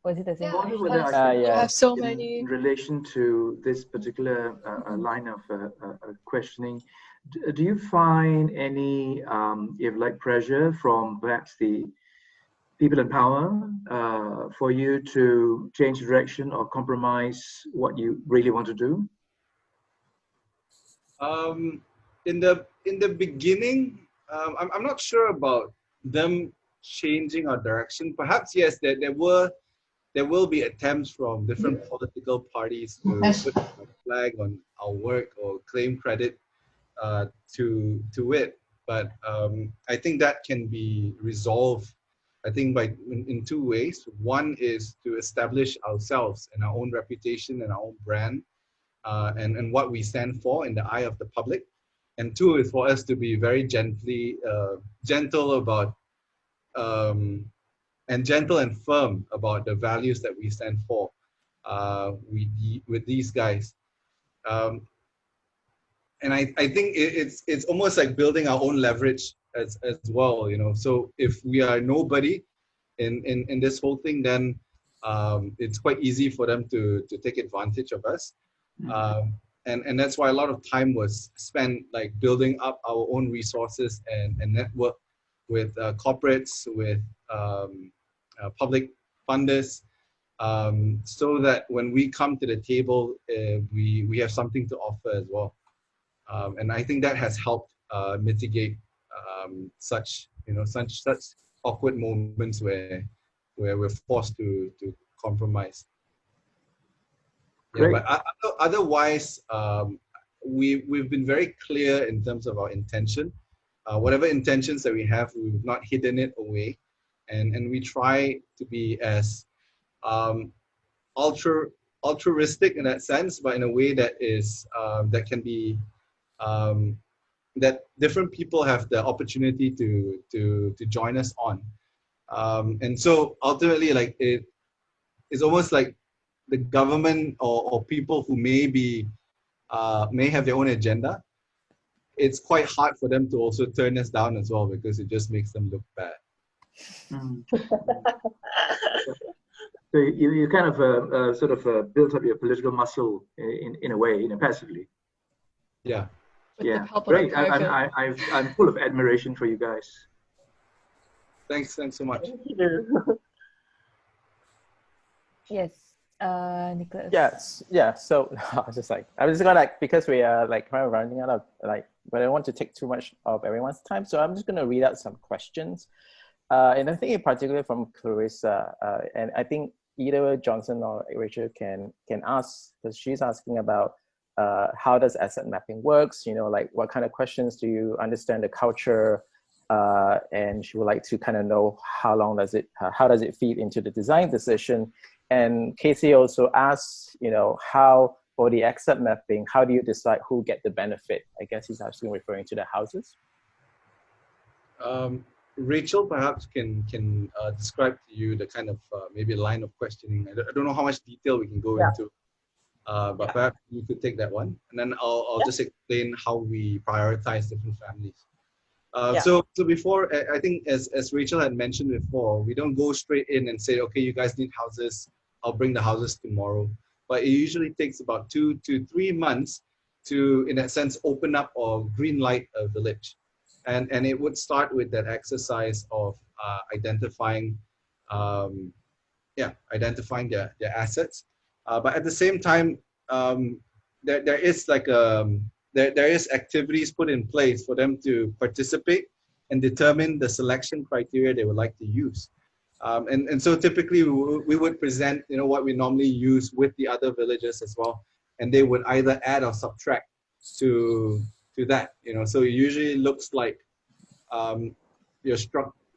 was it the same? I have so many. In relation to this particular line of questioning, do you find any, pressure from perhaps the people in power for you to change direction or compromise what you really want to do? In the beginning, I'm not sure about them changing our direction. Perhaps yes, there will be attempts from different political parties to put a flag on our work or claim credit to it. But I think that can be resolved, I think, in two ways. One is to establish ourselves and our own reputation and our own brand, and what we stand for in the eye of the public. And two is for us to be very gentle about, and gentle and firm about the values that we stand for with these guys. I think it's almost like building our own leverage as well, you know. So if we are nobody in this whole thing, then it's quite easy for them to take advantage of us. And that's why a lot of time was spent like building up our own resources and network with corporates, with public funders, so that when we come to the table, we have something to offer as well. And I think that has helped mitigate such awkward moments where we're forced to compromise. Yeah, but otherwise, we've been very clear in terms of our intention. Whatever intentions that we have, we've not hidden it away, and we try to be as altruistic in that sense, but in a way that is that can be that different people have the opportunity to join us on. And so ultimately, like it's almost like the government or people who may have their own agenda. It's quite hard for them to also turn us down as well, because it just makes them look bad. So you kind of sort of built up your political muscle in a way, passively. Yeah. Yeah, great. I'm full of admiration for you guys. Thanks so much. Yes, Nicholas. Yes, yeah. So I was just gonna because we are like kind of running out of but I don't want to take too much of everyone's time, so I'm just gonna read out some questions. And I think in particular from Clarissa, and I think either Johnson or Rachel can ask, because she's asking about how does asset mapping works, like what kind of questions do you understand the culture, and she would like to kind of know how does it feed into the design decision. And Casey also asks, how for the asset mapping, how do you decide who get the benefit? I guess he's actually referring to the houses. Rachel perhaps can describe to you the kind of maybe line of questioning. I don't know how much detail we can go into, but perhaps you could take that one, and then I'll just explain how we prioritize different families. So before, I think as Rachel had mentioned before, we don't go straight in and say, okay, you guys need houses, I'll bring the houses tomorrow. But it usually takes about 2 to 3 months to, in that sense, open up or green light a village. And it would start with that exercise of identifying identifying their assets. But at the same time, there is there is activities put in place for them to participate and determine the selection criteria they would like to use. And so typically we would present, what we normally use with the other villagers as well, and they would either add or subtract to that. So it usually looks like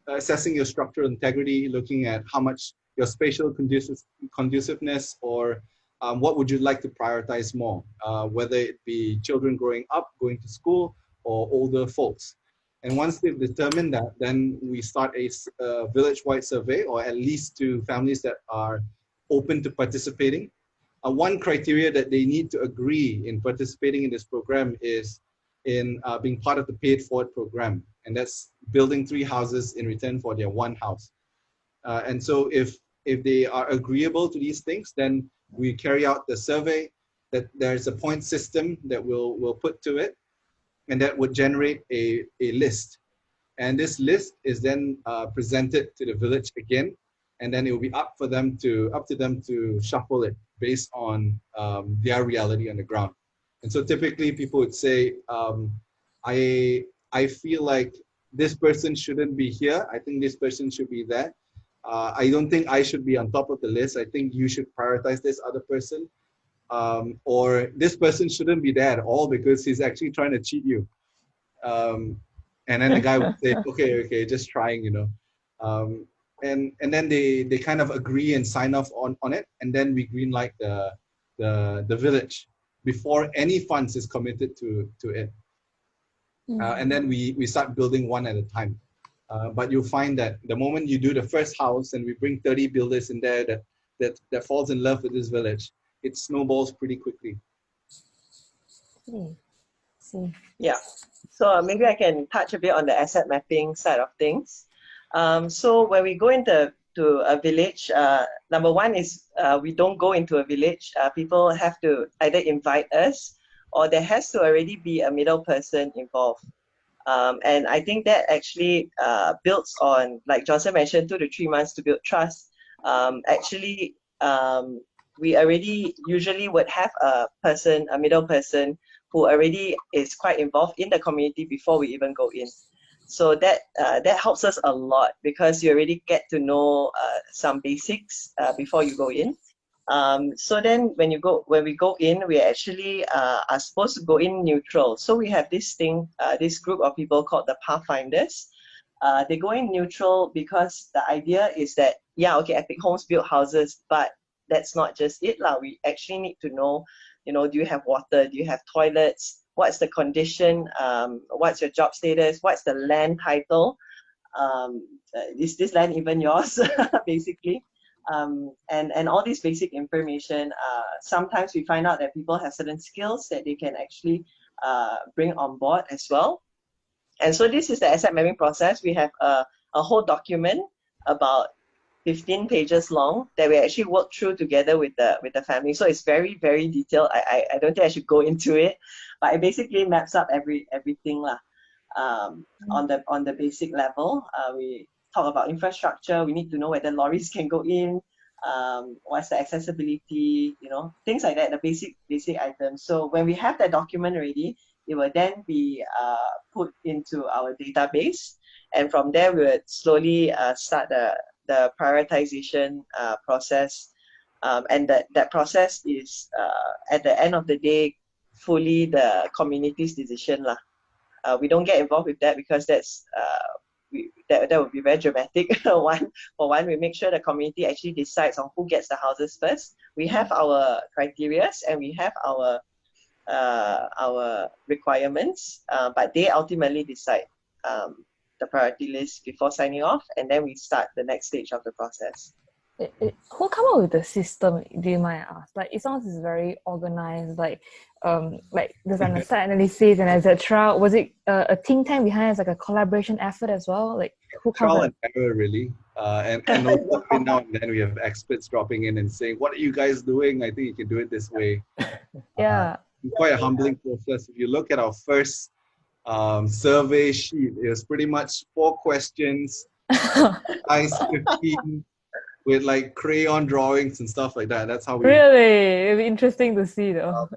assessing your structural integrity, looking at how much your spatial conduciveness, or what would you like to prioritize more, whether it be children growing up, going to school, or older folks. And once they've determined that, then we start a village-wide survey, or at least to families that are open to participating. One criteria that they need to agree in participating in this program is in being part of the paid forward program. And that's building 3 houses in return for their 1 house. And so if they are agreeable to these things, then we carry out the survey, that there's a point system that we'll put to it, and that would generate a list. And this list is then presented to the village again, and then it will be up to them to shuffle it based on their reality on the ground. And so typically people would say, I feel like this person shouldn't be here. I think this person should be there. I don't think I should be on top of the list. I think you should prioritize this other person. Or this person shouldn't be there at all because he's actually trying to cheat you. And then the guy would say, okay, just trying, and then they kind of agree and sign off on it. And then we green light the village before any funds is committed to it. And then we start building one at a time. But you'll find that the moment you do the first house and we bring 30 builders in there that falls in love with this village, it snowballs pretty quickly. see. Yeah. So maybe I can touch a bit on the asset mapping side of things. So when we go into a village, number one is we don't go into a village. People have to either invite us, or there has to already be a middle person involved. And I think that actually builds on, like Johnson mentioned, 2 to 3 months to build trust. Actually, we already usually would have a middle person who already is quite involved in the community before we even go in. So that helps us a lot, because you already get to know some basics before you go in. So then when we go in, we actually are supposed to go in neutral. So we have this group of people called the Pathfinders. They go in neutral because the idea is that, yeah, okay, Epic Homes build houses, but that's not just it. We actually need to know, do you have water? Do you have toilets? What's the condition? What's your job status? What's the land title? Is this land even yours, basically? And all this basic information, sometimes we find out that people have certain skills that they can actually bring on board as well. And so this is the asset mapping process. We have a whole document about 15 pages long that we actually work through together with the family. So it's very, very detailed. I don't think I should go into it, but it basically maps up everything on the basic level. We talk about infrastructure. We need to know whether lorries can go in. What's the accessibility? Things like that. The basic items. So when we have that document ready, it will then be put into our database, and from there we will slowly start the prioritization process, and that process is at the end of the day fully the community's decision lah. We don't get involved with that because that would be very dramatic. For one, we make sure the community actually decides on who gets the houses first. We have our criteria and we have our requirements, but they ultimately decide the priority list before signing off, and then we start the next stage of the process. Who come up with the system, do you mind ask? It sounds very organized, there's an asset analysis and etc. Was it a think tank behind, like a collaboration effort as well? Who trial and error, really. And also every now and then we have experts dropping in and saying, what are you guys doing? I think you can do it this way. Yeah. Quite a humbling process. If you look at our first survey sheet, it was pretty much 4 questions, size 15, with crayon drawings and stuff like that. That's how we... Really? It'd be interesting to see though.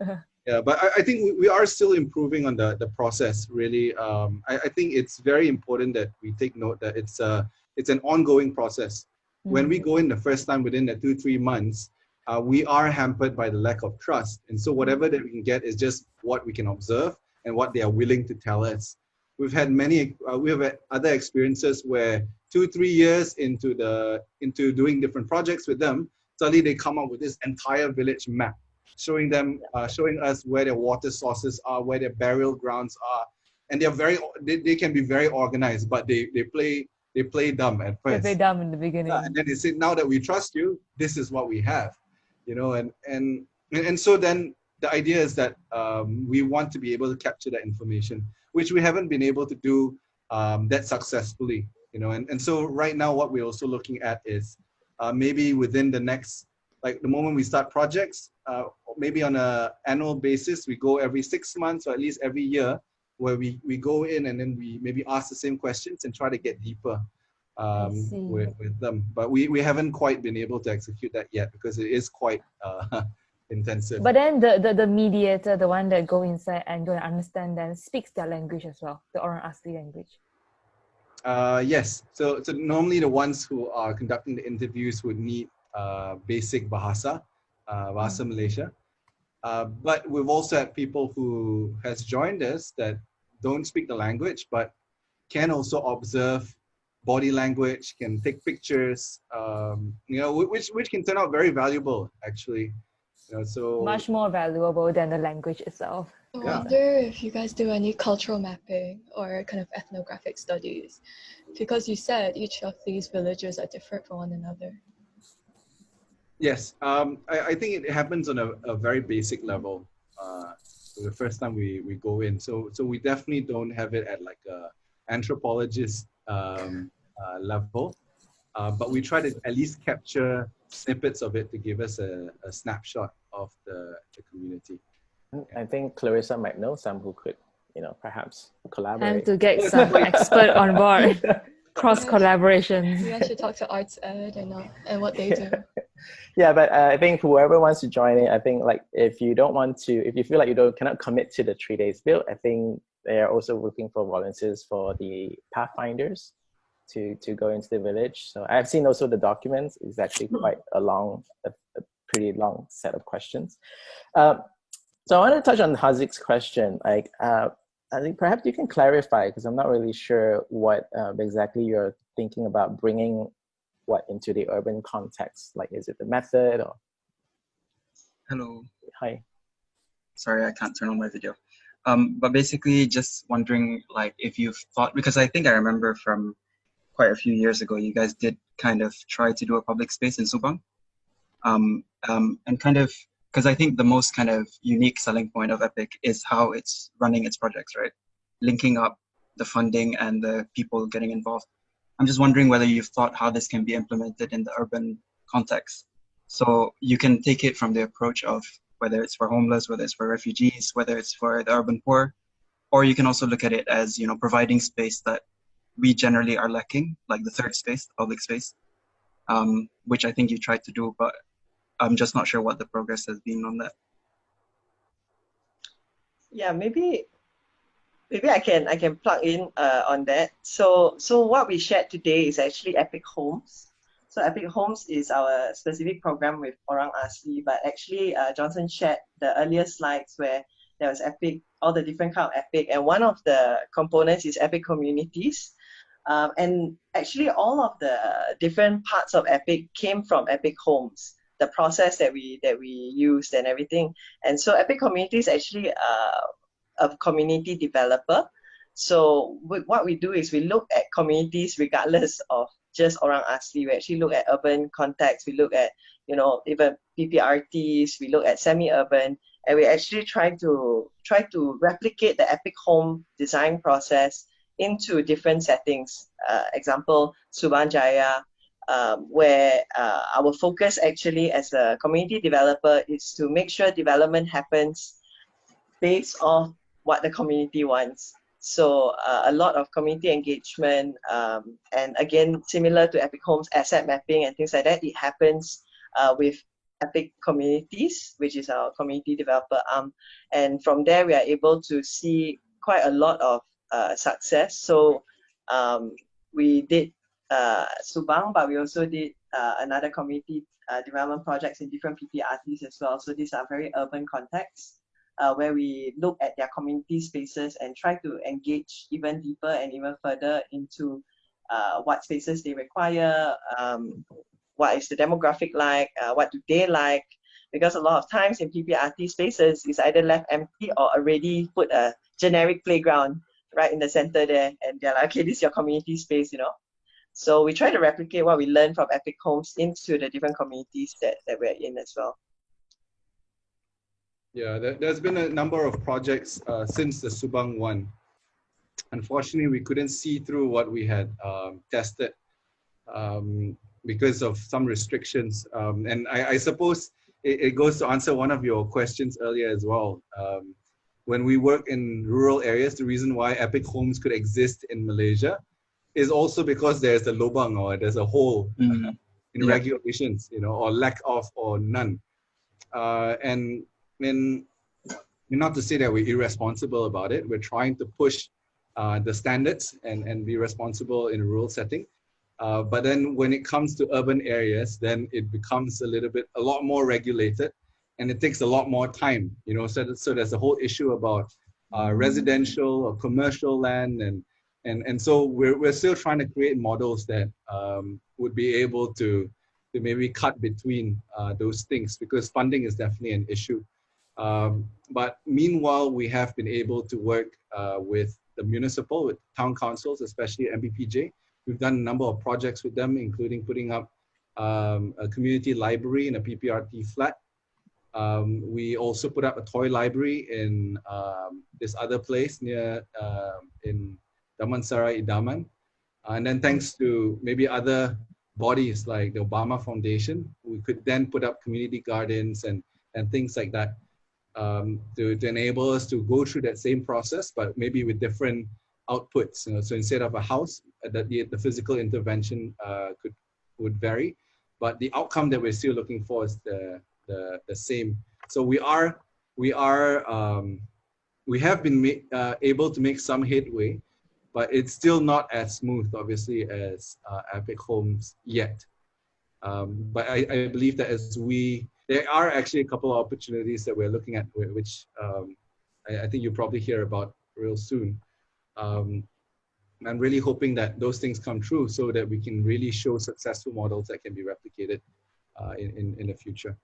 Yeah, but I think we are still improving on the process, really. I think it's very important that we take note that it's an ongoing process. When we go in the first time within the 2-3 months, we are hampered by the lack of trust. And so whatever that we can get is just what we can observe and what they are willing to tell us. We've had other experiences where 2-3 years into doing different projects with them, suddenly they come up with this entire village map, showing us where their water sources are, where their burial grounds are, and they can be very organized, but they play dumb at first. They play dumb in the beginning. And then they say, now that we trust you, this is what we have, and so then the idea is that we want to be able to capture that information, which we haven't been able to do that successfully, and so right now what we're also looking at is maybe within the next, the moment we start projects, maybe on an annual basis, we go every 6 months or at least every year, where we go in and then we maybe ask the same questions and try to get deeper with them. But we haven't quite been able to execute that yet because it is quite intensive. But then the mediator, the one that go inside and go and understand them, speaks their language as well, the Orang Asli language. Yes. So normally the ones who are conducting the interviews would need basic bahasa Malaysia. But we've also had people who has joined us that don't speak the language, but can also observe body language, can take pictures, which can turn out very valuable, actually. So much more valuable than the language itself. I wonder if you guys do any cultural mapping or kind of ethnographic studies, because you said each of these villages are different from one another. Yes, I think it happens on a very basic level. the first time we go in. So we definitely don't have it at like a anthropologist level, but we try to at least capture snippets of it to give us a snapshot of the community. I think Clarissa might know some who could, perhaps collaborate. Time to get some expert on board. Cross collaborations. You guys should talk to Arts Ed and what they do. Yeah, but I think whoever wants to join it, I think like if you feel like you cannot commit to the 3 days build, I think they are also looking for volunteers for the Pathfinders to go into the village. So I've seen also the documents. It's actually quite a pretty long set of questions. So I want to touch on Hazik's question. Like, I think perhaps you can clarify, because I'm not really sure what exactly you're thinking about bringing into the urban context. Like, is it the method or? Hello. Hi. Sorry, I can't turn on my video. But basically just wondering, like, if you've thought, because I think I remember from quite a few years ago, you guys did kind of try to do a public space in Subang. And kind of, because I think the most kind of unique selling point of Epic is how it's running its projects, right? Linking up the funding and the people getting involved. I'm just wondering whether you've thought how this can be implemented in the urban context. So you can take it from the approach of whether it's for homeless, whether it's for refugees, whether it's for the urban poor, or you can also look at it as, providing space that we generally are lacking, like the third space, public space, which I think you tried to do, but I'm just not sure what the progress has been on that. Yeah, maybe I can plug in on that. So what we shared today is actually Epic Homes. So Epic Homes is our specific program with Orang Asli, but actually Johnson shared the earlier slides where there was Epic, all the different kind of Epic, and one of the components is Epic Communities. And actually all of the different parts of Epic came from Epic Homes, the process that we used and everything. And so Epic Community is actually a community developer. So what we do is we look at communities regardless of just Orang Asli. We actually look at urban context. We look at, even PPRTs. We look at semi-urban, and we actually try to replicate the Epic Home design process into different settings. Example, Subang Jaya, where our focus actually as a community developer is to make sure development happens based on what the community wants. So a lot of community engagement, and again, similar to Epic Homes, asset mapping and things like that, it happens with Epic Communities, which is our community developer arm. And from there, we are able to see quite a lot of success. So we did Subang, but we also did another community development projects in different PPRTs as well. So these are very urban contexts where we look at their community spaces and try to engage even deeper and even further into what spaces they require, what is the demographic like, what do they like, because a lot of times in PPRT spaces it's either left empty or already put a generic playground right in the center there, and they're like, okay, this is your community space, So we try to replicate what we learned from Epic Homes into the different communities that we're in as well. Yeah, there's been a number of projects since the Subang one. Unfortunately, we couldn't see through what we had tested because of some restrictions. And I suppose it goes to answer one of your questions earlier as well. When we work in rural areas, the reason why Epic Homes could exist in Malaysia is also because there's a lobang, or there's a hole in regulations, or lack of or none. And not to say that we're irresponsible about it, we're trying to push the standards and be responsible in a rural setting. But then when it comes to urban areas, then it becomes a lot more regulated, and it takes a lot more time, so there's a whole issue about residential or commercial land, and so we're still trying to create models that would be able to maybe cut between those things, because funding is definitely an issue. But meanwhile, we have been able to work with the municipal, with town councils, especially MPPJ. We've done a number of projects with them, including putting up a community library in a PPRT flat. We also put up a toy library in this other place near in Damansara Idaman. And then thanks to maybe other bodies like the Obama Foundation, we could then put up community gardens and things like that to enable us to go through that same process, but maybe with different outputs. You know, so instead of a house, the physical intervention would vary, but the outcome that we're still looking for is the same. So we have been able to make some headway, but it's still not as smooth, obviously, as Epic Homes yet. But I believe that there are actually a couple of opportunities that we're looking at, which I think you'll probably hear about real soon. I'm really hoping that those things come true so that we can really show successful models that can be replicated in the future.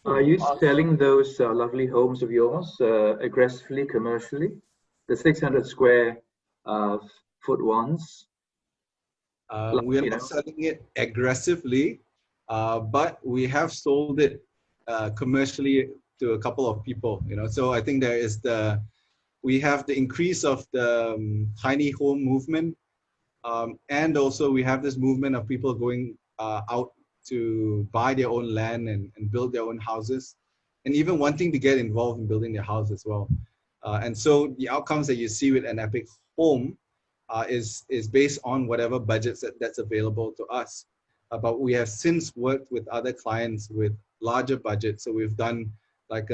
Are you selling those lovely homes of yours aggressively, commercially? The 600 square foot ones? We are not selling it aggressively, but we have sold it commercially to a couple of people. You know, so I think we have the increase of the tiny home movement, and also we have this movement of people going out to buy their own land and build their own houses, and even wanting to get involved in building their house as well. And so the outcomes that you see with an Epic Home is based on whatever budgets that's available to us. But we have since worked with other clients with larger budgets. So we've done like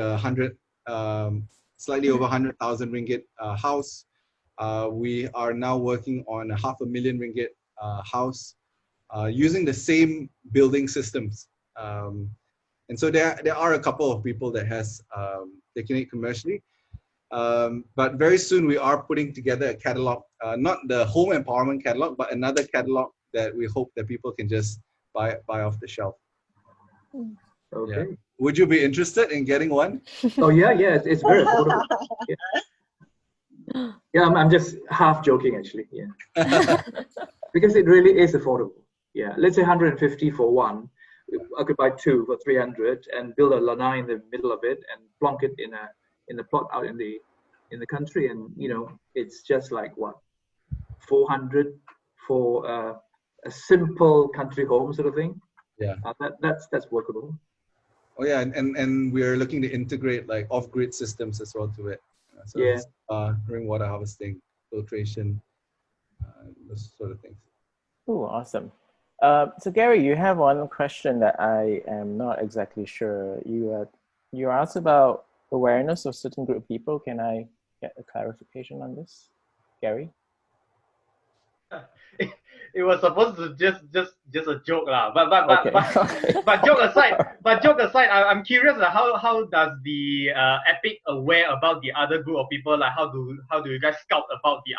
slightly over 100,000 ringgit house. We are now working on a 500,000 ringgit house using the same building systems. And so there are a couple of people that has taken it commercially. But very soon we are putting together a catalog, not the home empowerment catalog, but another catalog that we hope that people can just buy off the shelf. Okay. Yeah. Would you be interested in getting one? Oh yeah, it's very affordable. Yeah, I'm just half joking actually. Yeah, because it really is affordable. Yeah, let's say 150 for one. I could buy two for 300 and build a lanai in the middle of it and plonk it in a plot out in the country, and you know it's just like what 400 for a simple country home sort of thing. Yeah, that's workable. Oh yeah, and we're looking to integrate like off-grid systems as well to it. So yeah, rainwater harvesting, filtration, those sort of things. Oh, awesome. So Gary, you have one question that I am not exactly sure. You asked about awareness of certain group of people. Can I get a clarification on this, Gary? It was supposed to just a joke lah. Okay. But joke aside, I'm curious how does the Epic aware about the other group of people? Like how do you guys scout about the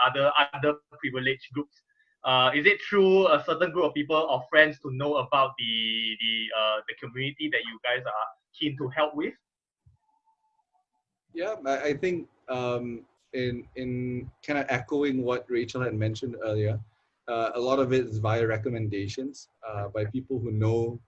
other privileged groups? Is it through a certain group of people or friends to know about the community that you guys are keen to help with? Yeah, I think in kind of echoing what Rachel had mentioned earlier, a lot of it is via recommendations by people who know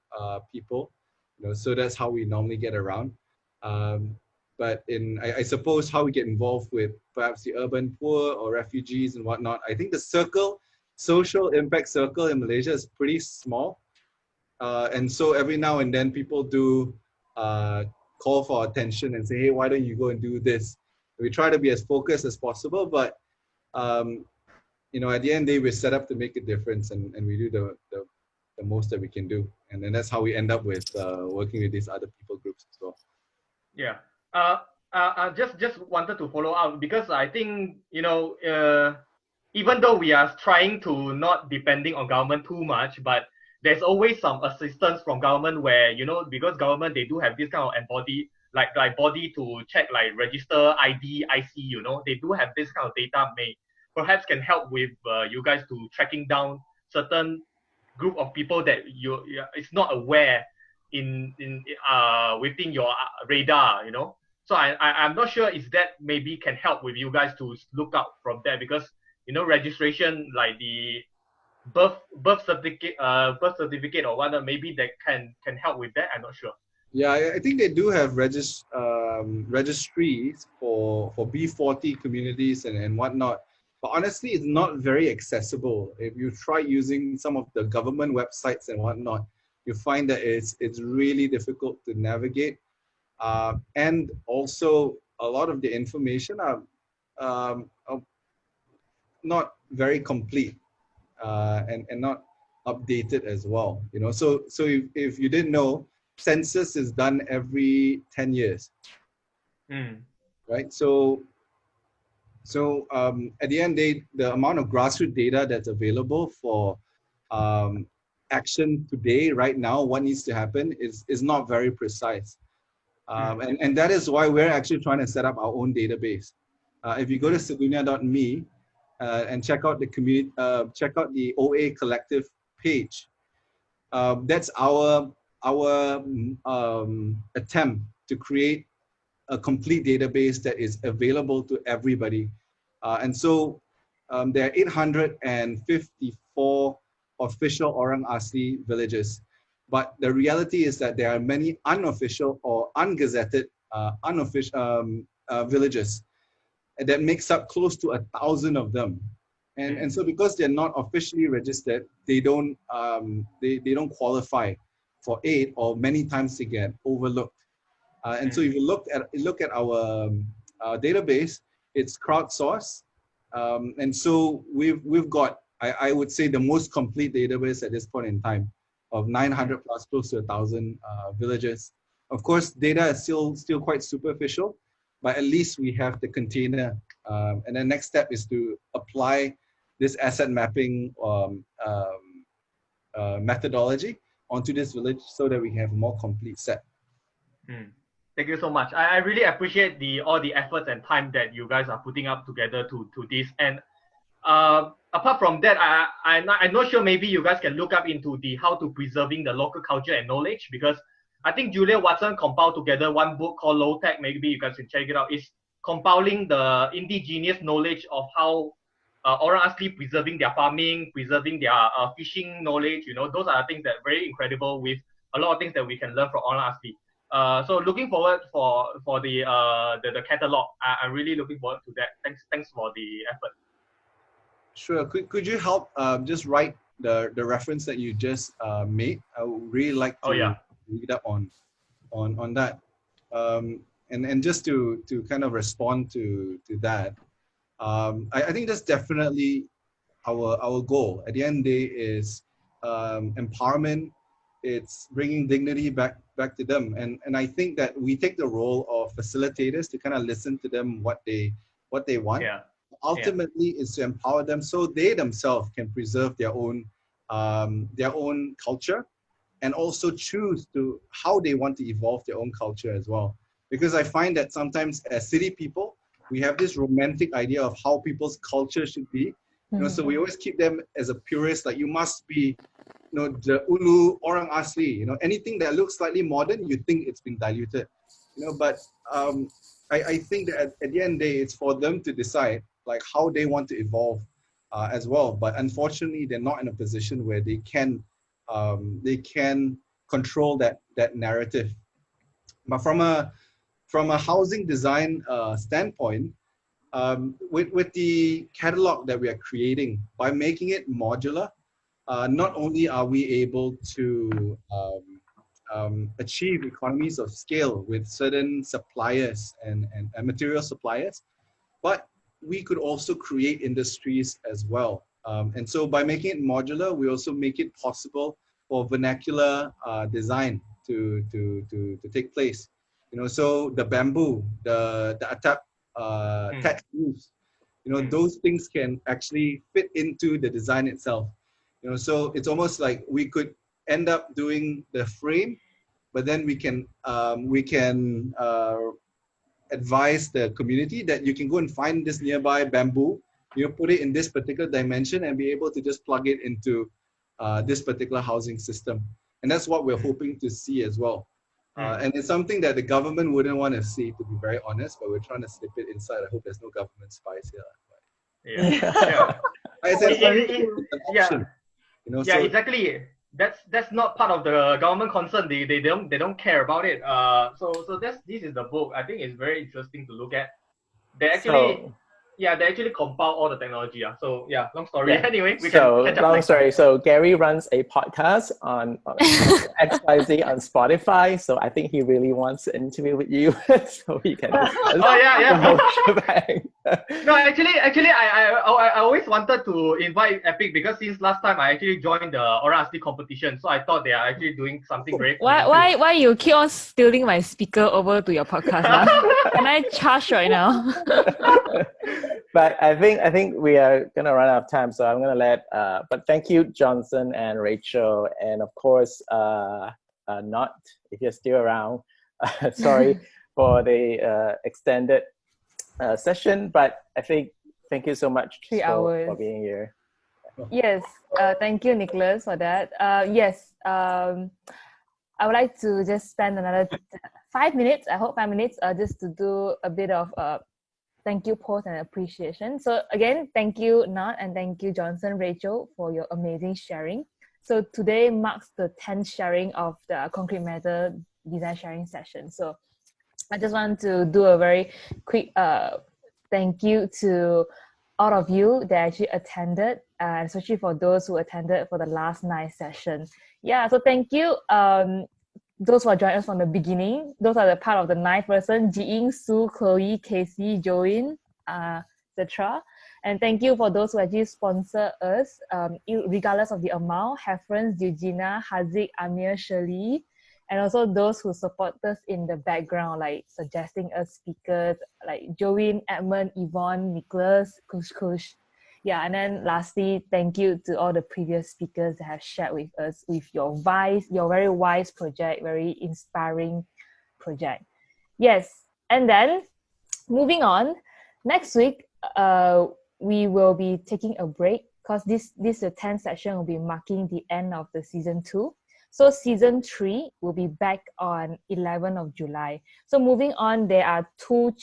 people. You know, so that's how we normally get around. But I suppose how we get involved with perhaps the urban poor or refugees and whatnot. I think the social impact circle in Malaysia is pretty small. And so every now and then people do call for attention and say, hey, why don't you go and do this? We try to be as focused as possible, but you know, at the end of the day, we're set up to make a difference, and we do the most that we can do. And then that's how we end up with working with these other people groups as well. Yeah. I just wanted to follow up because I think, you know, even though we are trying to not depending on government too much, but there's always some assistance from government where, you know, because government, they do have this kind of body to check, like register ID, IC, you know, they do have this kind of data perhaps can help with you guys to tracking down certain group of people that it's not aware within your radar, you know. So I'm not sure if that maybe can help with you guys to look out from there, because you know registration, like the birth certificate or whatnot. Maybe that can help with that. I'm not sure. Yeah, I think they do have registries for B40 communities and whatnot. But honestly, it's not very accessible. If you try using some of the government websites and whatnot, you find that it's really difficult to navigate. And also, a lot of the information are not very complete and not updated as well. You know, so if you didn't know, census is done every 10 years, right? So at the end, the amount of grassroots data that's available for action today, right now, what needs to happen is not very precise. And that is why we're actually trying to set up our own database. If you go to sedunia.me and check out the community, check out the OA Collective page. That's our attempt to create a complete database that is available to everybody. And so there are 854 official Orang Asli villages. But the reality is that there are many unofficial or ungazetted villages that makes up close to 1,000 of them. And so because they're not officially registered, they don't qualify for aid, or many times they get overlooked. And so if you look at our database, it's crowdsourced. And so we've got, I would say, the most complete database at this point in time of 900 plus, close to 1,000 villages. Of course, data is still quite superficial, but at least we have the container. And the next step is to apply this asset mapping methodology onto this village so that we have a more complete set. Thank you so much. I really appreciate all the efforts and time that you guys are putting up together to this. And apart from that, I'm not sure, maybe you guys can look up into how to preserving the local culture and knowledge, because I think Julia Watson compiled together one book called Low Tech. Maybe you guys can check it out. It's compiling the indigenous knowledge of how Orang Asli preserving their farming, preserving their fishing knowledge. You know, those are things that are very incredible, with a lot of things that we can learn from Orang Asli. So looking forward for the catalog. I'm really looking forward to that. Thanks for the effort. Sure. Could you help just write the reference that you just made? I would really like to read up on that. And just to kind of respond to that, I think that's definitely our goal. At the end of the day is empowerment. It's bringing dignity back to them. And I think that we take the role of facilitators to kind of listen to them, what they want. Yeah. Ultimately is to empower them so they themselves can preserve their own culture, and also choose to how they want to evolve their own culture as well. Because I find that sometimes as city people, we have this romantic idea of how people's culture should be. You know, so we always keep them as a purist, like you must be, you know, the Ulu, Orang Asli, you know, anything that looks slightly modern, you think it's been diluted. You know, but I think that at the end of the day, it's for them to decide like how they want to evolve as well. But unfortunately, they're not in a position where they can control that narrative. But from a housing design standpoint, with the catalog that we are creating, by making it modular, not only are we able to achieve economies of scale with certain suppliers and material suppliers, but we could also create industries as well. And so by making it modular, we also make it possible for vernacular design to take place. You know, so the bamboo, the atap thatched roofs, you know, those things can actually fit into the design itself. You know, so it's almost like we could end up doing the frame, but then we can advise the community that you can go and find this nearby bamboo, you know, put it in this particular dimension and be able to just plug it into this particular housing system. And that's what we're hoping to see as well. And it's something that the government wouldn't want to see, to be very honest, but we're trying to slip it inside. I hope there's no government spies here. Yeah. I said, it's an option. You know, Yeah, so exactly. That's not part of the government concern. They don't care about it. So this is the book. I think it's very interesting to look at. They actually So they actually compile all the technology. So yeah, long story. yeah. Anyway, we So can catch up long next time. story. So Gary runs a podcast on XYZ on Spotify. So I think he really wants to interview with you, so we can discuss the whole shebang. No, actually, I always wanted to invite Epic because since last time I actually joined the Oral Asti competition, so I thought they are actually doing something very cool. Why you keep on stealing my speaker over to your podcast? Can I charge right now? But I think we are gonna run out of time, so I'm gonna let. But thank you, Johnson and Rachel, and of course, Knut, if you're still around. Sorry for the extended session, but I think thank you so much 3 hours for being here. Yes, thank you, Nicholas, for that. Yes, I would like to just spend another 5 minutes, I hope 5 minutes, just to do a bit of thank you post and appreciation. So again, thank you, Knut, and thank you, Johnson, Rachel, for your amazing sharing. So today marks the 10th sharing of the Concrete Matter design sharing session. So I just want to do a very quick thank you to all of you that actually attended, especially for those who attended for the last night session. Yeah, so thank you. Those who are joining us from the beginning, those are the part of the 9th person, Ji-Ying, Sue, Chloe, Casey, Joanne, etc. And thank you for those who actually sponsor us, regardless of the amount, Hafrans, Eugenia, Haziq, Amir, Shirley, and also those who support us in the background, like suggesting us speakers, like Joanne, Edmund, Yvonne, Nicholas, Kush. Yeah, and then lastly, thank you to all the previous speakers that have shared with us with your very wise project, very inspiring project. Yes, and then moving on, next week, we will be taking a break because this the 10th session will be marking the end of the season 2. So season 3 will be back on 11th of July. So moving on, there are two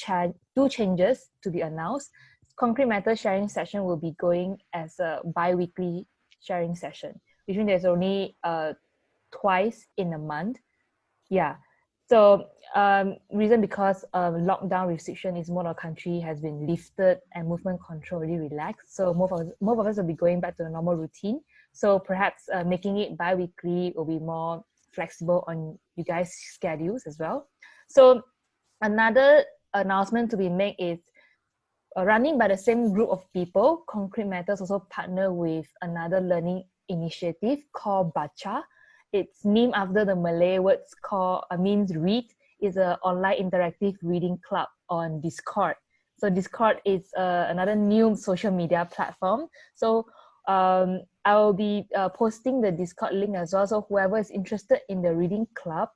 changes to be announced. Concrete Matter sharing session will be going as a bi-weekly sharing session, which means there's only twice in a month. Yeah. So reason because lockdown restriction is more of the country has been lifted and movement control really relaxed. So most of us will be going back to the normal routine. So perhaps making it bi-weekly will be more flexible on you guys' schedules as well. So another announcement to be made is running by the same group of people, Concrete Matters also partner with another learning initiative called Baca. It's named after the Malay words means read. It's an online interactive reading club on Discord. So Discord is another new social media platform. So I will be posting the Discord link as well. So whoever is interested in the reading club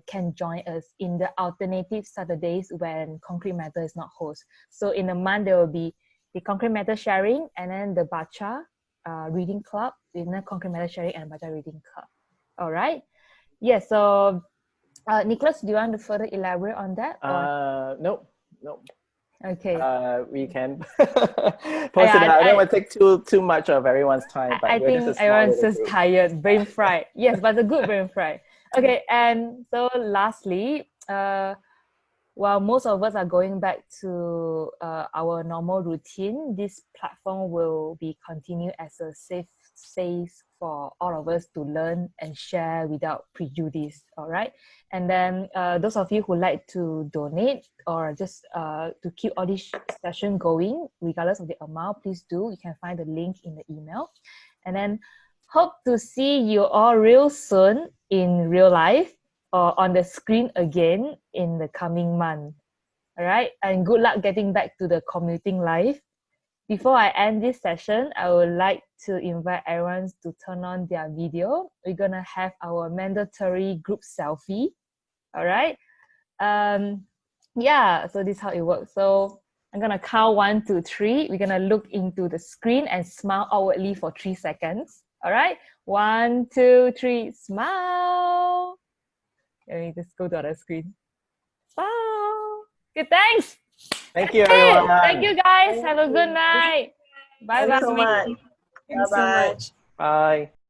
can join us in the alternative Saturdays when Concrete Matter is not host. So in a month, there will be the Concrete Matter sharing and then the Baca reading club, then the Concrete Matter sharing and Baca reading club. All right. Yeah, so Nicholas, do you want to further elaborate on that? Nope. Okay. We can post it out. I don't want to take too much of everyone's time. But I think everyone's just tired, brain fried. Yes, but it's a good brain fried. Okay, and so lastly, while most of us are going back to our normal routine, this platform will be continued as a safe space for all of us to learn and share without prejudice, all right? And then those of you who like to donate or just to keep all this session going, regardless of the amount, please do. You can find the link in the email. And then hope to see you all real soon in real life or on the screen again in the coming month. All right, and good luck getting back to the commuting life. Before I end this session, I would like to invite everyone to turn on their video. We're gonna have our mandatory group selfie. All right. Yeah, so this is how it works. So I'm gonna count 1, 2, 3. We're gonna look into the screen and smile outwardly for 3 seconds. All right, 1, 2, 3, smile. Let me just go to the other screen. Smile. Good, thanks. Thank you, everyone. Thank you, guys. Have a good night. Bye-bye. Thanks so much. Thanks so Bye-bye. much. Bye.